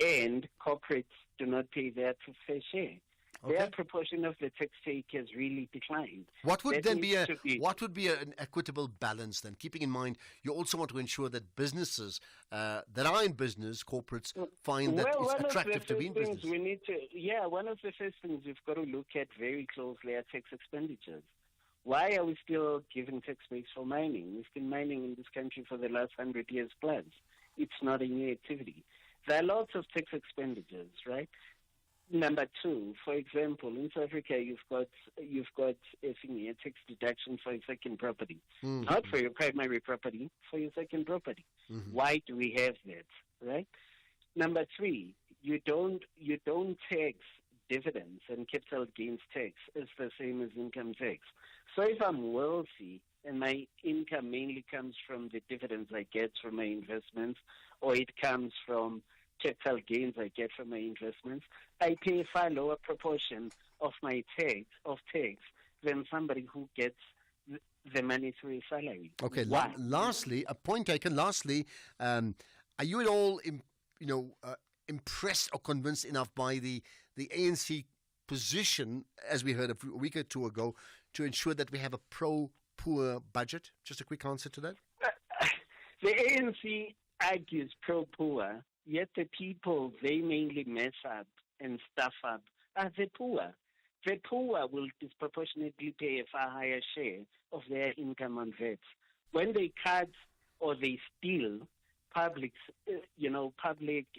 And corporates do not pay their fair share. Okay. Their proportion of the tax take has really declined. What would be an equitable balance then? Keeping in mind, you also want to ensure that businesses that are in business, corporates, find that it's attractive to be in business. One of the first things we've got to look at very closely are tax expenditures. Why are we still giving tax breaks for mining? We've been mining in this country for the last 100 years plus. It's not a new activity. There are lots of tax expenditures, right? Number two, for example, in South Africa, you've got a tax deduction for your second property, not for your primary property, for your second property. Mm-hmm. Why do we have that, right? Number three, you don't tax dividends and capital gains tax is the same as income tax. So if I'm wealthy and my income mainly comes from the dividends I get from my investments, or it comes from capital gains I get from my investments, I pay a far lower proportion of my tax than somebody who gets the money through a salary. Okay. Lastly, a point taken. Lastly, are you at all, impressed or convinced enough by the ANC position, as we heard a week or two ago, to ensure that we have a pro-poor budget? Just a quick answer to that. The ANC argues pro-poor. Yet the people they mainly mess up and stuff up are the poor. The poor will disproportionately pay a far higher share of their income on VAT. When they cut or they steal public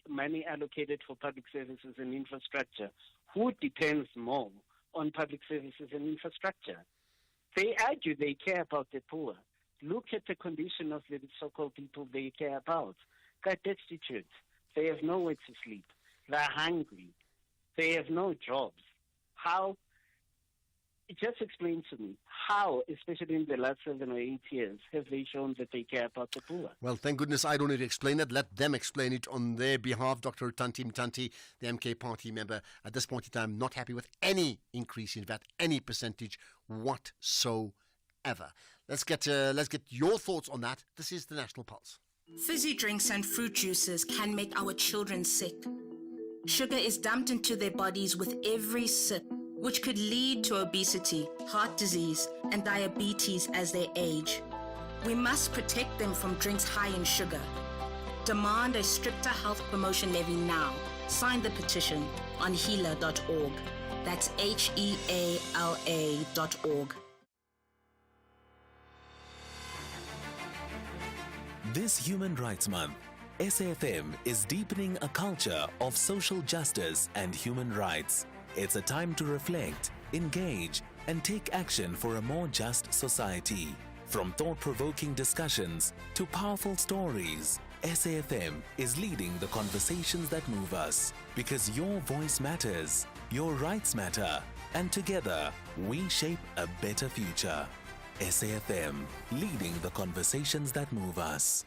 money allocated for public services and infrastructure, who depends more on public services and infrastructure? They argue they care about the poor. Look at the condition of the so-called people they care about. They're destitute. They have nowhere to sleep. They're hungry. They have no jobs. How? just explain to me how, especially in the last 7 or 8 years, have they shown that they care about the poor? Well, thank goodness I don't need to explain it. Let them explain it on their behalf. Dr. Tanti Mtanti, the MK Party member, at this point in time, not happy with any increase in VAT, any percentage whatsoever. Let's get your thoughts on that. This is the National Pulse. Fizzy drinks and fruit juices can make our children sick. Sugar is dumped into their bodies with every sip, which could lead to obesity, heart disease, and diabetes as they age. We must protect them from drinks high in sugar. Demand a stricter health promotion levy now. Sign the petition on heala.org. That's HEALA.org. This Human Rights Month, SAFM is deepening a culture of social justice and human rights. It's a time to reflect, engage, and take action for a more just society. From thought-provoking discussions to powerful stories, SAFM is leading the conversations that move us. Because your voice matters, your rights matter, and together we shape a better future. SAFM, leading the conversations that move us.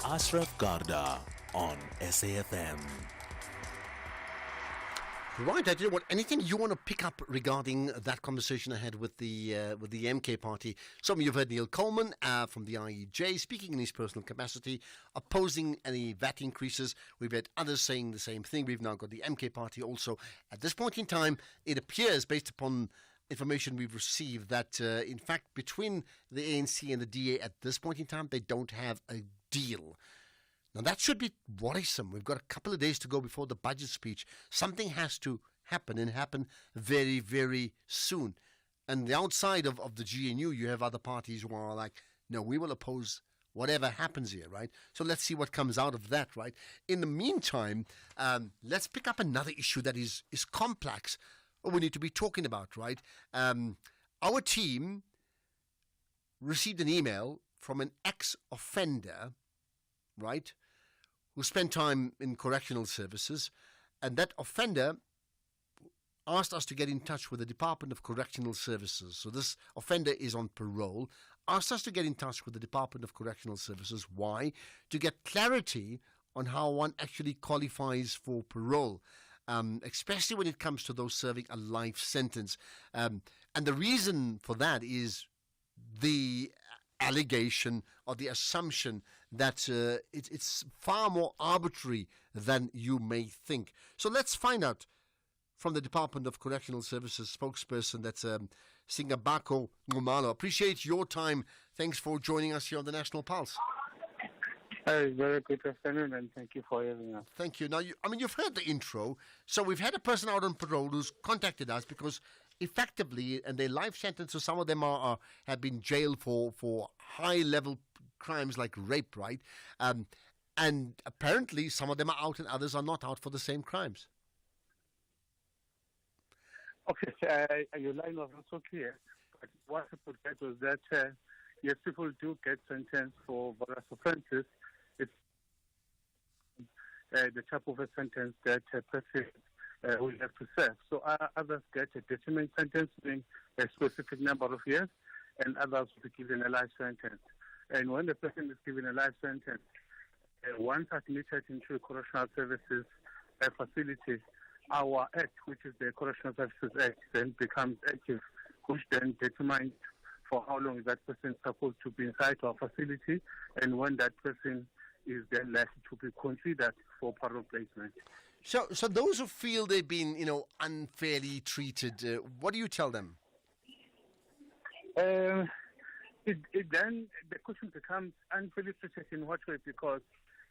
Ashraf Garda on SAFM. Right, I tell you what, anything you want to pick up regarding that conversation I had with the MK Party? Some of you have heard Neil Coleman from the IEJ speaking in his personal capacity, opposing any VAT increases. We've had others saying the same thing. We've now got the MK Party also. At this point in time, it appears, based upon information we've received, that in fact between the ANC and the DA at this point in time, they don't have a deal. Now that should be worrisome. We've got a couple of days to go before the budget speech. Something has to happen, and happen very, very soon. And the outside of the GNU, you have other parties who are like, no, we will oppose whatever happens here, right? So let's see what comes out of that, right? In the meantime, let's pick up another issue that is complex, we need to be talking about, right? Our team received an email from an ex-offender, right, who spent time in correctional services, and that offender asked us to get in touch with the Department of Correctional Services. So this offender is on parole, asked us to get in touch with the Department of Correctional Services. Why? To get clarity on how one actually qualifies for parole. Especially when it comes to those serving a life sentence. And the reason for that is the allegation or the assumption that it's far more arbitrary than you may think. So let's find out from the Department of Correctional Services spokesperson, that's Singabako Ngumalo. Appreciate your time. Thanks for joining us here on the National Pulse. Very good afternoon, and thank you for having us. Thank you. Now, you've heard the intro. So we've had a person out on parole who's contacted us because effectively, and their life sentences, some of them have been jailed for high-level crimes like rape, right? And apparently some of them are out and others are not out for the same crimes. Okay, your line was not so clear. But what I put that was that, yes, people do get sentenced for various offences. It's the type of a sentence that a person will have to serve. So others get a determined sentence, meaning a specific number of years, and others will be given a life sentence. And when the person is given a life sentence, once admitted into a correctional services facility, our act, which is the Correctional Services Act, then becomes active, which then determines for how long that person is supposed to be inside our facility, and when that person is then likely to be considered for parole placement. So those who feel they've been, unfairly treated, what do you tell them? Then the question becomes unfairly treated in what way? Because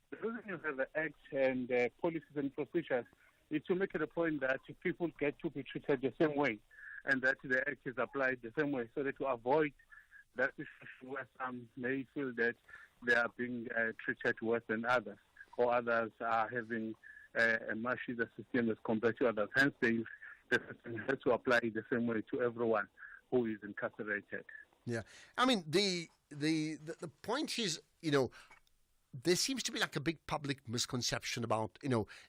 the reason you have the Act and policies and procedures is to make it a point that people get to be treated the same way, and that the Act is applied the same way, so that to avoid that situation where some may feel that they are being treated worse than others, or others are having a much easier system as compared to others. Hence, the person has to apply the same way to everyone who is incarcerated. Yeah, I mean the point is, there seems to be like a big public misconception about,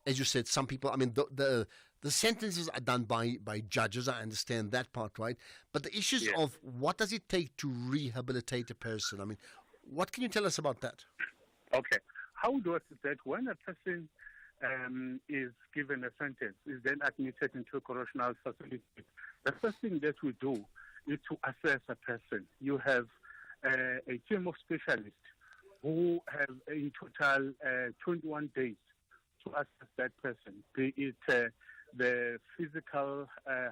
as you said, some people. I mean, the the sentences are done by judges. I understand that part, right? But the issues of what does it take to rehabilitate a person? I mean, what can you tell us about that? Okay. How we do it is that when a person is given a sentence, is then admitted into a correctional facility, the first thing that we do is to assess a person. You have a team of specialists who have in total 21 days to assess that person, be it the physical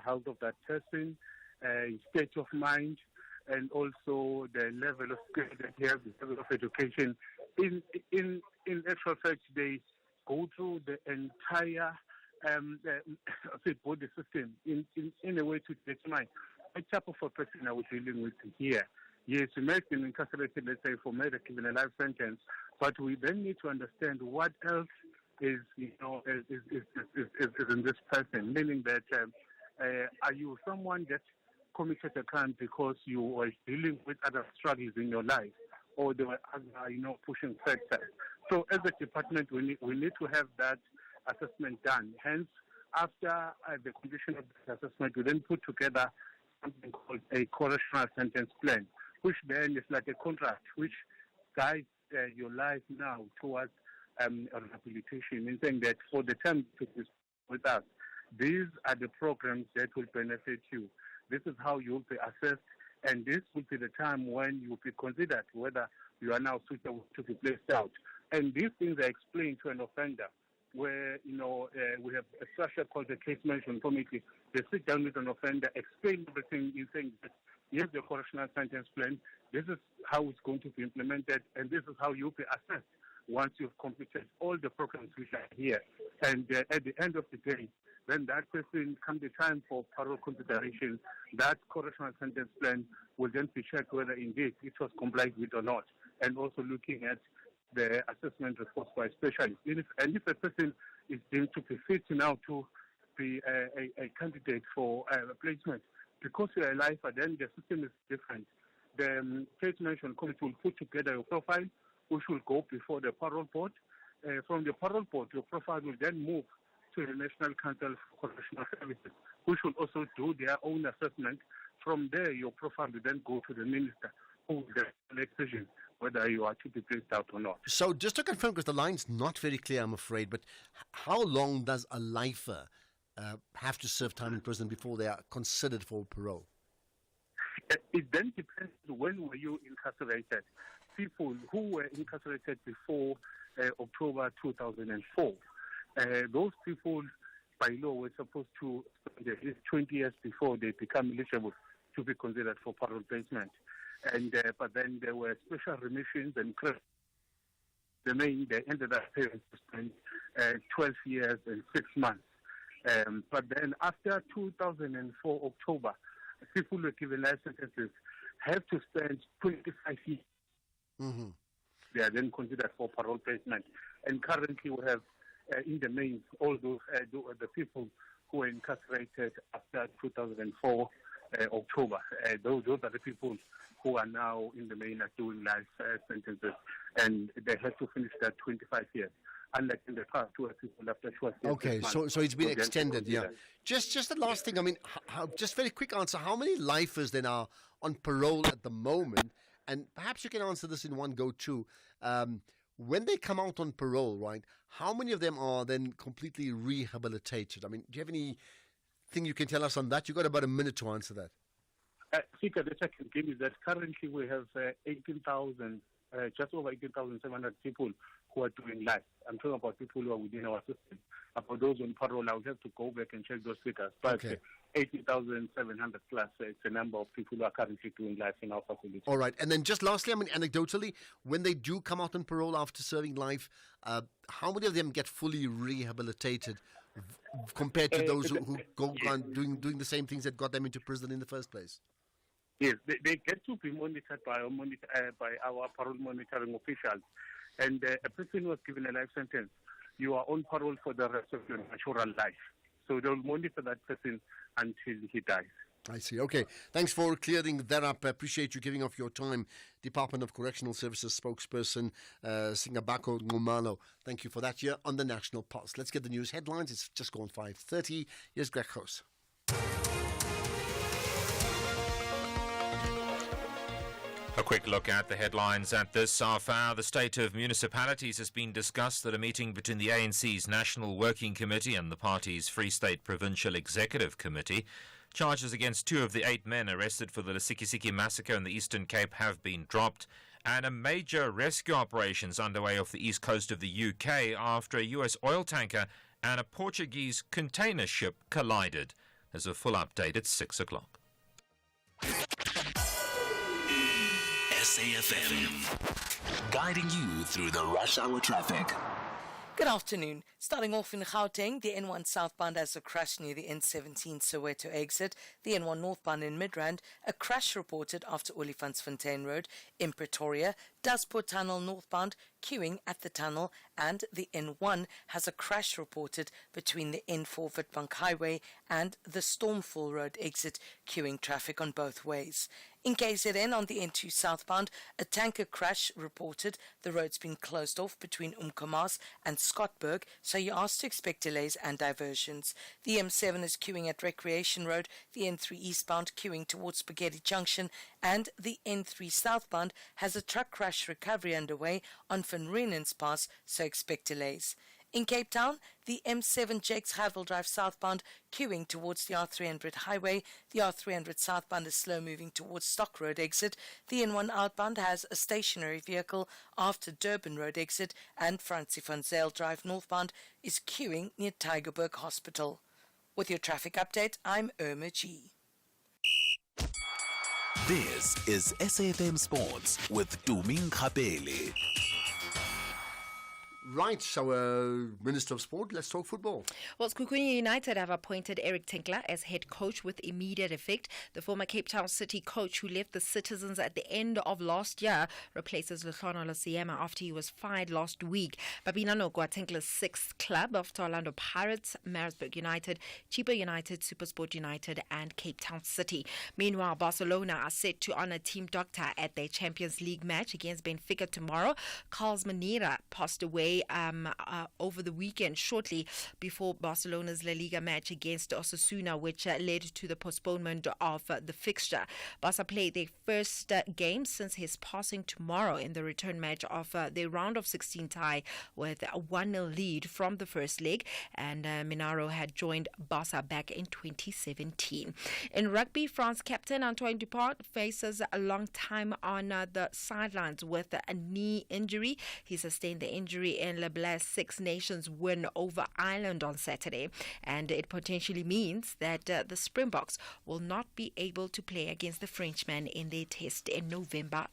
health of that person, state of mind, and also the level of skill that he has, the level of education. In actual fact, they go through the entire body system in a way to determine what type of a person are we dealing with here. Yes, we might be incarcerated, let's say, for murder, given a life sentence, but we then need to understand what else is in this person, meaning that are you someone that committed a crime because you were dealing with other struggles in your life, or there were other, pushing factors. So as a department, we need to have that assessment done. Hence, after the completion of the assessment, we then put together something called a correctional sentence plan, which then is like a contract which guides your life now towards rehabilitation, in saying that for the term to be with us, these are the programs that will benefit you. This is how you will be assessed, and this will be the time when you will be considered whether you are now suitable to be placed out. And these things are explained to an offender, where we have a structure called the case management committee. They sit down with an offender, explain everything in saying that here's the correctional sentence plan, this is how it's going to be implemented, and this is how you'll be assessed once you've completed all the programs which are here. And at the end of the day, then that person, come the time for parole consideration, that correctional sentence plan will then be checked whether indeed it was complied with or not, and also looking at the assessment response by specialists. And if a person is deemed to be fit now to be a candidate for a placement, because you're a lifer, then the system is different. The case management committee will put together your profile, which will go before the parole board. From the parole board, your profile will then move to the National Council for Correctional Services, which will also do their own assessment. From there, your profile will then go to the minister, who will then make decision whether you are to be placed out or not. So just to confirm, because the line's not very clear, I'm afraid, but how long does a lifer have to serve time in prison before they are considered for parole? It then depends when were you incarcerated. People who were incarcerated before October 2004, those people by law were supposed to spend at least 20 years before they become eligible to be considered for parole placement. And but then there were special remissions and they ended up having to spend 12 years and 6 months. But then after 2004 October, people who were given life sentences have to spend 25 years. Mm-hmm. They are then considered for parole placement. And currently we have in the main all those the people who were incarcerated after 2004 October. Those are the people who are now in the main are doing life sentences, and they have to finish that 25 years. Unlike in the past, where people after 12 years. Okay, so it's been extended, yeah. Just the last thing, I mean, just very quick answer. How many lifers then are on parole at the moment? And perhaps you can answer this in one go too. When they come out on parole, right, how many of them are then completely rehabilitated? I mean, do you have anything you can tell us on that? You've got about a minute to answer that. Fika, the second thing is that currently we have 18,000, just over 18,700 people who are doing life. I'm talking about people who are within our system. About those on parole, I would have to go back and check those figures. But 80,700 plus, it's a number of people who are currently doing life in our facility. All right. And then just lastly, I mean, anecdotally, when they do come out on parole after serving life, how many of them get fully rehabilitated compared to those who go on doing the same things that got them into prison in the first place? Yes, they get to be monitored by our parole monitoring officials. And a person who was given a life sentence, you are on parole for the rest of your natural life. So they'll monitor that person until he dies. I see. Okay. Thanks for clearing that up. I appreciate you giving off your time. Department of Correctional Services spokesperson Singabako Ngumalo. Thank you for that here on the National Pulse. Let's get the news headlines. It's just gone 5:30. Here's Greg House. A quick look at the headlines at this half hour. The state of municipalities has been discussed at a meeting between the ANC's National Working Committee and the party's Free State Provincial Executive Committee. Charges against 2 of the 8 men arrested for the Lusikisiki massacre in the Eastern Cape have been dropped, and a major rescue operation is underway off the east coast of the UK after a US oil tanker and a Portuguese container ship collided. There's a full update at 6 o'clock. SAFM, guiding you through the rush hour traffic. Good afternoon. Starting off in Gauteng, the N1 southbound has a crash near the N17 Soweto exit. The N1 northbound in Midrand, a crash reported after Olifantsfontein Road. In Pretoria, Daspoort Tunnel northbound, queuing at the tunnel, and the N1 has a crash reported between the N4 Witbank Highway and the Stormfall Road exit, queuing traffic on both ways. In KZN on the N2 southbound, a tanker crash reported. The road's been closed off between Umkomaas and Scottburg, so you're asked to expect delays and diversions. The M7 is queuing at Recreation Road, the N3 eastbound queuing towards Spaghetti Junction, and the N3 southbound has a truck crash recovery underway on Van Rynens Pass, so expect delays. In Cape Town, the M7 Jakes Havel Drive southbound queuing towards the R300 highway. The R300 southbound is slow moving towards Stock Road exit. The N1 outbound has a stationary vehicle after Durban Road exit, and Francie van Zyl Drive northbound is queuing near Tygerberg Hospital. With your traffic update, I'm Irma G. This is SAFM Sports with Tuming Kapele. Right, so Minister of Sport, let's talk football. Well, Skukunya United have appointed Eric Tinkler as head coach with immediate effect. The former Cape Town City coach who left the Citizens at the end of last year replaces Lukhono Losiema after he was fired last week. Babina Nogwa, Tinkler's sixth club after Orlando Pirates, Maritzburg United, Chiba United, Supersport United and Cape Town City. Meanwhile, Barcelona are set to honour Team Doctor at their Champions League match against Benfica tomorrow. Carlos Manera passed away over the weekend, shortly before Barcelona's La Liga match against Osasuna, which led to the postponement of the fixture. Barca play their first game since his passing tomorrow in the return match of their round of 16 tie with a 1-0 lead from the first leg, and Minaro had joined Barca back in 2017. In rugby, France captain Antoine Dupont faces a long time on the sidelines with a knee injury. He sustained the injury in LeBlanc Six Nations win over Ireland on Saturday, and it potentially means that the Springboks will not be able to play against the Frenchman in their test in November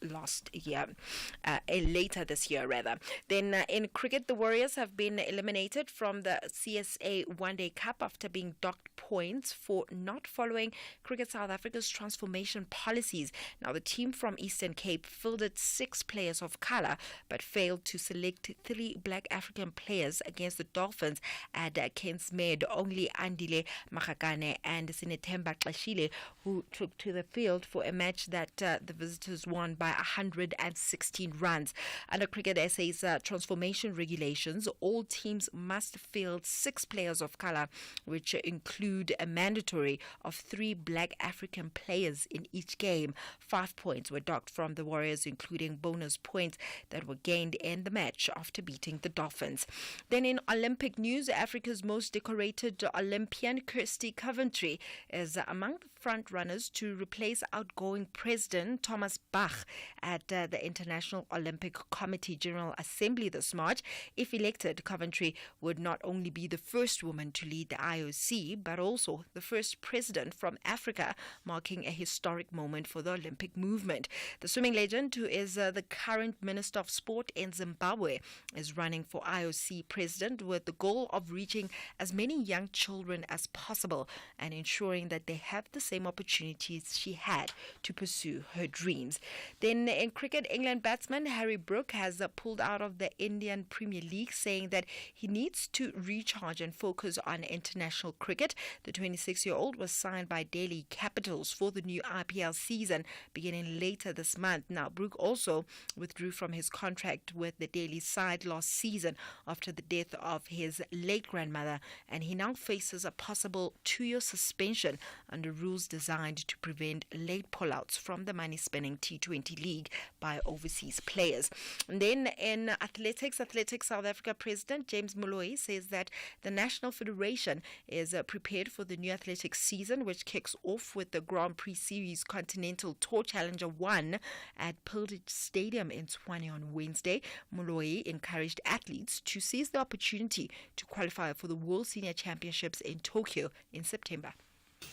later this year rather. Then in cricket, the Warriors have been eliminated from the CSA One Day Cup after being docked points for not following Cricket South Africa's transformation policies. Now, the team from Eastern Cape fielded 6 players of colour but failed to select 3 Black African players against the Dolphins at Kensmed. Only Andile Makakane and Sinetemba Xashile who took to the field for a match that the visitors won by 116 runs. Under Cricket SA's transformation regulations, all teams must field 6 players of colour, which include a mandatory of 3 Black African players in each game. 5 points were docked from the Warriors, including bonus points that were gained in the match after beating the Dolphins. Then in Olympic news, Africa's most decorated Olympian Kirsty Coventry is among the front runners to replace outgoing President Thomas Bach at the International Olympic Committee General Assembly this March. If elected, Coventry would not only be the first woman to lead the IOC, but also the first president from Africa, marking a historic moment for the Olympic movement. The swimming legend, who is the current Minister of Sport in Zimbabwe, is running for IOC president with the goal of reaching as many young children as possible and ensuring that they have the same opportunities she had to pursue her dreams. Then in cricket, England batsman Harry Brook has pulled out of the Indian Premier League, saying that he needs to recharge and focus on international cricket. The 26-year-old was signed by Delhi Capitals for the new IPL season beginning later this month. Now, Brook also withdrew from his contract with the Delhi side last season after the death of his late grandmother, and he now faces a possible 2-year suspension under rules designed to prevent late pullouts from the money-spinning T20 league by overseas players. And then in athletics, South Africa President James Moloi says that the National Federation is prepared for the new athletics season, which kicks off with the Grand Prix Series Continental Tour Challenger 1 at Pilgrim Stadium in Tshwane on Wednesday. Moloi encouraged athletes to seize the opportunity to qualify for the World Senior Championships in Tokyo in September.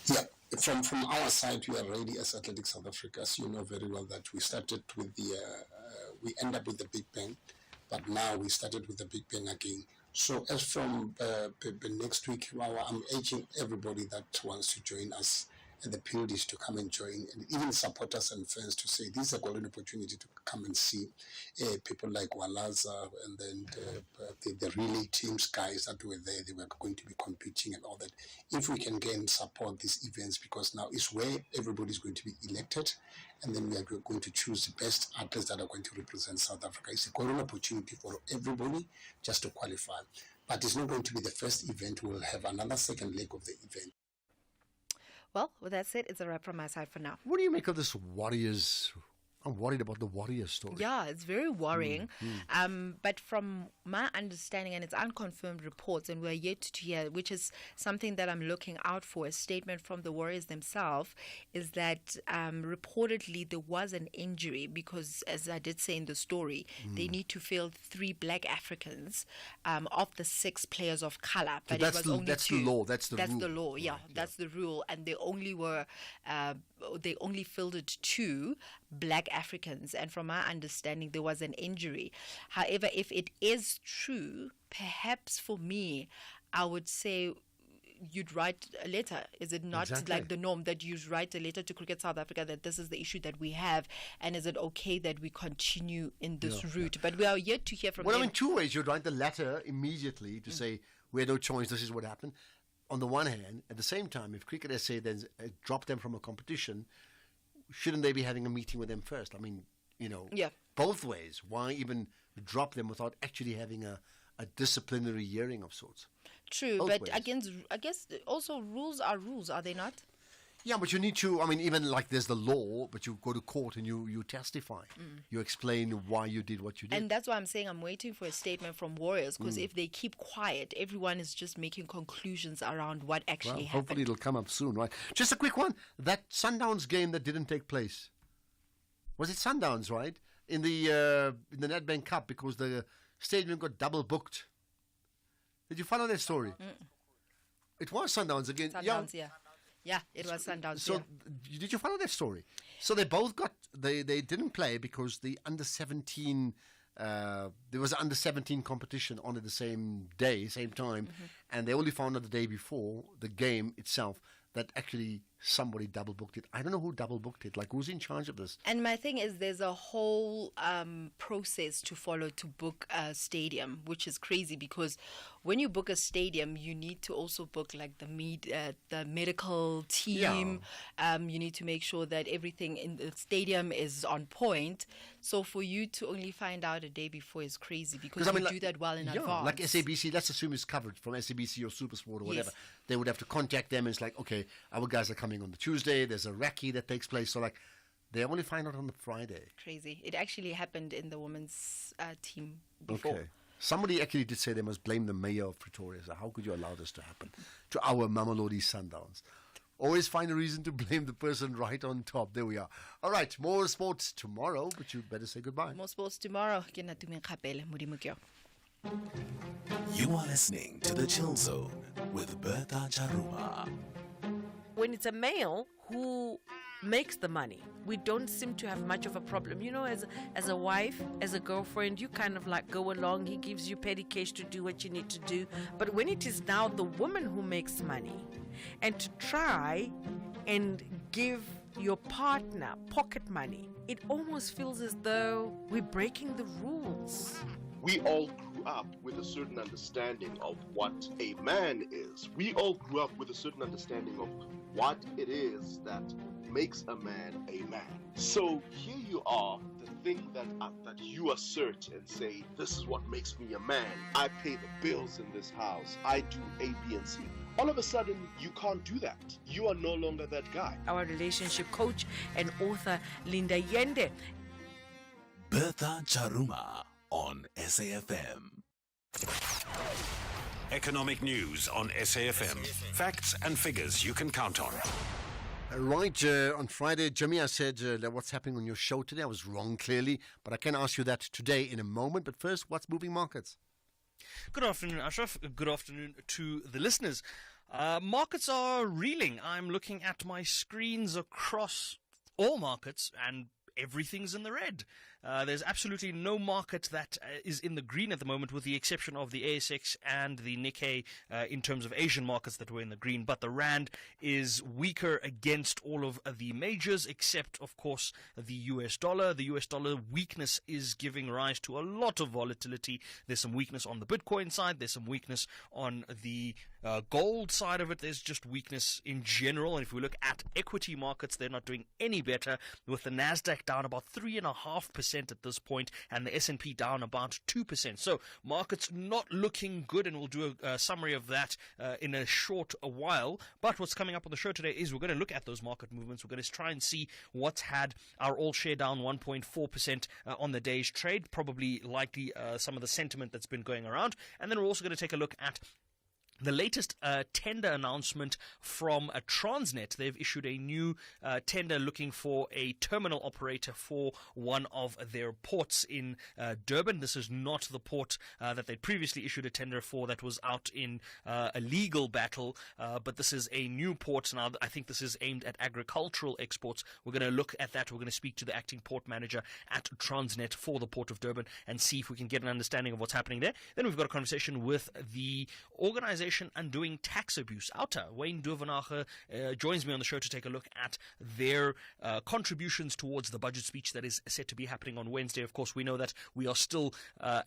Yeah, from our side, we are ready as Athletics South Africa. As you know very well that we started with we end up with the Big Bang, but now we started with the Big Bang again. So as from next week, I'm urging everybody that wants to join us at the Pildies to come and join, and even supporters and fans to say this is a golden opportunity to come and see people like Walaza and then the relay teams guys that were there. They were going to be competing and all that. If we can again support these events, because now is where everybody's going to be elected, and then we are going to choose the best athletes that are going to represent South Africa. It's a golden opportunity for everybody just to qualify. But it's not going to be the first event. We'll have another second leg of the event. Well, with that said, it's a wrap from my side for now. What do you make of this Warriors? I'm worried about the Warriors story. Yeah, it's very worrying. But from my understanding, and it's unconfirmed reports, and we're yet to hear, which is something that I'm looking out for, a statement from the Warriors themselves, is that reportedly there was an injury because, as I did say in the story, they need to field 3 black Africans of the 6 players of color. But that's it was only that's 2. the law. That's the rule. That's the law. Yeah, that's the rule, and they only were they only fielded 2 black Africans, and from my understanding there was an injury. However, if it is true, perhaps for me, I would say you'd write a letter. Is it not like the norm that you write a letter to Cricket South Africa that this is the issue that we have, and is it okay that we continue in this route? But we are yet to hear from them. Well, in 2 ways. You'd write the letter immediately to say, we had no choice, this is what happened. On the one hand, at the same time, if Cricket SA then dropped them from a competition, shouldn't they be having a meeting with them first? I mean, both ways. Why even drop them without actually having a disciplinary hearing of sorts? True, both but ways. again, I guess also rules, are they not? Yeah, but you need to, I mean, even like there's the law, but you go to court and you testify. You explain why you did what you did. And that's why I'm saying I'm waiting for a statement from Warriors, because if they keep quiet, everyone is just making conclusions around what actually happened. Hopefully it'll come up soon, right? Just a quick one. That Sundowns game that didn't take place. Was it Sundowns, right? In the Nedbank Cup, because the stadium got double booked. Did you follow that story? It was Sundowns again. Sundowns, yeah. Yeah, it was Sundowns. So did you follow that story? So they both got they didn't play because the under-17 there was an under-17 competition on at the same day, same time, and they only found out the day before the game itself that actually somebody double booked it. I don't know who double booked it. Like, who's in charge of this? And my thing is, there's a whole process to follow to book a stadium, which is crazy, because when you book a stadium, you need to also book like the medical team. You need to make sure that everything in the stadium is on point. So for you to only find out a day before is crazy, because you do that well in advance. Like SABC, let's assume it's covered from SABC or SuperSport or whatever. They would have to contact them. It's like, okay, our guys are coming on the Tuesday. There's a recce that takes place. So like, they only find out on the Friday. Crazy. It actually happened in the women's team before. Okay. Somebody actually did say they must blame the mayor of Pretoria. So how could you allow this to happen to our Mamelodi Sundowns? Always find a reason to blame the person right on top. There we are. All right, more sports tomorrow, but you better say goodbye. More sports tomorrow. You are listening to The Chill Zone with Bertha Charuma. When it's a male who makes the money, we don't seem to have much of a problem. You know, as a wife, as a girlfriend, you kind of like go along. He gives you petty cash to do what you need to do. But when it is now the woman who makes money, and to try and give your partner pocket money, it almost feels as though we're breaking the rules. We all grew up with a certain understanding of what a man is. We all grew up with a certain understanding of what it is that makes a man a man. So here you are, the thing that you assert and say, this is what makes me a man. I pay the bills in this house. I do A, B, and C. All of a sudden, you can't do that. You are no longer that guy. Our relationship coach and author, Linda Yende. Bertha Charuma on SAFM. Economic news on SAFM. Facts and figures you can count on. Right, on Friday, Jimmy, I said that what's happening on your show today. I was wrong, clearly, but I can ask you that today in a moment. But first, what's moving markets? Good afternoon, Ashraf. Good afternoon to the listeners. Markets are reeling. I'm looking at my screens across all markets, and everything's in the red. There's absolutely no market that is in the green at the moment, with the exception of the ASX and the Nikkei in terms of Asian markets that were in the green. But the Rand is weaker against all of the majors, except, of course, the US dollar. The US dollar weakness is giving rise to a lot of volatility. There's some weakness on the Bitcoin side. There's some weakness on the gold side of it. There's just weakness in general. And if we look at equity markets, they're not doing any better, with the Nasdaq down about 3.5% at this point, and the S&P down about 2%. So markets not looking good, and we'll do a summary of that in a short while. But what's coming up on the show today is we're going to look at those market movements. We're going to try and see what's had our all-share down 1.4% on the day's trade, probably likely some of the sentiment that's been going around. And then we're also going to take a look at the latest tender announcement from Transnet. They've issued a new tender looking for a terminal operator for one of their ports in Durban. This is not the port that they previously issued a tender for that was out in a legal battle, but this is a new port. Now, I think this is aimed at agricultural exports. We're going to look at that. We're going to speak to the acting port manager at Transnet for the Port of Durban and see if we can get an understanding of what's happening there. Then we've got a conversation with the organization Undoing Tax Abuse. Outer Wayne Duvenage joins me on the show to take a look at their contributions towards the budget speech that is set to be happening on Wednesday. Of course, we know that we are still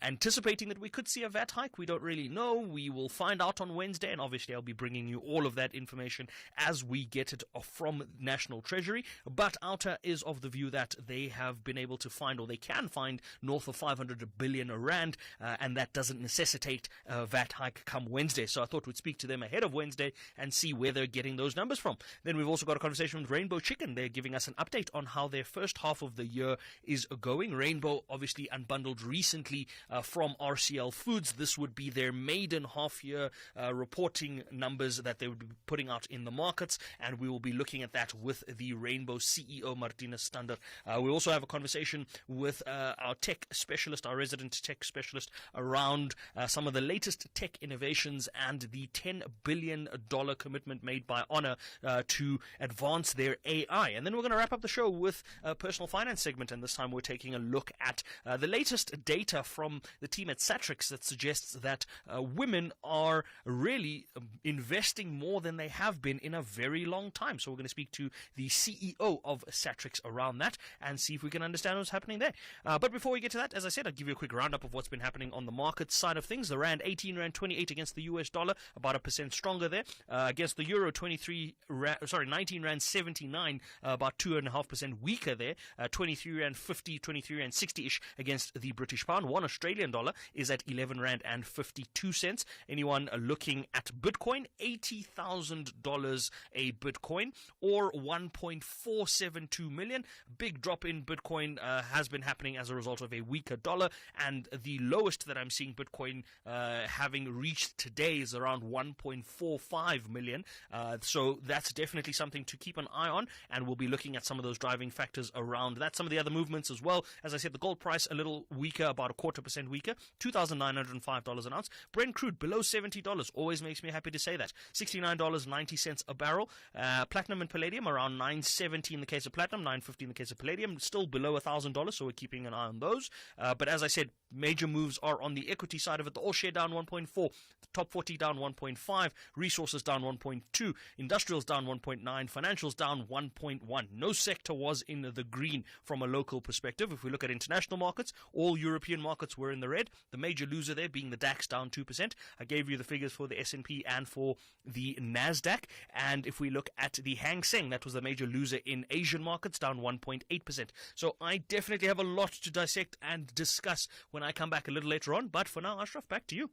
anticipating that we could see a VAT hike. We don't really know. We will find out on Wednesday, and obviously I'll be bringing you all of that information as we get it from National Treasury. But Outer is of the view that they have been able to find, or they can find, north of 500 billion rand, and that doesn't necessitate a VAT hike come Wednesday. So I thought we'd speak to them ahead of Wednesday and see where they're getting those numbers from. Then we've also got a conversation with Rainbow Chicken. They're giving us an update on how their first half of the year is going. Rainbow obviously unbundled recently from RCL Foods. This would be their maiden half-year reporting numbers that they would be putting out in the markets, and we will be looking at that with the Rainbow CEO, Martina Stander. We also have a conversation with our tech specialist, our resident tech specialist, around some of the latest tech innovations and the $10 billion commitment made by Honor to advance their AI. And then we're going to wrap up the show with a personal finance segment, and this time we're taking a look at the latest data from the team at Satrix that suggests that women are really investing more than they have been in a very long time. So we're going to speak to the CEO of Satrix around that and see if we can understand what's happening there. But before we get to that, as I said, I'll give you a quick roundup of what's been happening on the market side of things. The Rand 18 Rand 28 against the US dollar, about 1% stronger there. Against the euro, 19 Rand 79, about 2.5% weaker there. 23 Rand 50, 23 Rand 60-ish against the British pound. One Australian dollar is at 11 Rand and 52 cents. Anyone looking at Bitcoin, $80,000 a Bitcoin, or 1.472 million. Big drop in Bitcoin has been happening as a result of a weaker dollar, and the lowest that I'm seeing Bitcoin having reached today is around 1.45 million. So that's definitely something to keep an eye on, and we'll be looking at some of those driving factors around that. Some of the other movements as well. As I said, the gold price a little weaker, about 0.25% weaker, $2,905 an ounce. Brent crude below $70. Always makes me happy to say that. $69.90 a barrel. Platinum and palladium around $970 in the case of platinum, $950 in the case of palladium. Still below $1,000, so we're keeping an eye on those. But as I said, major moves are on the equity side of it. The all share down 1.4, the top 40 down 1.5, resources down 1.2, industrials down 1.9, financials down 1.1. No sector was in the green from a local perspective. If we look at international markets, all European markets were in the red. The major loser there being the DAX down 2%. I gave you the figures for the S&P and for the NASDAQ. And if we look at the Hang Seng, that was the major loser in Asian markets, down 1.8%. So I definitely have a lot to dissect and discuss when I come back a little later on. But for now, Ashraf, back to you.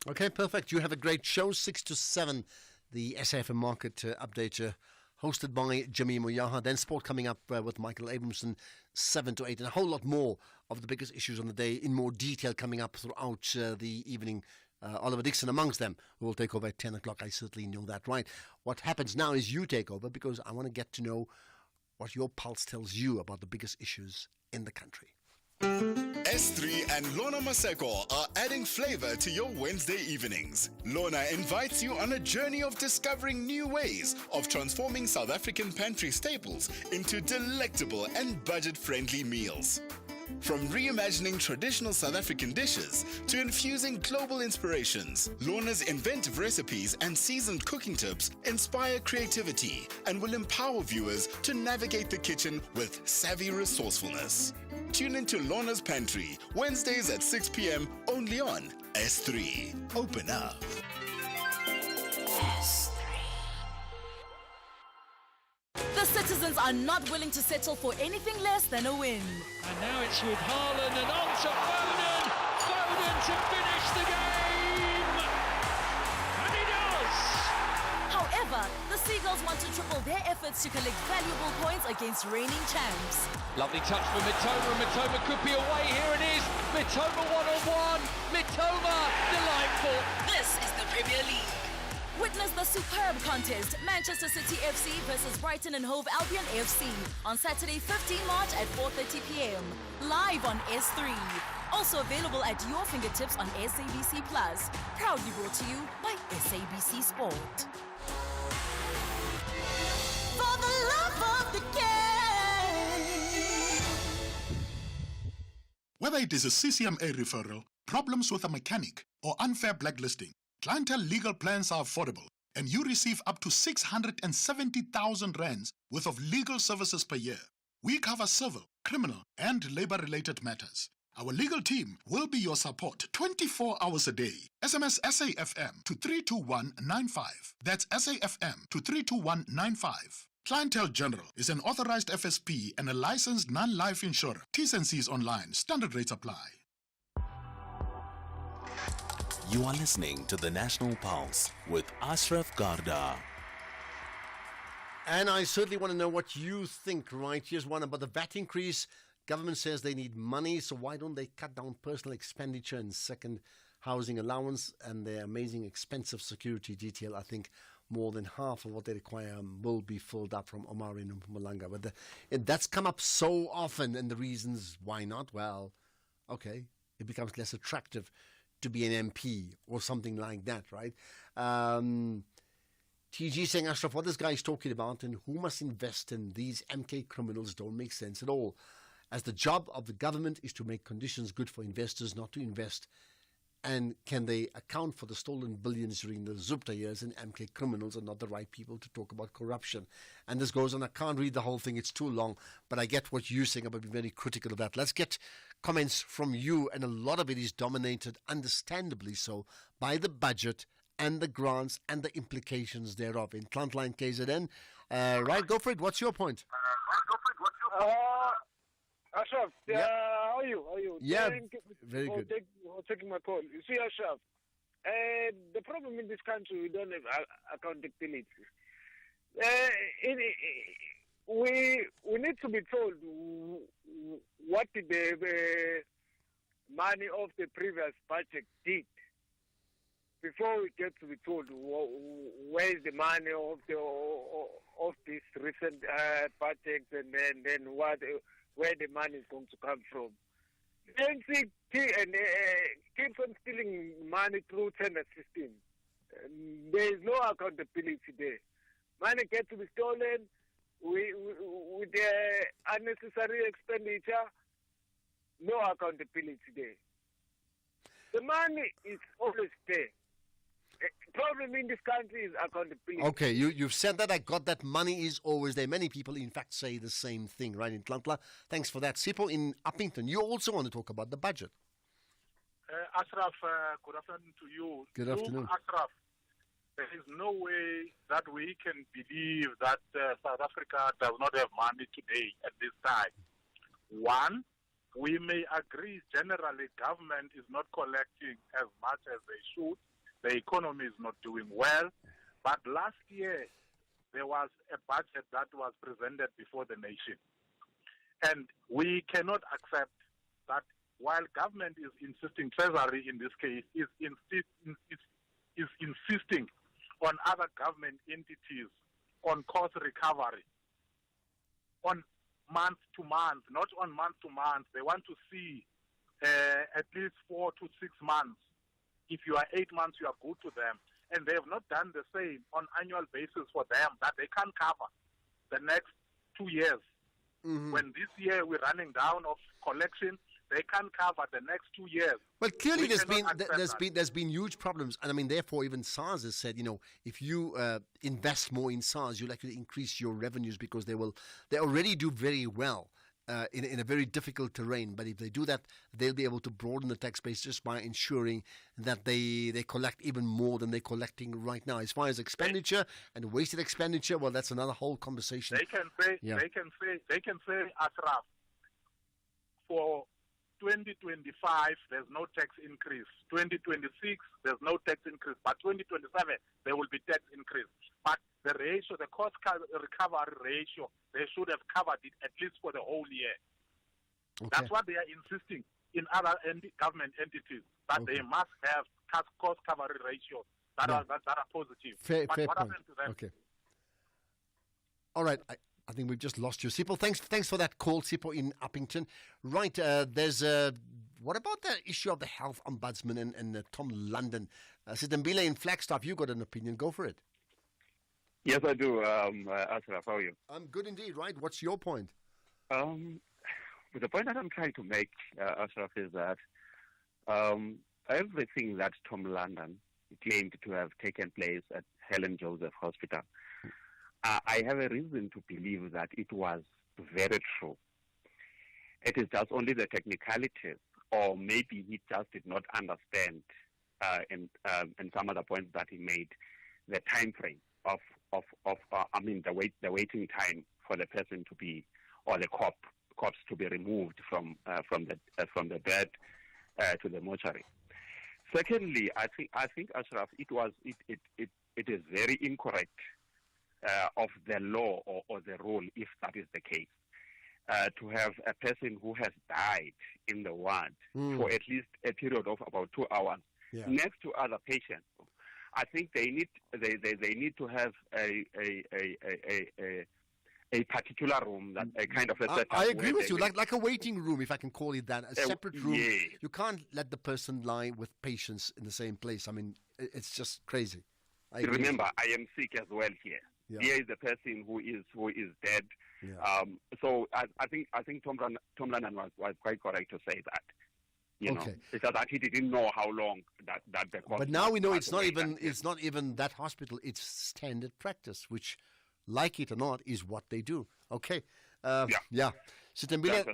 Okay, perfect. You have a great show, 6 to 7, the SAFM Market Update, hosted by Jimmy Moyaha. Then sport coming up with Michael Abramson, 7 to 8, and a whole lot more of the biggest issues on the day in more detail coming up throughout the evening. Oliver Dixon amongst them, who will take over at 10 o'clock. I certainly know that, right? What happens now is you take over, because I want to get to know what your pulse tells you about the biggest issues in the country. S3 and Lona Maseko are adding flavor to your Wednesday evenings. Lona invites you on a journey of discovering new ways of transforming South African pantry staples into delectable and budget-friendly meals. From reimagining traditional South African dishes to infusing global inspirations, Lorna's inventive recipes and seasoned cooking tips inspire creativity and will empower viewers to navigate the kitchen with savvy resourcefulness. Tune into Lorna's Pantry, Wednesdays at 6 p.m. only on S3. Open up. The citizens are not willing to settle for anything less than a win. And now it's with Haaland and on to Foden. Foden to finish the game. And he does. However, the Seagulls want to triple their efforts to collect valuable points against reigning champs. Lovely touch for Mitoma, and Mitoma could be away. Here it is. Mitoma one-on-one. Mitoma, delightful. This is the Premier League. Witness the superb contest, Manchester City FC versus Brighton and Hove Albion FC, on Saturday 15 March at 4:30 p.m. Live on S3. Also available at your fingertips on SABC Plus. Proudly brought to you by SABC Sport. For the love of the game. Whether it is a CCMA referral, problems with a mechanic, or unfair blacklisting, Clientele legal plans are affordable, and you receive up to 670,000 rands worth of legal services per year. We cover civil, criminal, and labor-related matters. Our legal team will be your support 24 hours a day. SMS SAFM to 32195. That's SAFM to 32195. Clientele General is an authorized FSP and a licensed non-life insurer. T's and C's online. Standard rates apply. You are listening to the National Pulse with Ashraf Garda. And I certainly want to know what you think, right? Here's one about the VAT increase. Government says they need money, so why don't they cut down personal expenditure and second housing allowance and their amazing expensive security detail? I think more than half of what they require will be filled up from Omari and Mpumalanga. But that's come up so often, and the reasons why not, well, okay, it becomes less attractive to be an MP or something like that, right? TG saying, Ashraf, what this guy is talking about and who must invest in these MK criminals don't make sense at all. As the job of the government is to make conditions good for investors, not to invest. And can they account for the stolen billions during the Zupta years? And MK criminals are not the right people to talk about corruption. And this goes on. I can't read the whole thing. It's too long. But I get what you're saying. I'm going to be very critical of that. Let's get comments from you. And a lot of it is dominated, understandably so, by the budget and the grants and the implications thereof. In Plantline KZN. Right, go for it. What's your point? Ashraf, Yeah. How are you? Yeah, Thank you very for good. taking my call. You see, Ashraf, the problem in this country, we don't have accountability. We need to be told what the money of the previous budget did. before we get to be told where is the money of this recent project, and then where the money is going to come from. ANC keeps on stealing money through tender system. There is no accountability there. Money gets to be stolen with the unnecessary expenditure. No accountability there. The money is always there. Problem in this country is accountability. Okay, you've said that. I got that. Money is always there. Many people, in fact, say the same thing, right, in Tlantla. Thanks for that. Sipho in Uppington, you also want to talk about the budget. Ashraf, good afternoon to you. Good afternoon. Ashraf, there is no way that we can believe that South Africa does not have money today at this time. One, we may agree generally government is not collecting as much as they should. The economy is not doing well. But last year, there was a budget that was presented before the nation. And we cannot accept that while government is insisting, Treasury in this case, is insisting on other government entities on cost recovery, on month to month, not on month to month. They want to see at least 4 to 6 months. If you are 8 months, you are good to them. And they have not done the same on annual basis for them, that they can't cover the next 2 years. Mm-hmm. When this year we're running down of collection, they can't cover the next 2 years. Well, clearly We there's been huge problems, and I mean, therefore, even SARS has said, if you invest more in SARS, you'll actually increase your revenues because they already do very well in a very difficult terrain. But if they do that, they'll be able to broaden the tax base just by ensuring that they collect even more than they're collecting right now. As far as expenditure and wasted expenditure, well, that's another whole conversation. They can say, Ashraf, for 2025, there's no tax increase. 2026, there's no tax increase. But 2027, there will be tax increase. But the ratio, the cost recovery ratio, they should have covered it at least for the whole year. Okay. That's what they are insisting in other government entities, that they must have cost recovery ratios that are positive. Fair what point. happened to them? Okay. All right. I think we've just lost you, Sipho. Thanks for that call, Sipho in Uppington. Right, there's what about the issue of the health ombudsman and Tom London? Sitembile in Flagstaff, you got an opinion. Go for it. Yes, I do. Ashraf, how are you? I'm good indeed. Right, what's your point? The point that I'm trying to make, Ashraf, is that everything that Tom London claimed to have taken place at Helen Joseph Hospital, I have a reason to believe that it was very true. It is just only the technicalities, or maybe he just did not understand, and some other points that he made, the time frame of the waiting time for the person to be, or the corpse to be removed from the bed to the mortuary. Secondly, I think Ashraf, it is very incorrect of the law or the rule, if that is the case, to have a person who has died in the ward for at least a period of about 2 hours next to other patients. I think they need to have a particular room, that a kind of a setup. I agree with you, like a waiting room, if I can call it that, a separate room. Yeah. You can't let the person lie with patients in the same place. I mean, it's just crazy. Remember, I am sick as well here. Yeah. Here is the person who is dead. Yeah. So I think Tom London was quite correct to say that. You know, because that he didn't know how long that the corpse. But now we know it's not even that hospital. It's standard practice, which, like it or not, is what they do. Okay. Yeah. Sitembile,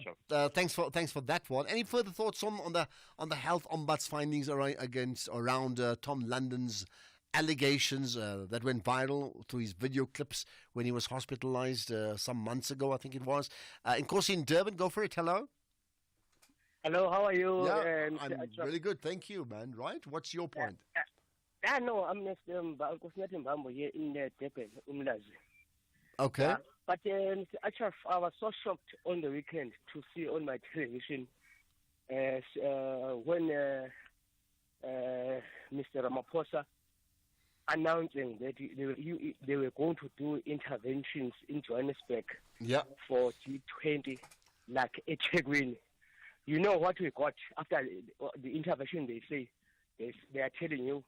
thanks for that one. Any further thoughts on the health ombuds findings around Tom London's allegations that went viral through his video clips when he was hospitalized some months ago, I think it was. Nkosi in Durban, go for it. Hello. Hello, how are you? Yeah, I'm really good, thank you, man. Right? What's your point? No, I'm next Mbambo here in Durban, Umlazi. Okay. But actually, I was so shocked on the weekend to see on my television when Mr. Ramaphosa announcing that they were going to do interventions in Johannesburg for G20, like eThekwini. You know what we got after the intervention? They say they are telling you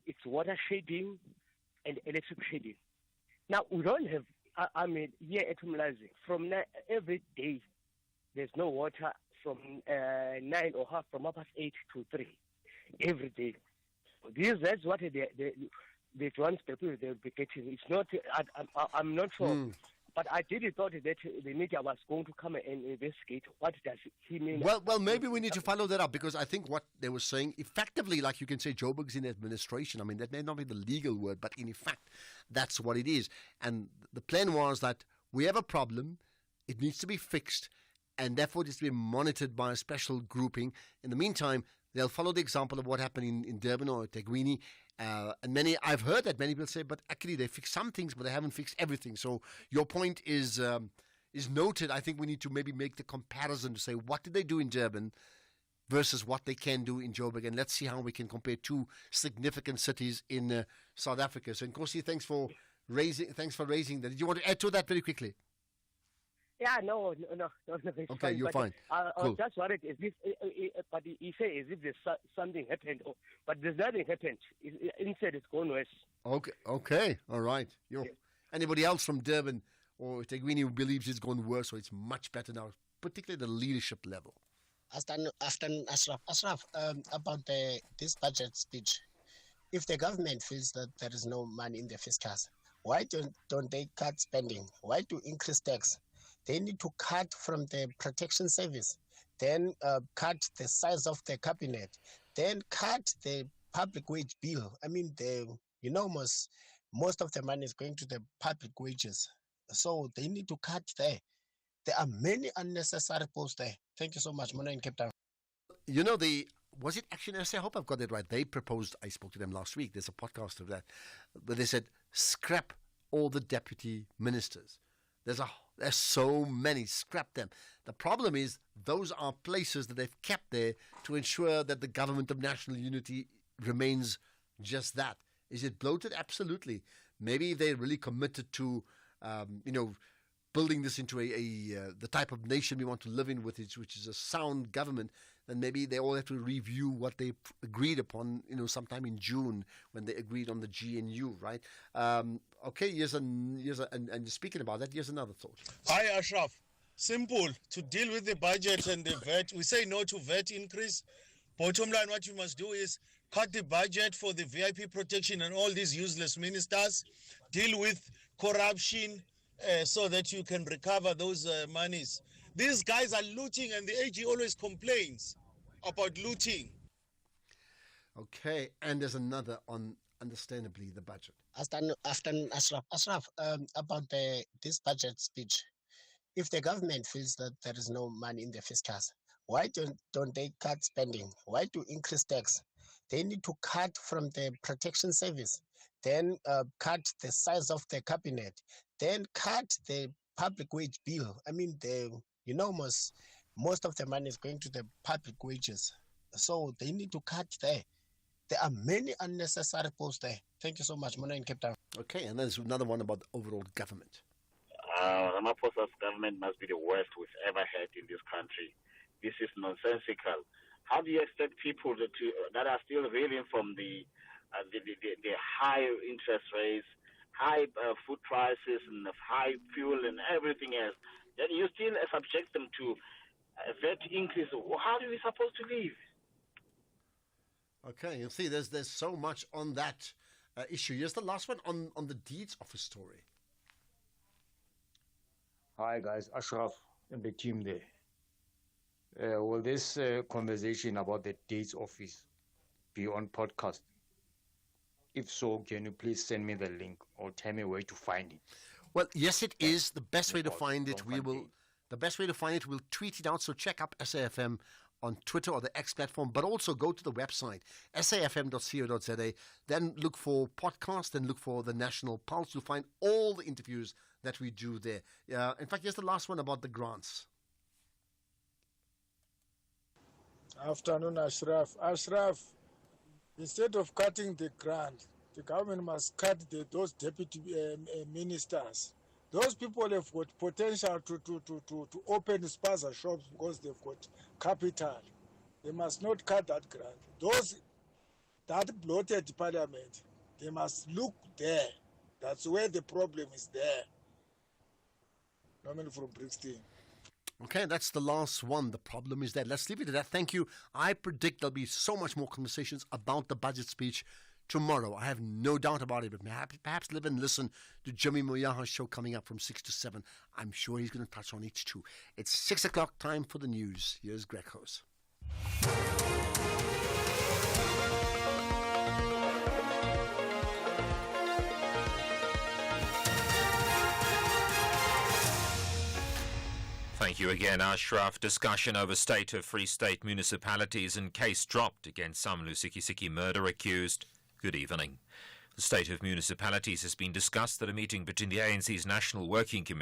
it's water shedding and electric shedding. Now we don't have. Here at Umlazi, from every day there's no water from 9 or half from 8 to 3 every day. That's what the Johannesburg people they'll be getting. It's not. I'm not sure. But I did thought that the media was going to come and investigate what does he mean. Well, maybe we need to follow that up, because I think what they were saying, effectively, like you can say, Joburg's in administration. I mean, that may not be the legal word, but in effect, that's what it is. And the plan was that we have a problem, it needs to be fixed, and therefore it needs to be monitored by a special grouping. In the meantime, they'll follow the example of what happened in Durban or eThekwini. And I've heard that many people say, but actually they fixed some things, but they haven't fixed everything. So your point is noted. I think we need to maybe make the comparison to say, what did they do in Durban versus what they can do in Joburg, and let's see how we can compare two significant cities in South Africa. So, Nkosi, thanks for raising that. Did you want to add to that very quickly? Yeah, no. Okay, fine, you're fine. I Cool. was just worried but he said as if there's something happened, but there's nothing happened. Instead, it's gone worse. Okay, all right. Anybody else from Durban or eThekwini who believes it's gone worse, or it's much better now, particularly at the leadership level? Afternoon, Ashraf, about this budget speech. If the government feels that there is no money in the fiscus, why don't they cut spending? Why do increase tax? They need to cut from the protection service, then cut the size of the cabinet, then cut the public wage bill. I mean, most of the money is going to the public wages. So they need to cut there. There are many unnecessary posts there. Thank you so much. Mona in Cape Town. Was it Action SA? I hope I've got it right. They proposed, I spoke to them last week, there's a podcast of that, but they said, scrap all the deputy ministers. There's so many, scrap them. The problem is those are places that they've kept there to ensure that the government of national unity remains just that. Is it bloated? Absolutely. Maybe they're really committed to, building this into the type of nation we want to live in, which is a sound government. Then maybe they all have to review what they agreed upon, sometime in June when they agreed on the GNU, right? Okay, and speaking about that, here's another thought. Hi, Ashraf. Simple. To deal with the budget and the VAT, we say no to VAT increase. Bottom line, what you must do is cut the budget for the VIP protection and all these useless ministers. Deal with corruption so that you can recover those monies. These guys are looting, and the AG always complains about looting. Okay, and there's another on, understandably, the budget. Afternoon, Ashraf, about this budget speech. If the government feels that there is no money in the fiscus, why don't they cut spending? Why do increase tax? They need to cut from the protection service, then cut the size of the cabinet, then cut the public wage bill. I mean, most of the money is going to the public wages. So they need to cut there. There are many unnecessary posts there. Thank you so much. Mona in Cape Town. Okay, and there's another one about the overall government. Ramaphosa's government must be the worst we've ever had in this country. This is nonsensical. How do you expect people that are still reeling from the high interest rates, high food prices, and high fuel and everything else, then you still subject them to a VAT increase? How are we supposed to live? Okay, you see, there's so much on that issue. Here's the last one on the deeds office story. Hi guys, Ashraf and the team there. Will this conversation about the deeds office be on podcast? If so, can you please send me the link or tell me where to find it? Well, yes, it is. The best way to find it, we'll tweet it out. So check up SAFM on Twitter or the X platform, but also go to the website, safm.co.za. Then look for podcast, then look for the National Pulse. You'll find all the interviews that we do there. In fact, here's the last one about the grants. Afternoon, Ashraf. Ashraf, Instead of cutting the grant, the government must cut those deputy ministers. Those people have got potential to open spaza shops because they've got capital. They must not cut that grant. Those that bloated parliament, they must look there. That's where the problem is there. Norman from Brixton. Okay, that's the last one. The problem is there. Let's leave it at that. Thank you. I predict there'll be so much more conversations about the budget speech tomorrow. I have no doubt about it. But perhaps live and listen to Jimmy Moyaha's show coming up from 6 to 7. I'm sure he's going to touch on it too. It's 6 o'clock, time for the news. Here's Greg Hose. Thank you again, Ashraf. Discussion over state of Free State municipalities and case dropped against some Lusikisiki murder accused. Good evening. The state of municipalities has been discussed at a meeting between the ANC's National Working Committee